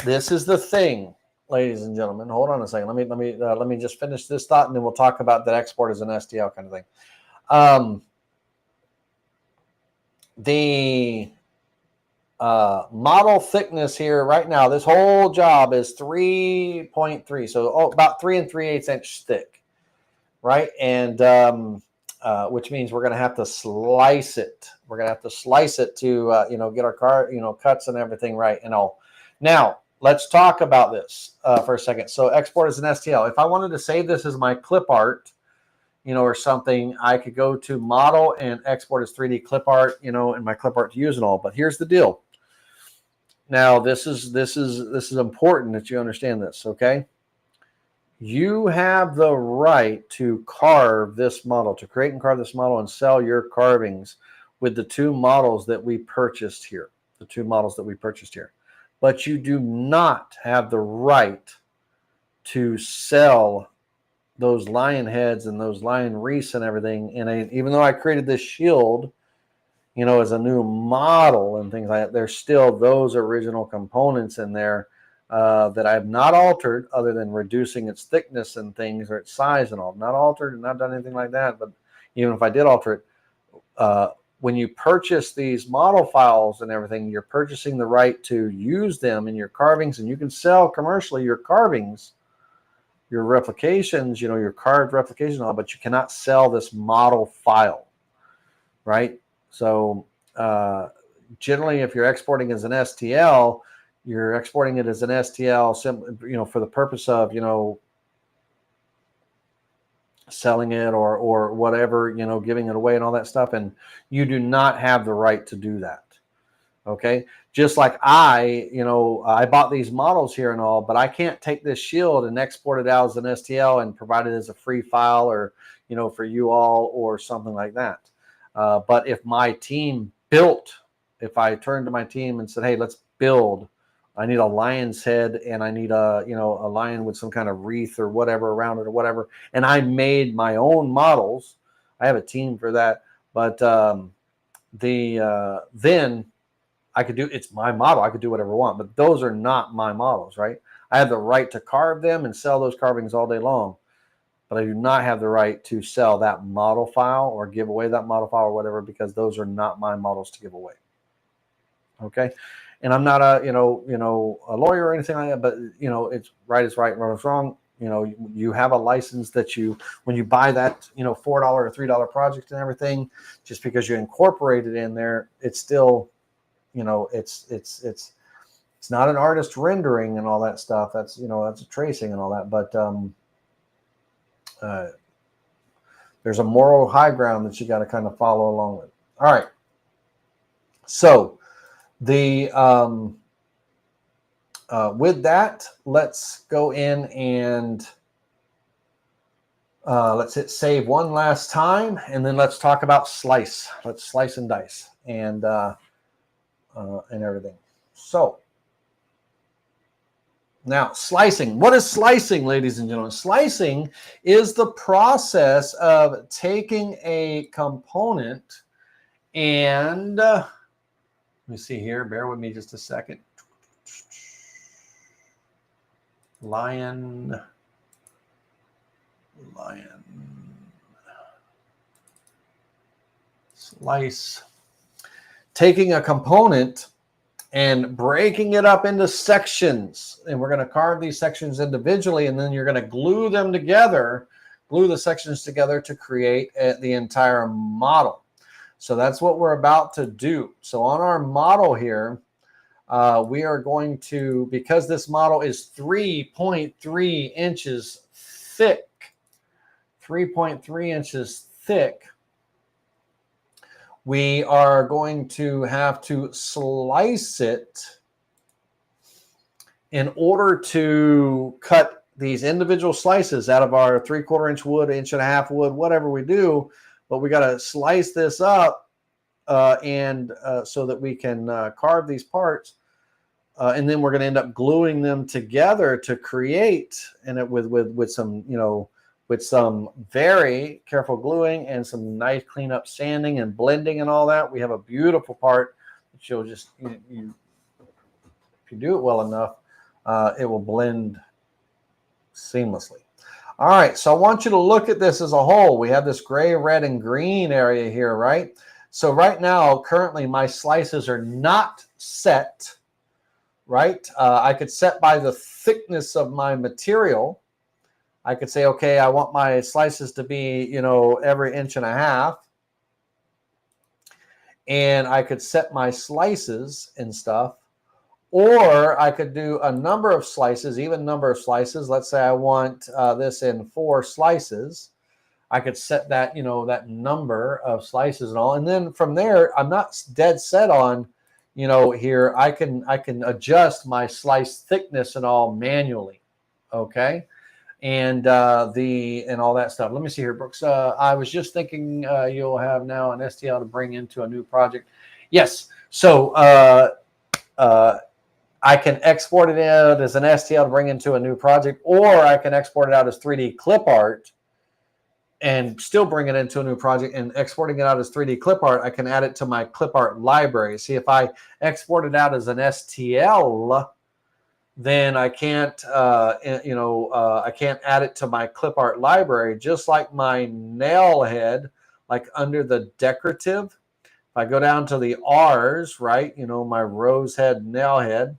This is the thing, ladies and gentlemen. Hold on a second. Let me just finish this thought, and then we'll talk about that export as an STL kind of thing. The model thickness here right now, this whole job is 3.3, so about 3 3/8 inch thick, right? And which means we're going to have to slice it. We're going to have to slice it to get our cuts and everything right and all. Now let's talk about this for a second. So export as an STL. If I wanted to save this as my clip art, or something, I could go to model and export as 3D clip art, and my clip art to use and all. But here's the deal. Now this is important that you understand this. Okay. You have the right to carve this model, to create and carve this model and sell your carvings with the two models that we purchased here, But you do not have the right to sell those lion heads and those lion wreaths and everything. And even though I created this shield, as a new model and things like that, there's still those original components in there that I have not altered, other than reducing its thickness and things, or its size and all. Not altered and not done anything like that. But even if I did alter it, when you purchase these model files and everything, you're purchasing the right to use them in your carvings, and you can sell commercially your carvings, your replications, your carved replication, but you cannot sell this model file, right? So generally, if you're exporting as an STL, you're exporting it as an STL, for the purpose of, selling it or whatever, giving it away and all that stuff. And you do not have the right to do that. Okay. Just like I bought these models here and all, but I can't take this shield and export it out as an STL and provide it as a free file or, for you all or something like that. But if my team if I turned to my team and said, hey, let's build, I need a lion's head and I need a lion with some kind of wreath or whatever around it or whatever. And I made my own models. I have a team for that. But then I could it's my model. I could do whatever I want, but those are not my models, right? I have the right to carve them and sell those carvings all day long, but I do not have the right to sell that model file or give away that model file or whatever, because those are not my models to give away. Okay. And I'm not a lawyer or anything like that, but it's right is right and wrong is wrong. You have a license that when you buy that $4 or $3 project and everything, just because you incorporate it in there, it's still it's not an artist rendering and all that stuff. That's that's a tracing and all that, but there's a moral high ground that you got to kind of follow along with. All right, so the with that, let's go in and let's hit save one last time, and then let's talk about slice. Let's slice and dice and everything. So now slicing. What is slicing, ladies and gentlemen? Slicing is the process of taking a component and let me see here. Bear with me just a second. Lion. Slice. Taking a component and breaking it up into sections. And we're going to carve these sections individually, and then you're going to glue them together, glue the sections together to create the entire model. So that's what we're about to do. So on our model here, we are going to, because this model is 3.3 inches thick, 3.3 inches thick, we are going to have to slice it in order to cut these individual slices out of our 3/4 inch wood, 1.5 inch wood, whatever we do. But we got to slice this up and so that we can carve these parts. And then we're going to end up gluing them together to create, and with some, with some very careful gluing and some nice cleanup sanding and blending and all that, we have a beautiful part that you'll just, if you do it well enough, it will blend seamlessly. All right, so I want you to look at this as a whole. We have this gray, red, and green area here, right? So right now, currently, my slices are not set, right? I could set by the thickness of my material. I could say, okay, I want my slices to be, every 1.5 inches. And I could set my slices and stuff. Or I could do a number of slices, even number of slices. Let's say I want this in 4 slices. I could set that, that number of slices and all. And then from there, I'm not dead set on, here, I can adjust my slice thickness and all manually. Okay. And and all that stuff. Let me see here, Brooks. I was just thinking you'll have now an STL to bring into a new project. Yes. So I can export it out as an STL to bring into a new project, or I can export it out as 3D clip art and still bring it into a new project. And exporting it out as 3D clip art, I can add it to my clip art library. See, if I export it out as an STL, then I can't, I can't add it to my clip art library, just like my nail head, like under the decorative. If I go down to the R's, right, you know, my rose head, nail head,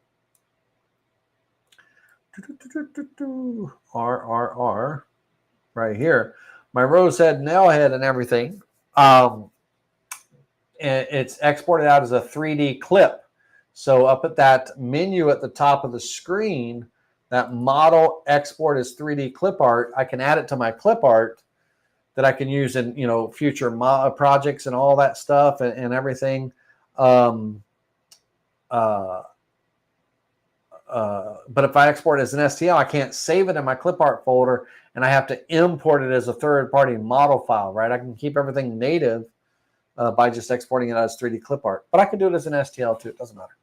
R, right here, my rose head, nail head and everything, and it's exported out as a 3D clip. So up at that menu at the top of the screen, that model export as 3D clip art, I can add it to my clip art that I can use in, you know, future projects and all that stuff and everything. But if I export it as an STL, I can't save it in my clip art folder, and I have to import it as a third-party model file, right? I can keep everything native by just exporting it as 3D clip art, but I can do it as an STL too. It doesn't matter,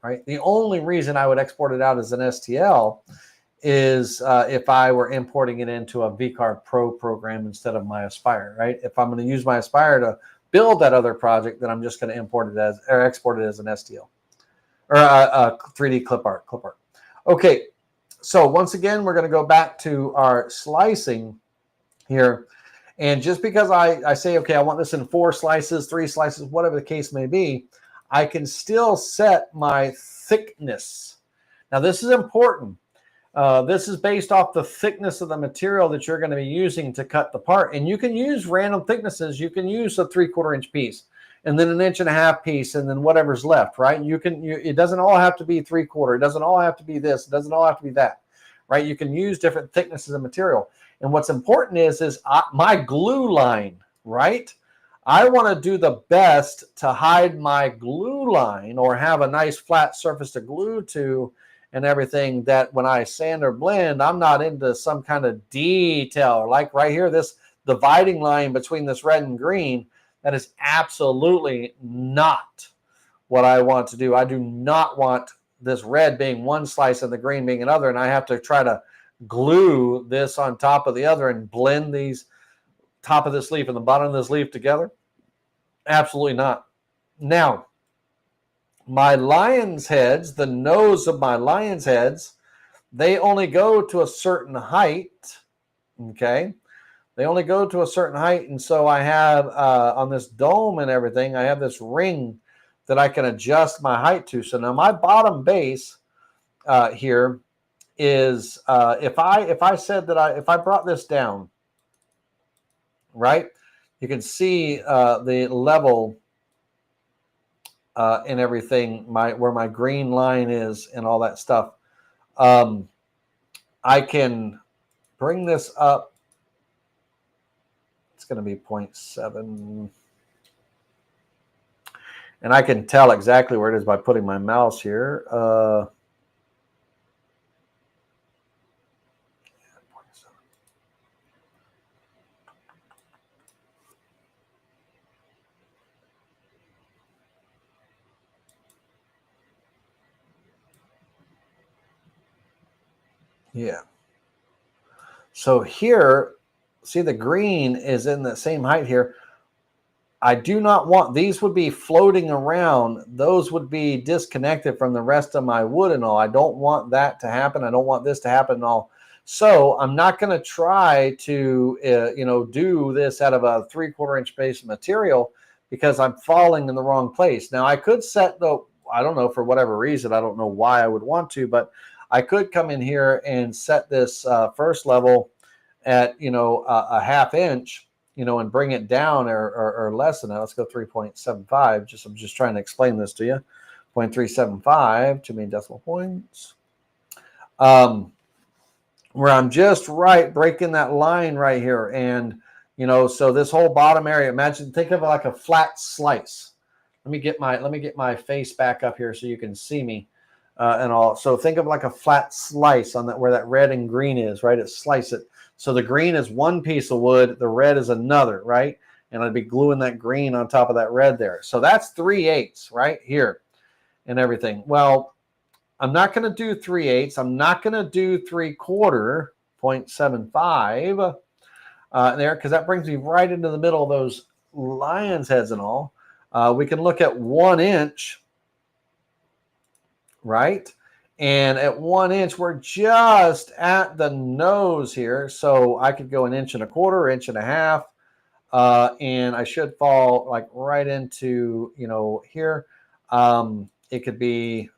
right? The only reason I would export it out as an STL is if I were importing it into a VCarve Pro program instead of my Aspire, right? If I'm going to use my Aspire to build that other project, then I'm just going to import it as, or export it as an STL or a 3D clip art. Okay, so once again, we're going to go back to our slicing here. And just because I say, okay, I want this in 4 slices, 3 slices, whatever the case may be, I can still set my thickness. Now, this is important. This is based off the thickness of the material that you're going to be using to cut the part. And you can use random thicknesses. You can use a 3/4 inch piece and then an 1.5 inch piece and then whatever's left, right? It doesn't all have to be 3/4. It doesn't all have to be this. It doesn't all have to be that, right? You can use different thicknesses of material. And what's important is my glue line, right? I want to do the best to hide my glue line or have a nice flat surface to glue to and everything, that when I sand or blend, I'm not into some kind of detail. Like right here, this dividing line between this red and green, that is absolutely not what I want to do. I do not want this red being one slice and the green being another, and I have to try to glue this on top of the other and blend these top of this leaf and the bottom of this leaf together. Absolutely not. Now, my lion's heads, the nose of my lion's heads, they only go to a certain height, okay? They only go to a certain height, and so I have, on this dome and everything, I have this ring that I can adjust my height to. So now my bottom base here is, if I said that if I brought this down, right, you can see the level and everything, where my green line is and all that stuff. I can bring this up. It's going to be 0.7. And I can tell exactly where it is by putting my mouse here. Yeah. So here, see the green is in the same height here. I do not want, these would be floating around. Those would be disconnected from the rest of my wood and all. I don't want that to happen. I don't want this to happen and all. So I'm not going to try to, do this out of a 3/4 inch base material because I'm falling in the wrong place. Now I could set I don't know, for whatever reason, I don't know why I would want to, but I could come in here and set this first level at, a 1/2 inch, and bring it down or less than that. Let's go 3.75. I'm just trying to explain this to you. 0.375, 2 main decimal points. Where I'm just right, breaking that line right here. And, so this whole bottom area, think of it like a flat slice. Let me get my face back up here so you can see me and all. So think of like a flat slice on that, where that red and green is, right? It slice it. So the green is one piece of wood, the red is another, right? And I'd be gluing that green on top of that red there. So that's 3/8 right here and everything. Well, I'm not going to do 3/8. I'm not going to do 3/4, 0.75 there, because that brings me right into the middle of those lion's heads and all. We can look at 1 inch, right? And at 1 inch, we're just at the nose here. So I could go 1.25 inches, 1.5 inches. and I should fall like right into, here. It could be,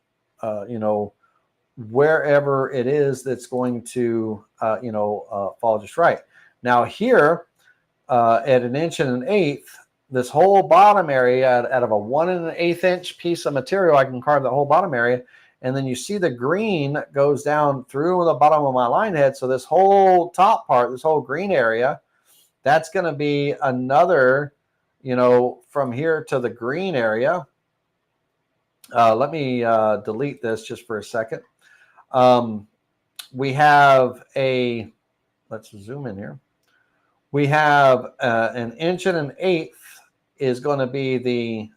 wherever it is that's going to, fall just right. Now here, at 1 1/8 inch, this whole bottom area out of a 1 1/8 inch piece of material, I can carve the whole bottom area. And then you see the green goes down through the bottom of my line head. So this whole top part, this whole green area, that's going to be another, from here to the green area. Let me delete this just for a second. We have let's zoom in here. We have 1 1/8 is going to be the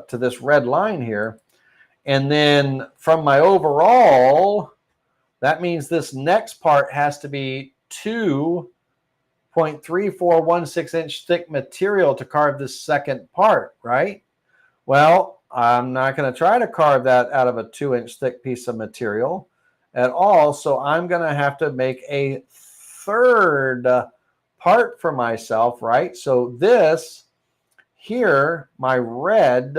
to this red line here. And then from my overall, that means this next part has to be 2.3416 inch thick material to carve this second part, right? Well, I'm not going to try to carve that out of a 2-inch thick piece of material at all. So I'm going to have to make a third part for myself, right? So this here, my red,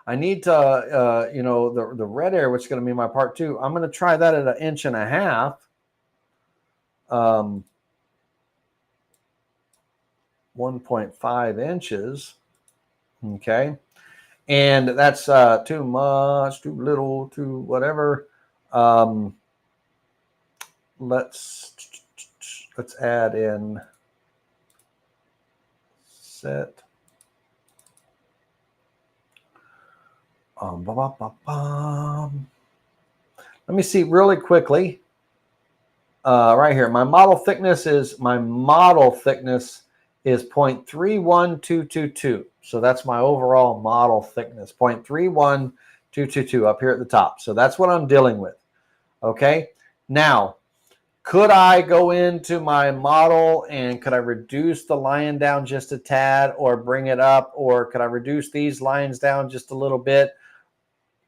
I need to, the red area, which is going to be my part 2. I'm going to try that at 1.5 inches. 1.5 inches. Okay. And that's too much, too little, too whatever. Let's add in set. Let me see really quickly. Right here, my model thickness is 0.31222. So that's my overall model thickness, 0.31222 up here at the top. So that's what I'm dealing with. Okay. Now, could I go into my model and could I reduce the line down just a tad or bring it up, or could I reduce these lines down just a little bit?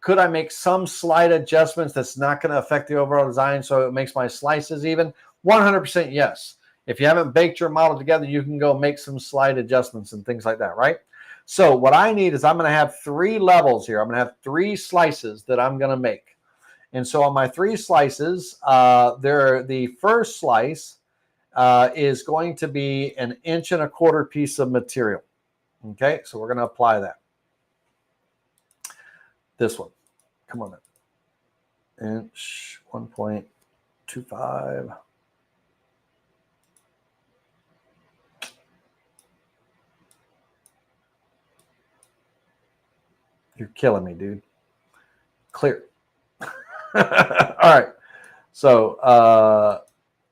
Could I make some slight adjustments that's not going to affect the overall design so it makes my slices even? 100% yes. If you haven't baked your model together, you can go make some slight adjustments and things like that, right? So what I need is I'm going to have 3 levels here. I'm going to have 3 slices that I'm going to make. And so on my 3 slices, the first slice is going to be 1 1/4 inch piece of material. Okay, so we're going to apply that. This one, come on, inch 1.25. You're killing me, dude. Clear. All right. So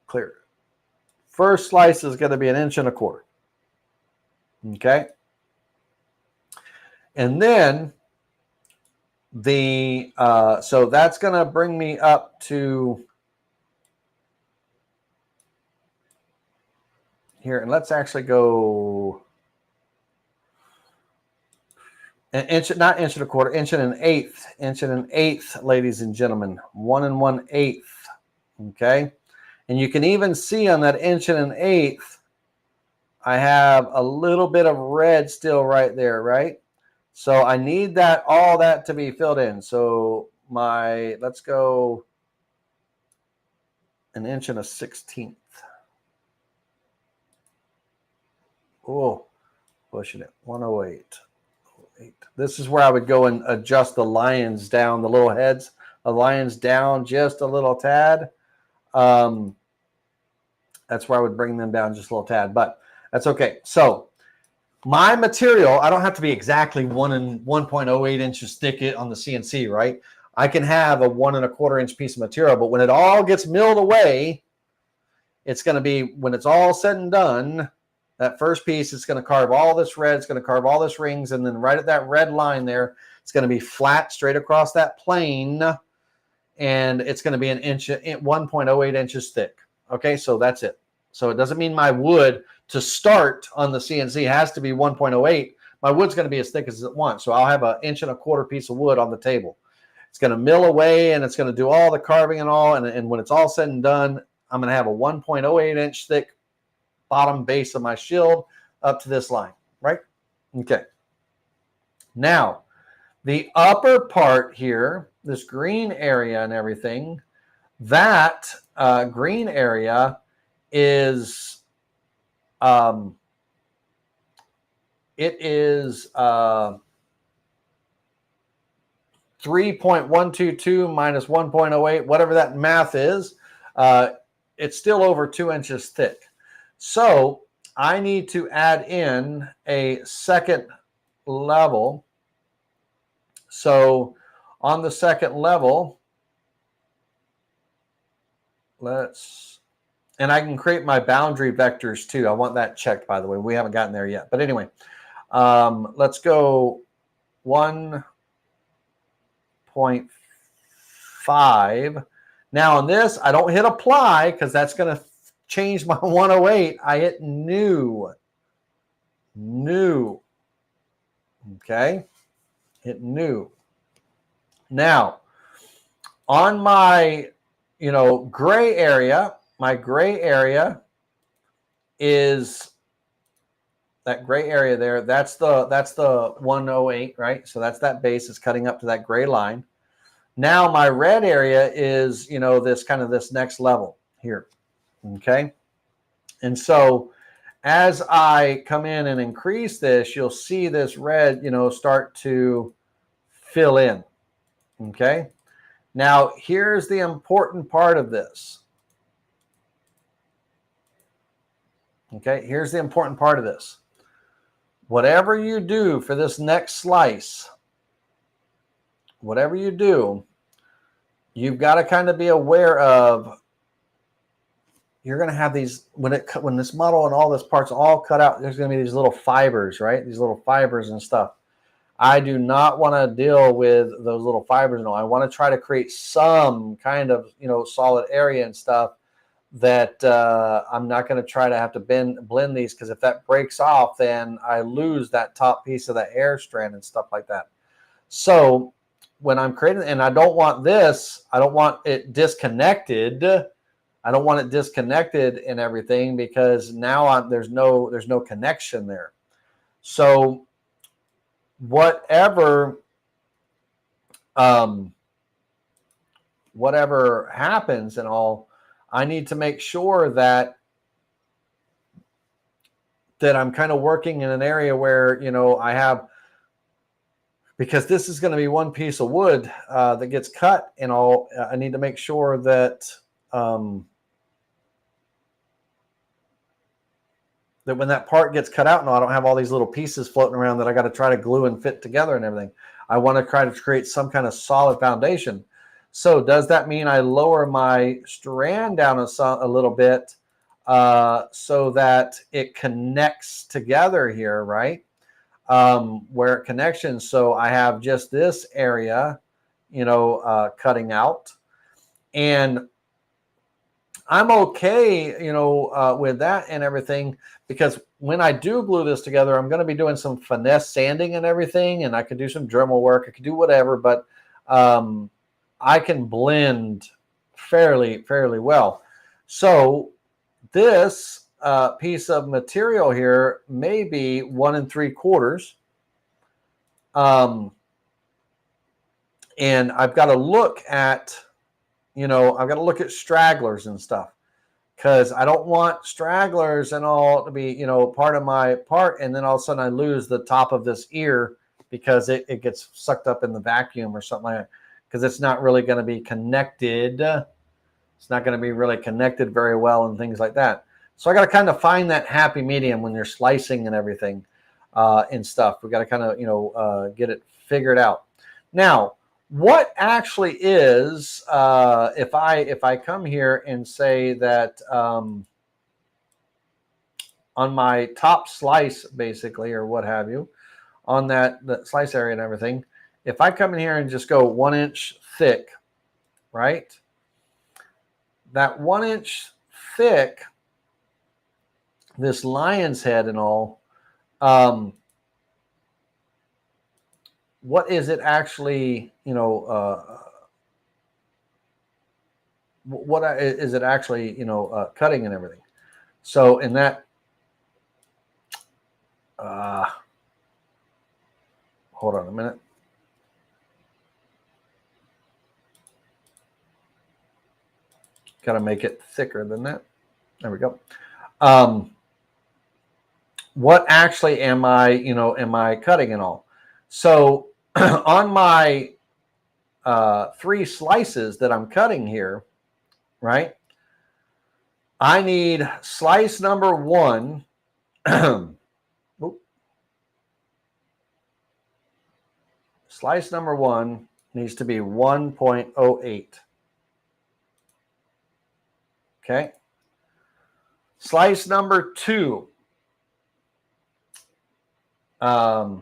clear. First slice is going to be 1 1/4 inch. Okay. And then so that's going to bring me up to here. And let's actually go an inch, not 1 1/4 inch, 1/8, ladies and gentlemen, 1 1/8. Okay. And you can even see on that 1 1/8, I have a little bit of red still right there, right? So I need all that to be filled in. So let's go 1 1/16 inch. Oh, pushing it, 108. This is where I would go and adjust the lions down, the little heads of lions down just a little tad. That's where I would bring them down just a little tad, but that's okay. So my material, I don't have to be exactly 1.08 inches thick on the CNC, right? I can have a 1 1/4 inch piece of material, but when it all gets milled away, it's going to be, when it's all said and done, that first piece is going to carve all this red, it's going to carve all this rings, and then right at that red line there, it's going to be flat straight across that plane, and it's going to be 1.08 inches thick. Okay, so that's it. So it doesn't mean my wood to start on the CNC has to be 1.08. My wood's going to be as thick as it wants. So I'll have an 1 1/4 inch piece of wood on the table. It's going to mill away and it's going to do all the carving and all. And when it's all said and done, I'm going to have a 1.08 inch thick bottom base of my shield up to this line, right? Okay. Now, the upper part here, this green area and everything, that green area is it is 3.122 minus 1.08, whatever that math is. It's still over 2 inches thick. So I need to add in a second level. So on the second level, and I can create my boundary vectors too. I want that checked, by the way. We haven't gotten there yet. But anyway, let's go 1.5. Now on this, I don't hit apply because that's going to change my 108. I hit new. Okay. Hit new. Now, on my, gray area, my gray area is that gray area there. That's the 108, right? So that's that base is cutting up to that gray line. Now my red area is, this next level here. Okay. And so as I come in and increase this, you'll see this red, start to fill in. Okay. Now here's the important part of this. Okay. Here's the important part of this. Whatever you do for this next slice, whatever you do, you've got to kind of be aware of, you're going to have these, when this model and all this parts all cut out, there's going to be these little fibers, right? These little fibers and stuff. I do not want to deal with those little fibers. No, I want to try to create some kind of, solid area and stuff that I'm not going to try to have to blend these, because if that breaks off, then I lose that top piece of the air strand and stuff like that. So when I'm creating, and I don't want it disconnected. I don't want it disconnected and everything, because now there's no connection there. So whatever happens and all, I need to make sure that I'm kind of working in an area where, I have, because this is going to be one piece of wood that gets cut and all. I need to make sure that that when that part gets cut out, I don't have all these little pieces floating around that I got to try to glue and fit together and everything. I want to try to create some kind of solid foundation. So does that mean I lower my strand down a little bit so that it connects together here, right? Where it connections. So I have just this area, cutting out, and I'm okay, with that and everything, because when I do glue this together, I'm going to be doing some finesse sanding and everything, and I could do some Dremel work. I could do whatever, but I can blend fairly well. So this piece of material here may be 1 3/4. And I've got to look at, I've got to look at stragglers and stuff, because I don't want stragglers and all to be, part of my part. And then all of a sudden I lose the top of this ear because it gets sucked up in the vacuum or something like that, because it's not really going to be connected. It's not going to be really connected very well and things like that. So I got to kind of find that happy medium when you're slicing and everything and stuff. We got to kind of, get it figured out. Now, what actually is, if I come here and say that on my top slice, basically, or what have you, on that slice area and everything, if I come in here and just go 1 inch thick, right? That 1 inch thick, this lion's head and all, what is it actually, what is it actually, cutting and everything? So in that Hold on a minute. Got to make it thicker than that. There we go. What actually am I cutting and all? So on my 3 slices that I'm cutting here, right? I need slice number 1. Slice number 1 needs to be 1.08. Okay. Slice number 2. I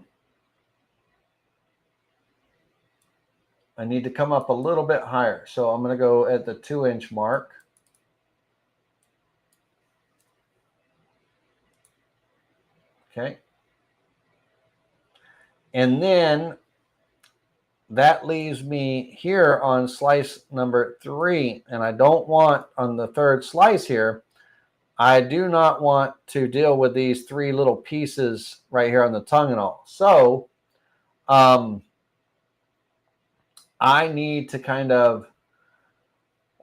need to come up a little bit higher. So I'm going to go at the 2-inch mark. Okay. And then that leaves me here on slice number 3. And I don't want on the 3rd slice here, I do not want to deal with these 3 little pieces right here on the tongue and all. So I need to kind of,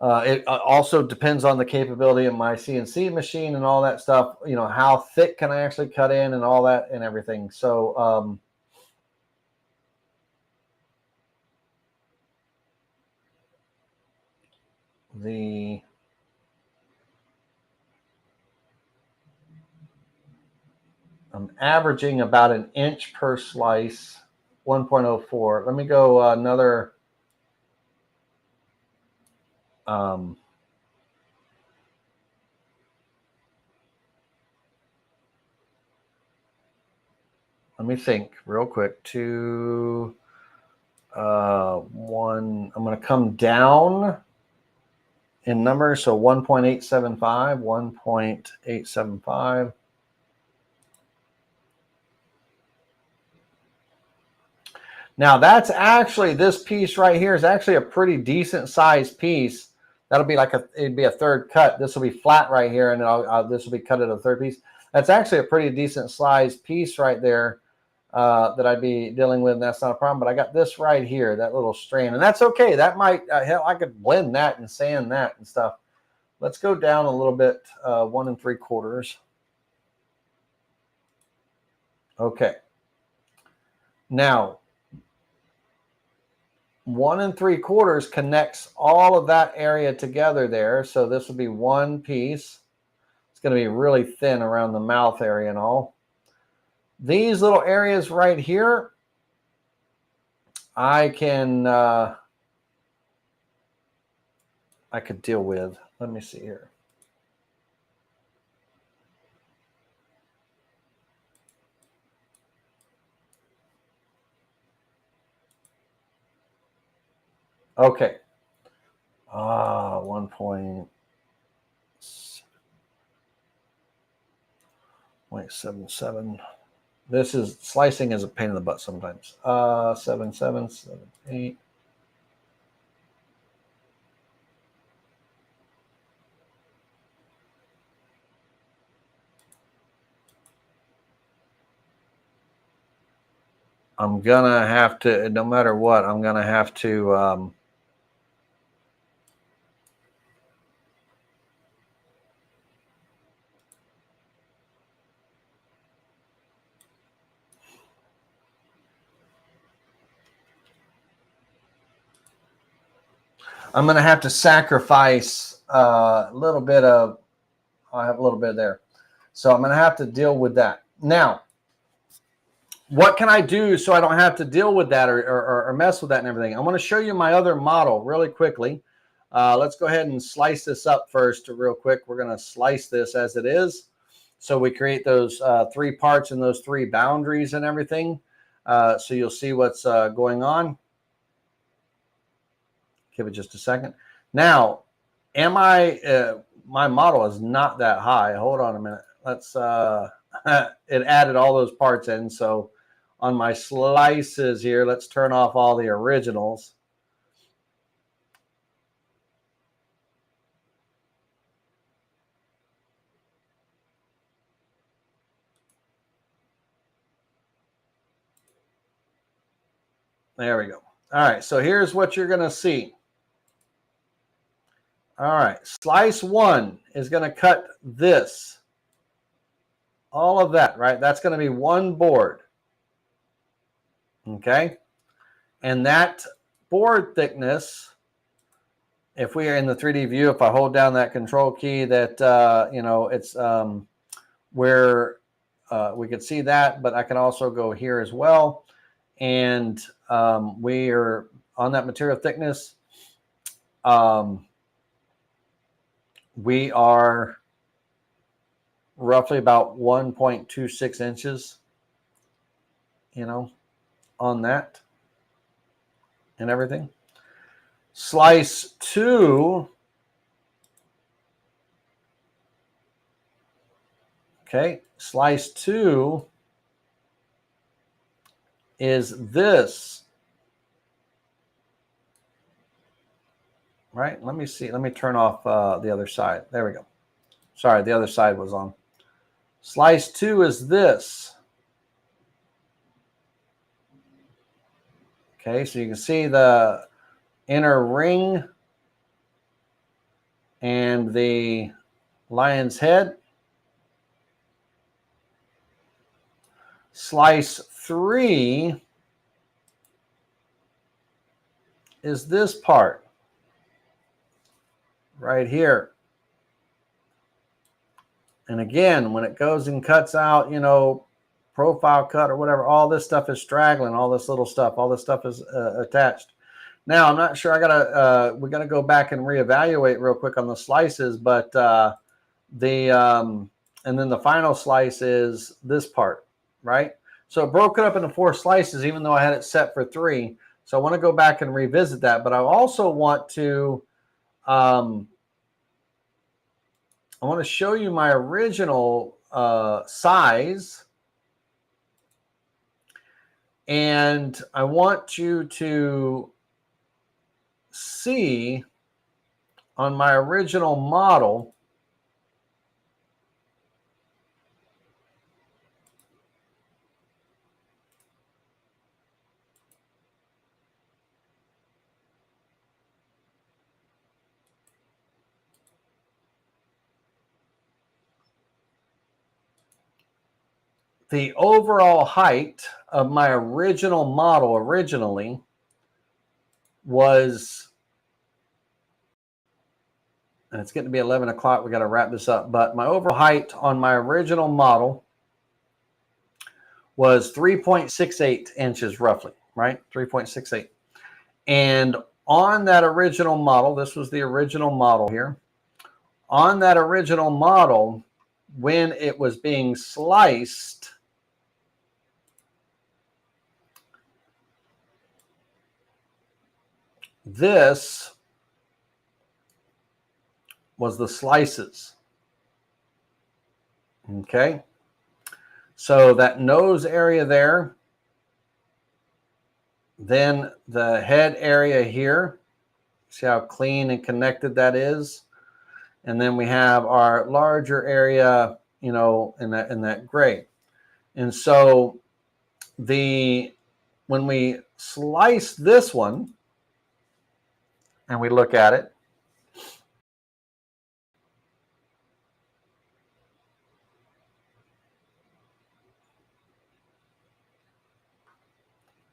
it also depends on the capability of my CNC machine and all that stuff. You know, how thick can I actually cut in and all that and everything. So I'm averaging about 1 inch per slice, 1.04. Let me go another. Let me think real quick. 2, 1. I'm going to come down in numbers. So 1.875, 1.875. Now that's actually, this piece right here is actually a pretty decent sized piece. That'll be like it'd be a 3rd cut. This will be flat right here, and then this will be cut at a 3rd piece. That's actually a pretty decent sized piece right there that I'd be dealing with, and that's not a problem. But I got this right here, that little strand, and that's okay. That might, hell, I could blend that and sand that and stuff. Let's go down a little bit, 1 3/4. Okay. Now, 1 3/4 connects all of that area together there. So this will be 1 piece. It's going to be really thin around the mouth area and all. These little areas right here, I could deal with. Let me see here. Okay. 1.77. This is, slicing is a pain in the butt sometimes. 7.7, 7.8. I'm gonna have to, no matter what, I'm gonna have to sacrifice a little bit of, I have a little bit there. So I'm going to have to deal with that. Now, what can I do so I don't have to deal with that or mess with that and everything? I'm going to show you my other model really quickly. Let's go ahead and slice this up first real quick. We're going to slice this as it is. So we create those 3 parts and those 3 boundaries and everything. So you'll see what's going on. Give it just a second. Now, my model is not that high. Hold on a minute. Let's, it added all those parts in. So on my slices here, let's turn off all the originals. There we go. All right, so here's what you're going to see. All right, slice 1 is going to cut this. All of that, right? That's going to be one board. Okay? And that board thickness, if we are in the 3D view, if I hold down that control key, that, it's where we can see that, but I can also go here as well. And we are on that material thickness. We are roughly about 1.26 inches, on that and everything. Slice 2. Okay, slice 2 is this. Right? Let me see. Let me turn off the other side. There we go. Sorry, the other side was on. Slice 2 is this. Okay, so you can see the inner ring and the lion's head. Slice 3 is this part right here. And again, when it goes and cuts out, profile cut or whatever, all this stuff is straggling, all this little stuff, all this stuff is attached. Now, I'm not sure. We're gonna go back and reevaluate real quick on the slices, but and then the final slice is this part, right? So it broke it up into 4 slices, even though I had it set for 3. So I want to go back and revisit that, but I also want to I want to show you my original size, and I want you to see on my original model the overall height of my original model originally was, and it's getting to be 11 o'clock. We got to wrap this up. But my overall height on my original model was 3.68 inches roughly, right? 3.68. And on that original model, this was the original model here. On that original model, when it was being sliced, this was the slices. Okay. So that nose area there, then the head area here, see how clean and connected that is? And then we have our larger area, in that gray. And so when we slice this one and we look at it,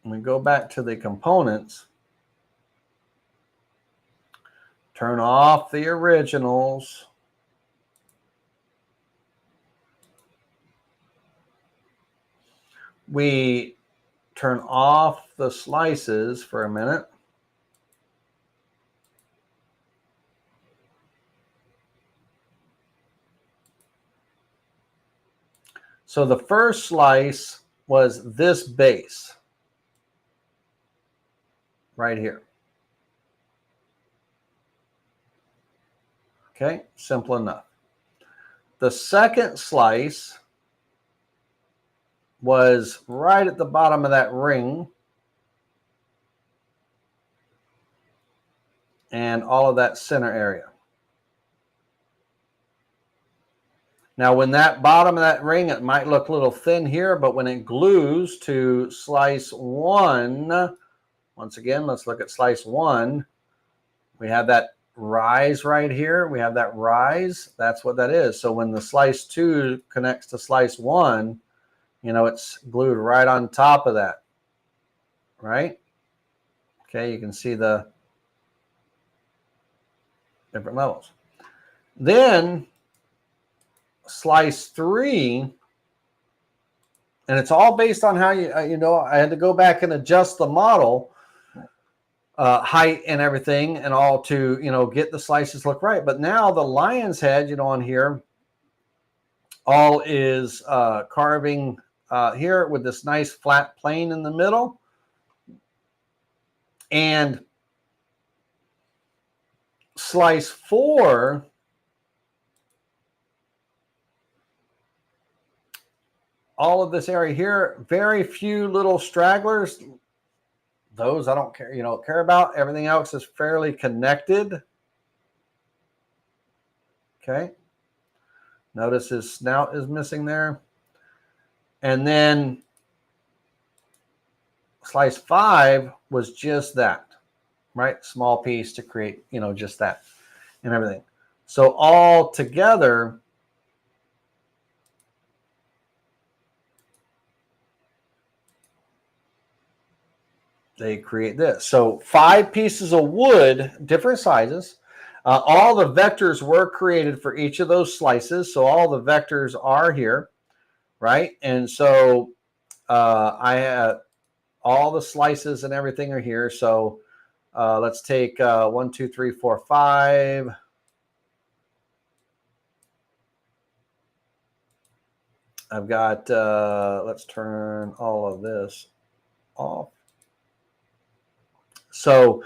and we go back to the components, turn off the originals, we turn off the slices for a minute. So the first slice was this base right here. Okay, simple enough. The second slice was right at the bottom of that ring, and all of that center area. Now, when that bottom of that ring, it might look a little thin here, but when it glues to slice 1 Once again, let's look at slice 1. We have that rise right here. We have that rise. That's what that is. So when the slice 2 connects to slice 1, you know, it's glued right on top of that, right? Okay, you can see the different levels. Then slice 3, and it's all based on how you, you know, I had to go back and adjust the model height and everything and all to, you know, get the slices look right. But now the lion's head, you know, on here, all is carving here with this nice flat plane in the middle. And slice 4, all of this area here, very few little stragglers. Those I don't care, you know, care about. Everything else is fairly connected. Okay. Notice his snout is missing there. And then slice 5 was just that, right? Small piece to create, you know, just that and everything. So all together, they create this. So 5 pieces of wood, different sizes. All the vectors were created for each of those slices. So all the vectors are here, right? And so I have all the slices and everything are here. So let's take 1, 2, 3, 4, 5. I've got, let's turn all of this off. So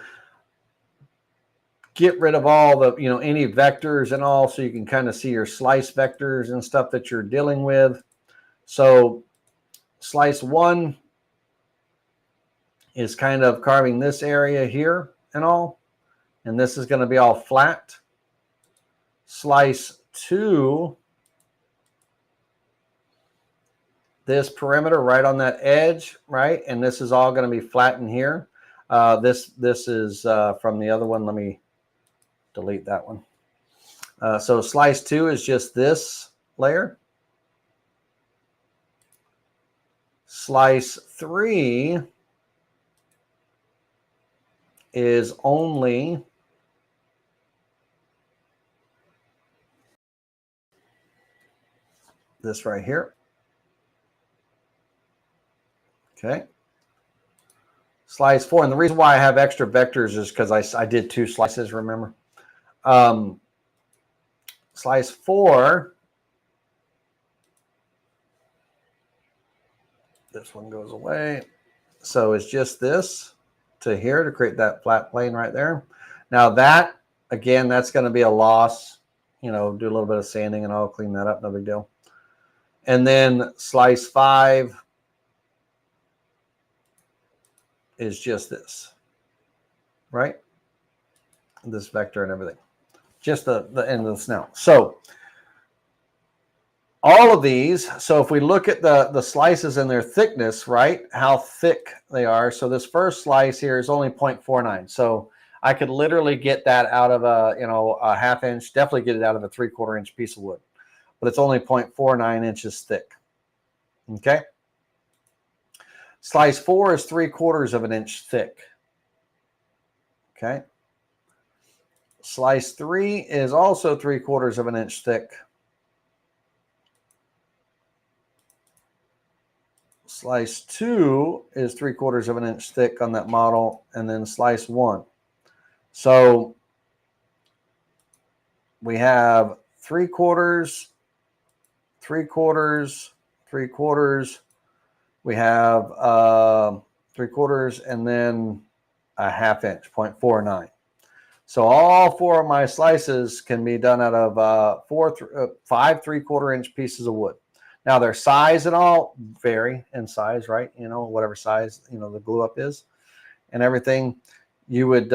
get rid of all the, you know, any vectors and all, so you can kind of see your slice vectors and stuff that you're dealing with. So slice 1 is kind of carving this area here and all, and this is going to be all flat. Slice 2, this perimeter right on that edge, right? And this is all going to be flat in here. This is from the other one. Let me delete that one. So slice 2 is just this layer. Slice 3 is only this right here. Okay. Slice 4, and the reason why I have extra vectors is because I did 2 slices, remember? Slice 4, this one goes away. So it's just this to here to create that flat plane right there. Now that, again, that's going to be a loss. You know, do a little bit of sanding and I'll clean that up, no big deal. And then slice 5 is just this, right? This vector and everything. Just the end of the snout. So all of these, so if we look at the slices and their thickness, right, how thick they are. So this first slice here is only 0.49. So I could literally get that out of a, you know, a 1/2 inch, definitely get it out of a 3/4 inch piece of wood, but it's only 0.49 inches thick. Okay. Slice 4 is 3/4 of an inch thick. Okay. Slice 3 is also 3/4 of an inch thick. Slice 2 is 3/4 of an inch thick on that model, and then slice 1. So we have 3/4, 3/4, 3/4. We have 3/4, and then a 1/2 inch, 0.49. So all 4 of my slices can be done out of 5 3/4 inch pieces of wood. Now their size and all vary in size, right? You know, whatever size, you know, the glue up is and everything. You would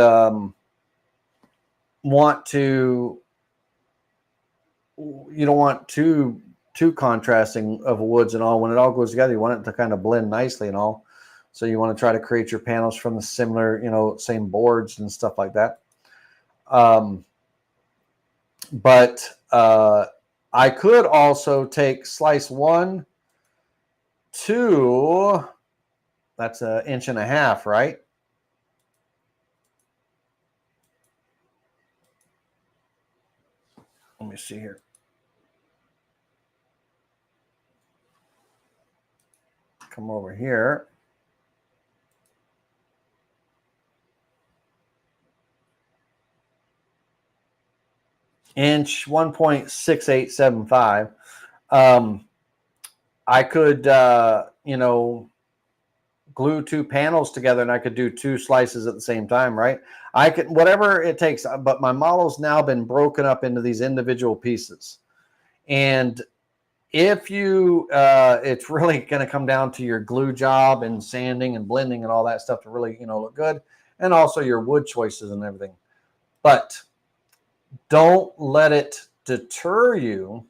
want to, you don't want too contrasting of woods and all. When it all goes together, you want it to kind of blend nicely and all. So you want to try to create your panels from the similar, same boards and stuff like that. But I could also take slice 1, 2, that's 1.5 inches, right? Let me see here. Come over here. Inch 1.6875. I could, glue 2 panels together, and I could do 2 slices at the same time, right? I could, whatever it takes, but my model's now been broken up into these individual pieces. And if you, it's really going to come down to your glue job and sanding and blending and all that stuff to really, look good. And also your wood choices and everything. But don't let it deter you.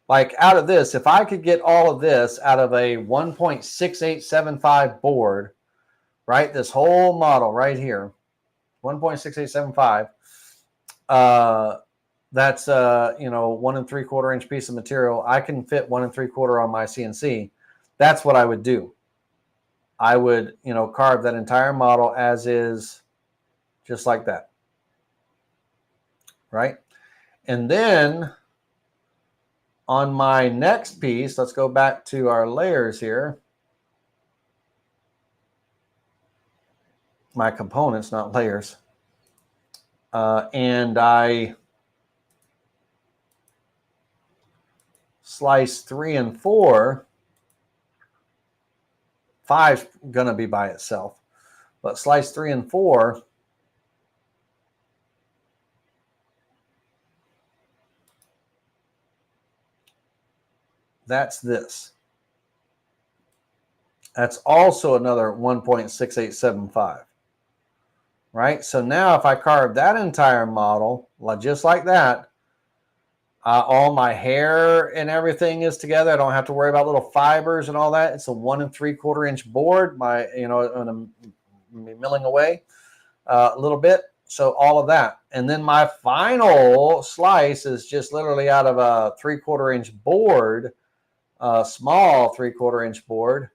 Like out of this, if I could get all of this out of a 1.6875 board, right? This whole model right here, 1.6875, that's 1 3/4 inch piece of material. I can fit 1 3/4 on my CNC. That's what I would do. I would, carve that entire model as is, just like that, right? And then on my next piece, let's go back to our layers here. My components, not layers. And I slice 3 and 4. 5's gonna be by itself, but slice 3 and 4. That's this. That's also another 1.6875, right? So now if I carve that entire model, just like that, all my hair and everything is together. I don't have to worry about little fibers and all that. It's a 1 3/4 inch board. And I'm milling away a little bit. So all of that. And then my final slice is just literally out of a 3/4 inch board, a small 3/4 inch board.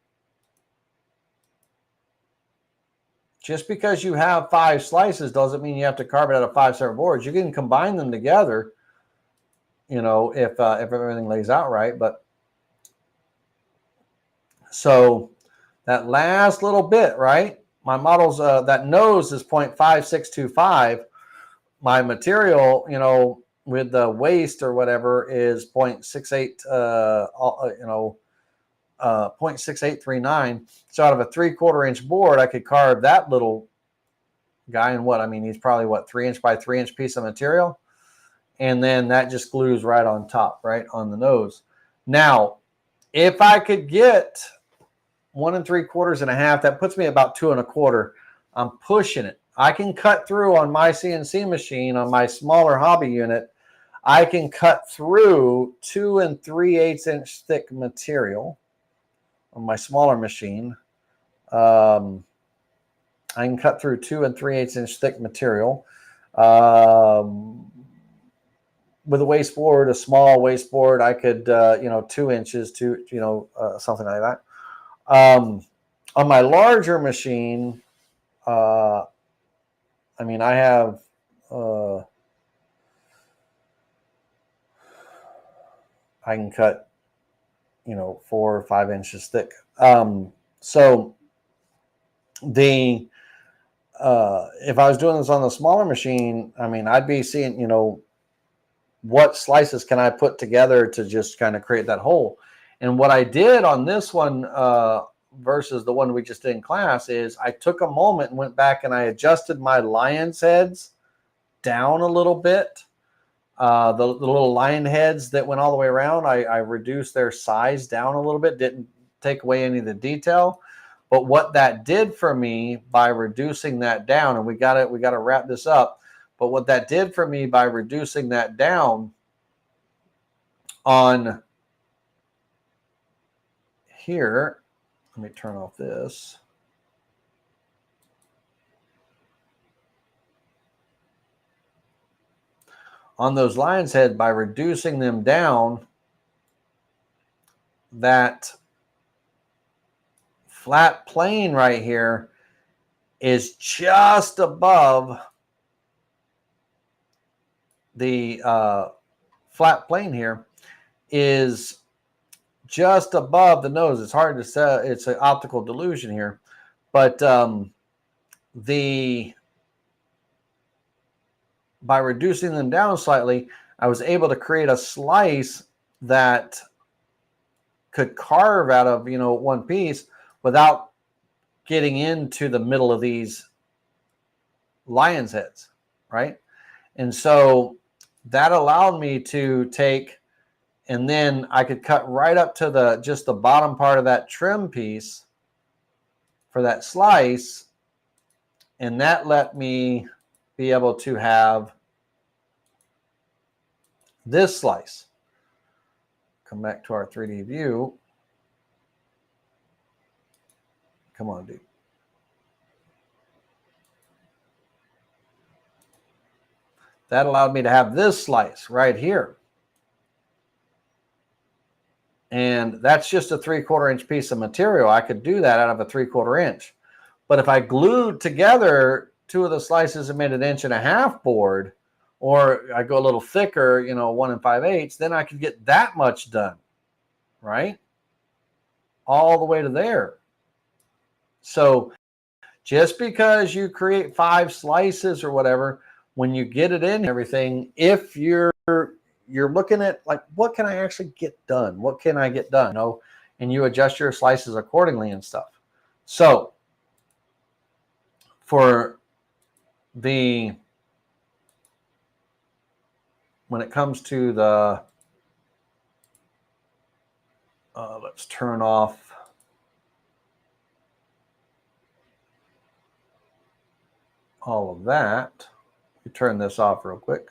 Just because you have 5 slices doesn't mean you have to carve it out of 5 separate boards. You can combine them together, if everything lays out right. But so that last little bit, right? My model's that nose is 0.5625. My material, with the waist or whatever is 0.68, 0.6839. So out of a 3/4 inch board, I could carve that little guy in he's probably 3 inch by 3 inch piece of material. And then that just glues right on top, right on the nose. Now, if I could get 1 3/4 and 1/2, that puts me about 2 1/4. I'm pushing it. I can cut through on my CNC machine, on my smaller hobby unit. I can cut through 2 3/8 inch thick material on my smaller machine. I can cut through 2 3/8 inch thick material. With a wasteboard, a small wasteboard, I could, 2 inches to, something like that. On my larger machine, I have, I can cut, 4 or 5 inches thick. So the, if I was doing this on the smaller machine, I'd be seeing, what slices can I put together to just kind of create that hole. And what I did on this one versus the one we just did in class is I took a moment and went back and I adjusted my lion's heads down a little bit. The little lion heads that went all the way around, I reduced their size down a little bit, didn't take away any of the detail. But what that did for me by reducing that down, and we got to wrap this up. But what that did for me by reducing that down on here Let me turn off this. On those lion's head, by reducing them down, that flat plane right here is just above the flat plane here is just above the nose. It's hard to say. It's an optical delusion here, but by reducing them down slightly, I was able to create a slice that could carve out of, one piece without getting into the middle of these lion's heads, right? And so that allowed me to take, and then I could cut right up to just the bottom part of that trim piece for that slice, and that let me be able to have this slice. Come back to our 3D view. Come on, dude. That allowed me to have this slice right here. And that's just a 3/4 inch piece of material. I could do that out of a 3/4 inch. But if I glued together two of the slices and made an 1.5 inch board, or I go a little thicker, 1 5/8, then I could get that much done, right? All the way to there. So just because you create 5 slices or whatever, when you get it in everything, if you're looking at like, what can I actually get done? What can I get done? And you adjust your slices accordingly and stuff. So for when it comes to the, let's turn off all of that. You turn this off real quick.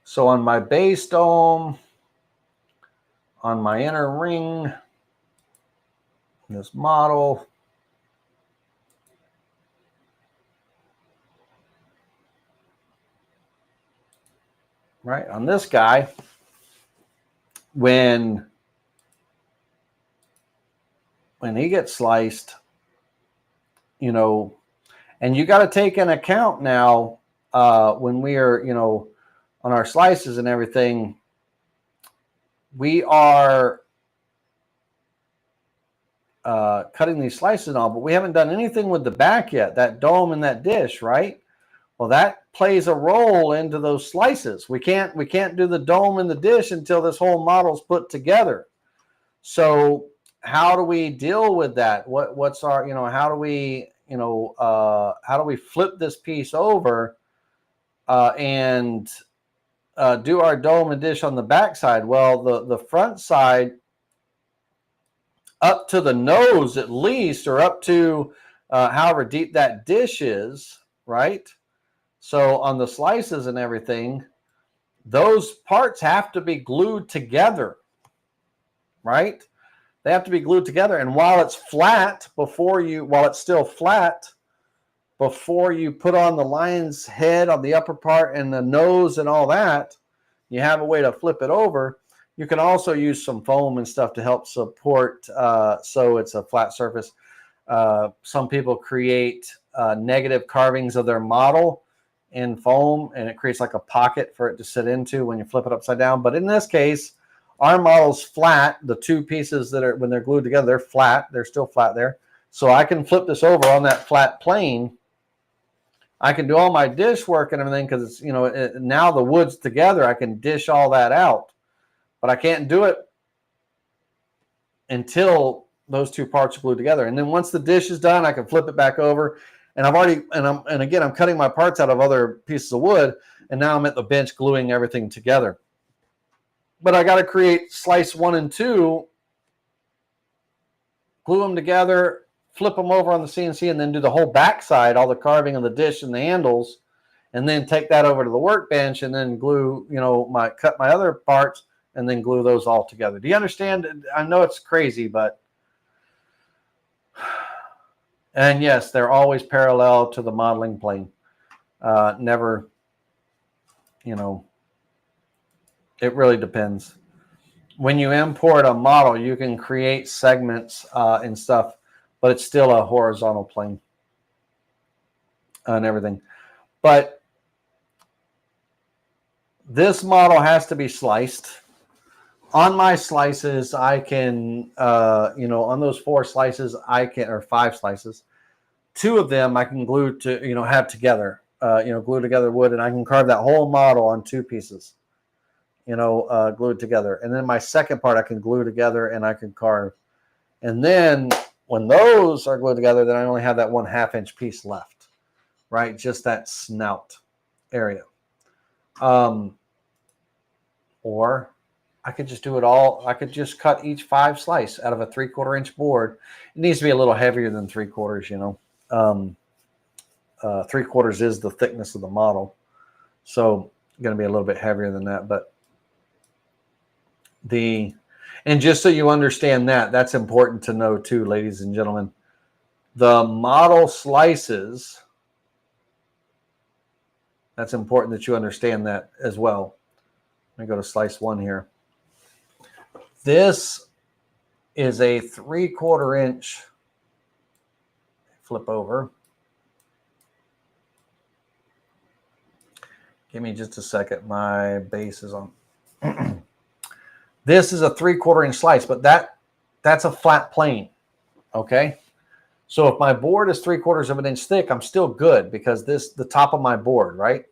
So on my base dome, on my inner ring, this model, right, on this guy, when he gets sliced, and you got to take into account now when we are, on our slices and everything, we are cutting these slices and all, but we haven't done anything with the back yet, that dome and that dish, right? Well, that plays a role into those slices. We can't do the dome and the dish until this whole model's put together. So how do we deal with that? What's our, how do we, how do we flip this piece over and do our dome and dish on the back side? Well, the front side up to the nose at least, or up to however deep that dish is, right? So on the slices and everything, those parts have to be glued together, right? They have to be glued together. And while it's flat, while it's still flat, before you put on the lion's head on the upper part and the nose and all that, you have a way to flip it over. You can also use some foam and stuff to help support so it's a flat surface. Some people create negative carvings of their model in foam, and it creates like a pocket for it to sit into when you flip it upside down. But in this case, our model's flat. The two pieces that are, when they're glued together, they're flat. They're still flat there. So I can flip this over on that flat plane. I can do all my dish work and everything because it's, now the wood's together. I can dish all that out, but I can't do it until those two parts are glued together. And then once the dish is done, I can flip it back over. And again, I'm cutting my parts out of other pieces of wood, and now I'm at the bench gluing everything together. But I got to create slice 1 and 2, glue them together, flip them over on the CNC, and then do the whole back side, all the carving of the dish and the handles, and then take that over to the workbench and then glue, cut my other parts and then glue those all together. Do you understand? I know it's crazy, but, and yes, they're always parallel to the modeling plane. Never, it really depends. When you import a model, you can create segments and stuff, but it's still a horizontal plane and everything. But this model has to be sliced. On my slices, I can, on those 4 slices, or 5 slices, 2 of them I can glue to, have together, glue together wood, and I can carve that whole model on 2 pieces, glued together. And then my second part I can glue together and I can carve. And then when those are glued together, then I only have that 1/2 inch piece left, right? Just that snout area. Or I could just do it all. I could just cut each 5 slice out of a 3/4 inch board. It needs to be a little heavier than 3/4, 3/4 is the thickness of the model. So going to be a little bit heavier than that, but and just so you understand that's important to know too, ladies and gentlemen, the model slices, that's important that you understand that as well. Let me go to slice 1 here. This is a 3/4 inch, flip over. Give me just a second. My base is on. This is a 3/4 inch slice, but that's a flat plane. Okay. So if my board is 3/4 of an inch thick, I'm still good because the top of my board, right?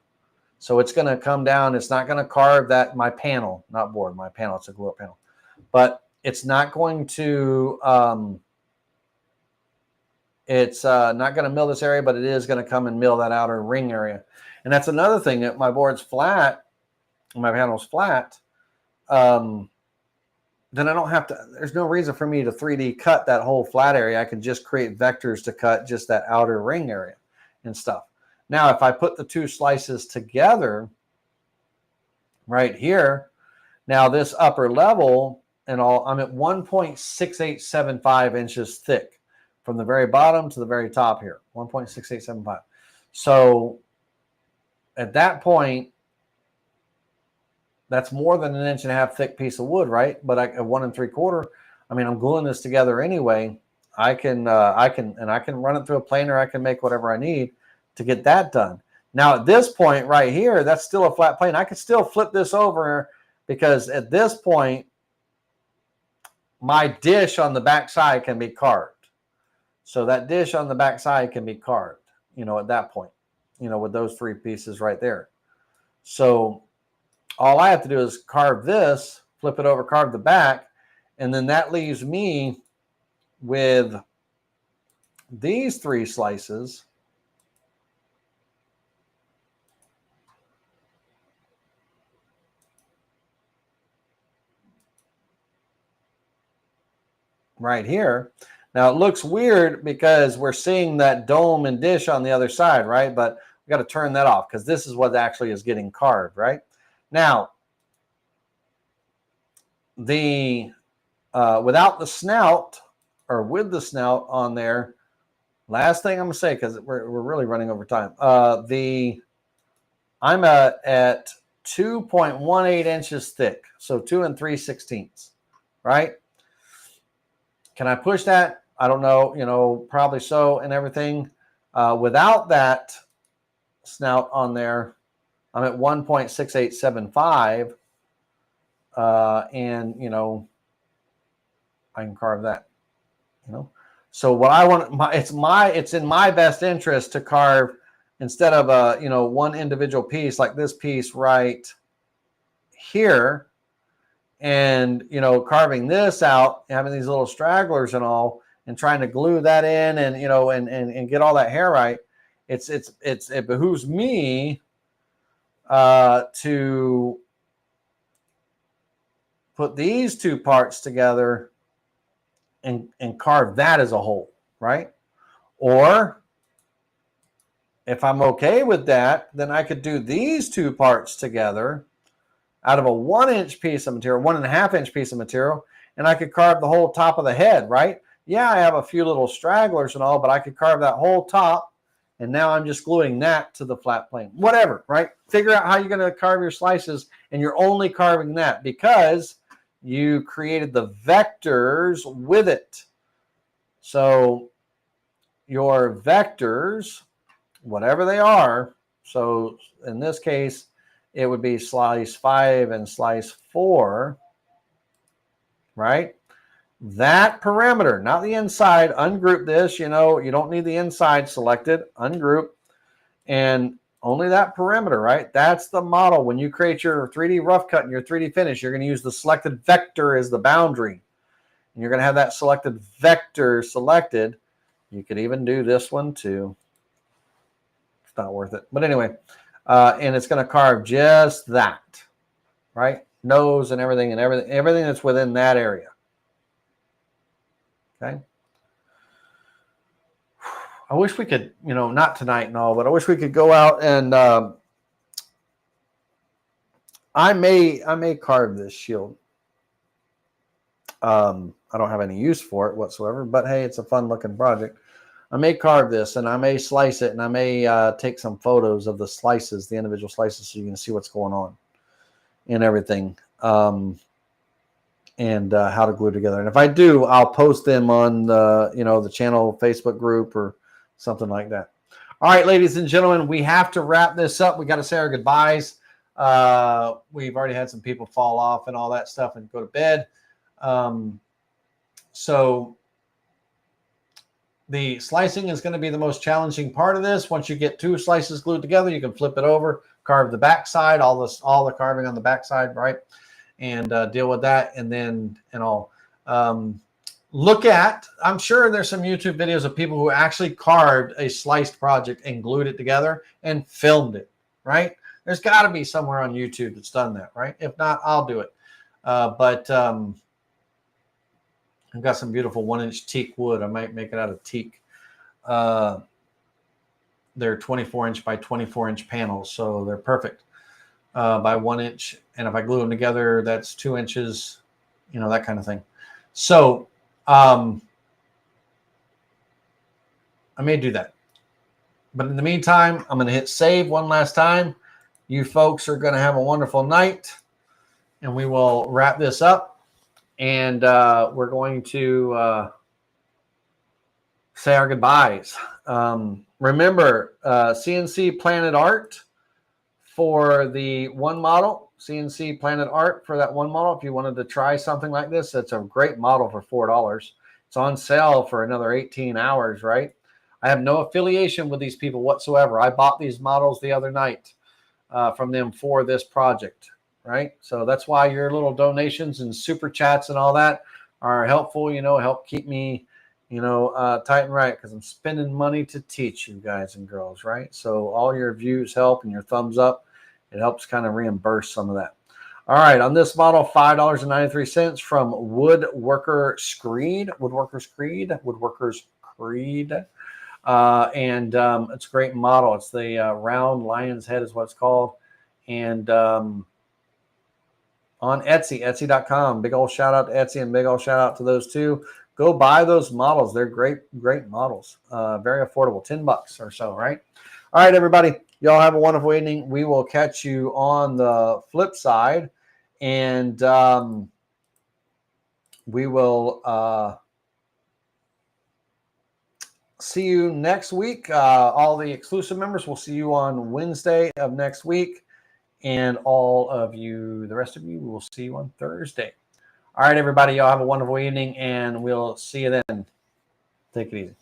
So it's going to come down. It's not going to carve my panel, not board, my panel. It's a glue up panel, but it's not going to, it's not going to mill this area, but it is going to come and mill that outer ring area. And that's another thing, that my board's flat, my panel's flat, then I don't have to, there's no reason for me to 3D cut that whole flat area. I can just create vectors to cut just that outer ring area and stuff. Now, if I put the 2 slices together right here, now this upper level and all, I'm at 1.6875 inches thick from the very bottom to the very top here, 1.6875. So at that point, that's more than 1.5 inches thick piece of wood, right? But at 1 3/4, I mean, I'm gluing this together anyway. I can run it through a planer. I can make whatever I need to get that done. Now at this point right here, that's still a flat plane. I could still flip this over because at this point, my dish on the back side can be carved. So that dish on the back side can be carved, at that point, with those 3 pieces right there. So all I have to do is carve this, flip it over, carve the back, and then that leaves me with these 3 slices. Right here. Now it looks weird because we're seeing that dome and dish on the other side, right? But we got to turn that off because this is what actually is getting carved, right? Now, without the snout or with the snout on there, last thing I'm gonna say, because we're really running over time. I'm at 2.18 inches thick, so 2 3/16, right? Can I push that? I don't know, probably so and everything. Without that snout on there, I'm at 1.6875. And, I can carve that, So what I want, it's in my best interest to carve instead of one individual piece like this piece right here. And, carving this out, having these little stragglers and all, and trying to glue that in and, and get all that hair right. It behooves me to put these 2 parts together and carve that as a whole, right? Or if I'm okay with that, then I could do these two parts together out of a 1-inch piece of material, 1.5-inch piece of material, and I could carve the whole top of the head, right? Yeah, I have a few little stragglers and all, but I could carve that whole top, and now I'm just gluing that to the flat plane. Whatever, right? Figure out how you're going to carve your slices, and you're only carving that because you created the vectors with it. So your vectors, whatever they are, so in this case, it would be slice 5 and slice 4, right? That perimeter, not the inside. Ungroup this, you don't need the inside selected. Ungroup, and only that perimeter, right? That's the model. When you create your 3D rough cut and your 3D finish, you're going to use the selected vector as the boundary. And you're going to have that selected vector selected. You could even do this one too. It's not worth it. But anyway, and it's going to carve just that, right? Nose and everything that's within that area. Okay. I wish we could, not tonight and all, but I wish we could go out and I may carve this shield. I don't have any use for it whatsoever, but hey, it's a fun looking project. I may carve this and I may slice it, and I may take some photos of the slices, the individual slices, so you can see what's going on and everything. And how to glue together. And if I do, I'll post them on the channel Facebook group or something like that. All right, ladies and gentlemen, we have to wrap this up. We got to say our goodbyes. We've already had some people fall off and all that stuff and go to bed. So the slicing is going to be the most challenging part of this. Once you get 2 slices glued together, you can flip it over, carve the back side, all the carving on the back side, right? And deal with that, and all. Look at, I'm sure there's some YouTube videos of people who actually carved a sliced project and glued it together and filmed it, right? There's got to be somewhere on YouTube that's done that, right? If not, I'll do it. But I've got some beautiful 1-inch teak wood. I might make it out of teak. They're 24-inch by 24-inch panels, so they're perfect. By 1 inch, and if I glue them together, that's 2 inches, that kind of thing. So I may do that, but in the meantime, I'm going to hit save one last time. You folks are going to have a wonderful night, and we will wrap this up, and we're going to say our goodbyes. Remember, CNC Planet Art for the one model, CNC Planet Art for that one model. If you wanted to try something like this, it's a great model for $4. It's on sale for another 18 hours, right? I have no affiliation with these people whatsoever. I bought these models the other night from them for this project, right? So that's why your little donations and super chats and all that are helpful, help keep me, tight and right, because I'm spending money to teach you guys and girls, right? So all your views help, and your thumbs up, it helps kind of reimburse some of that. All right, on this model, $5.93 from Woodworker's Creed. And it's a great model. It's the round lion's head is what it's called. And on Etsy, Etsy.com. Big old shout out to Etsy, and big old shout out to those two. Go buy those models. They're great models. Very affordable, $10 or so, right? All right, everybody. Y'all have a wonderful evening. We will catch you on the flip side. And we will see you next week. All the exclusive members will see you on Wednesday of next week. And all of you, the rest of you, we will see you on Thursday. All right, everybody, y'all have a wonderful evening, and we'll see you then. Take it easy.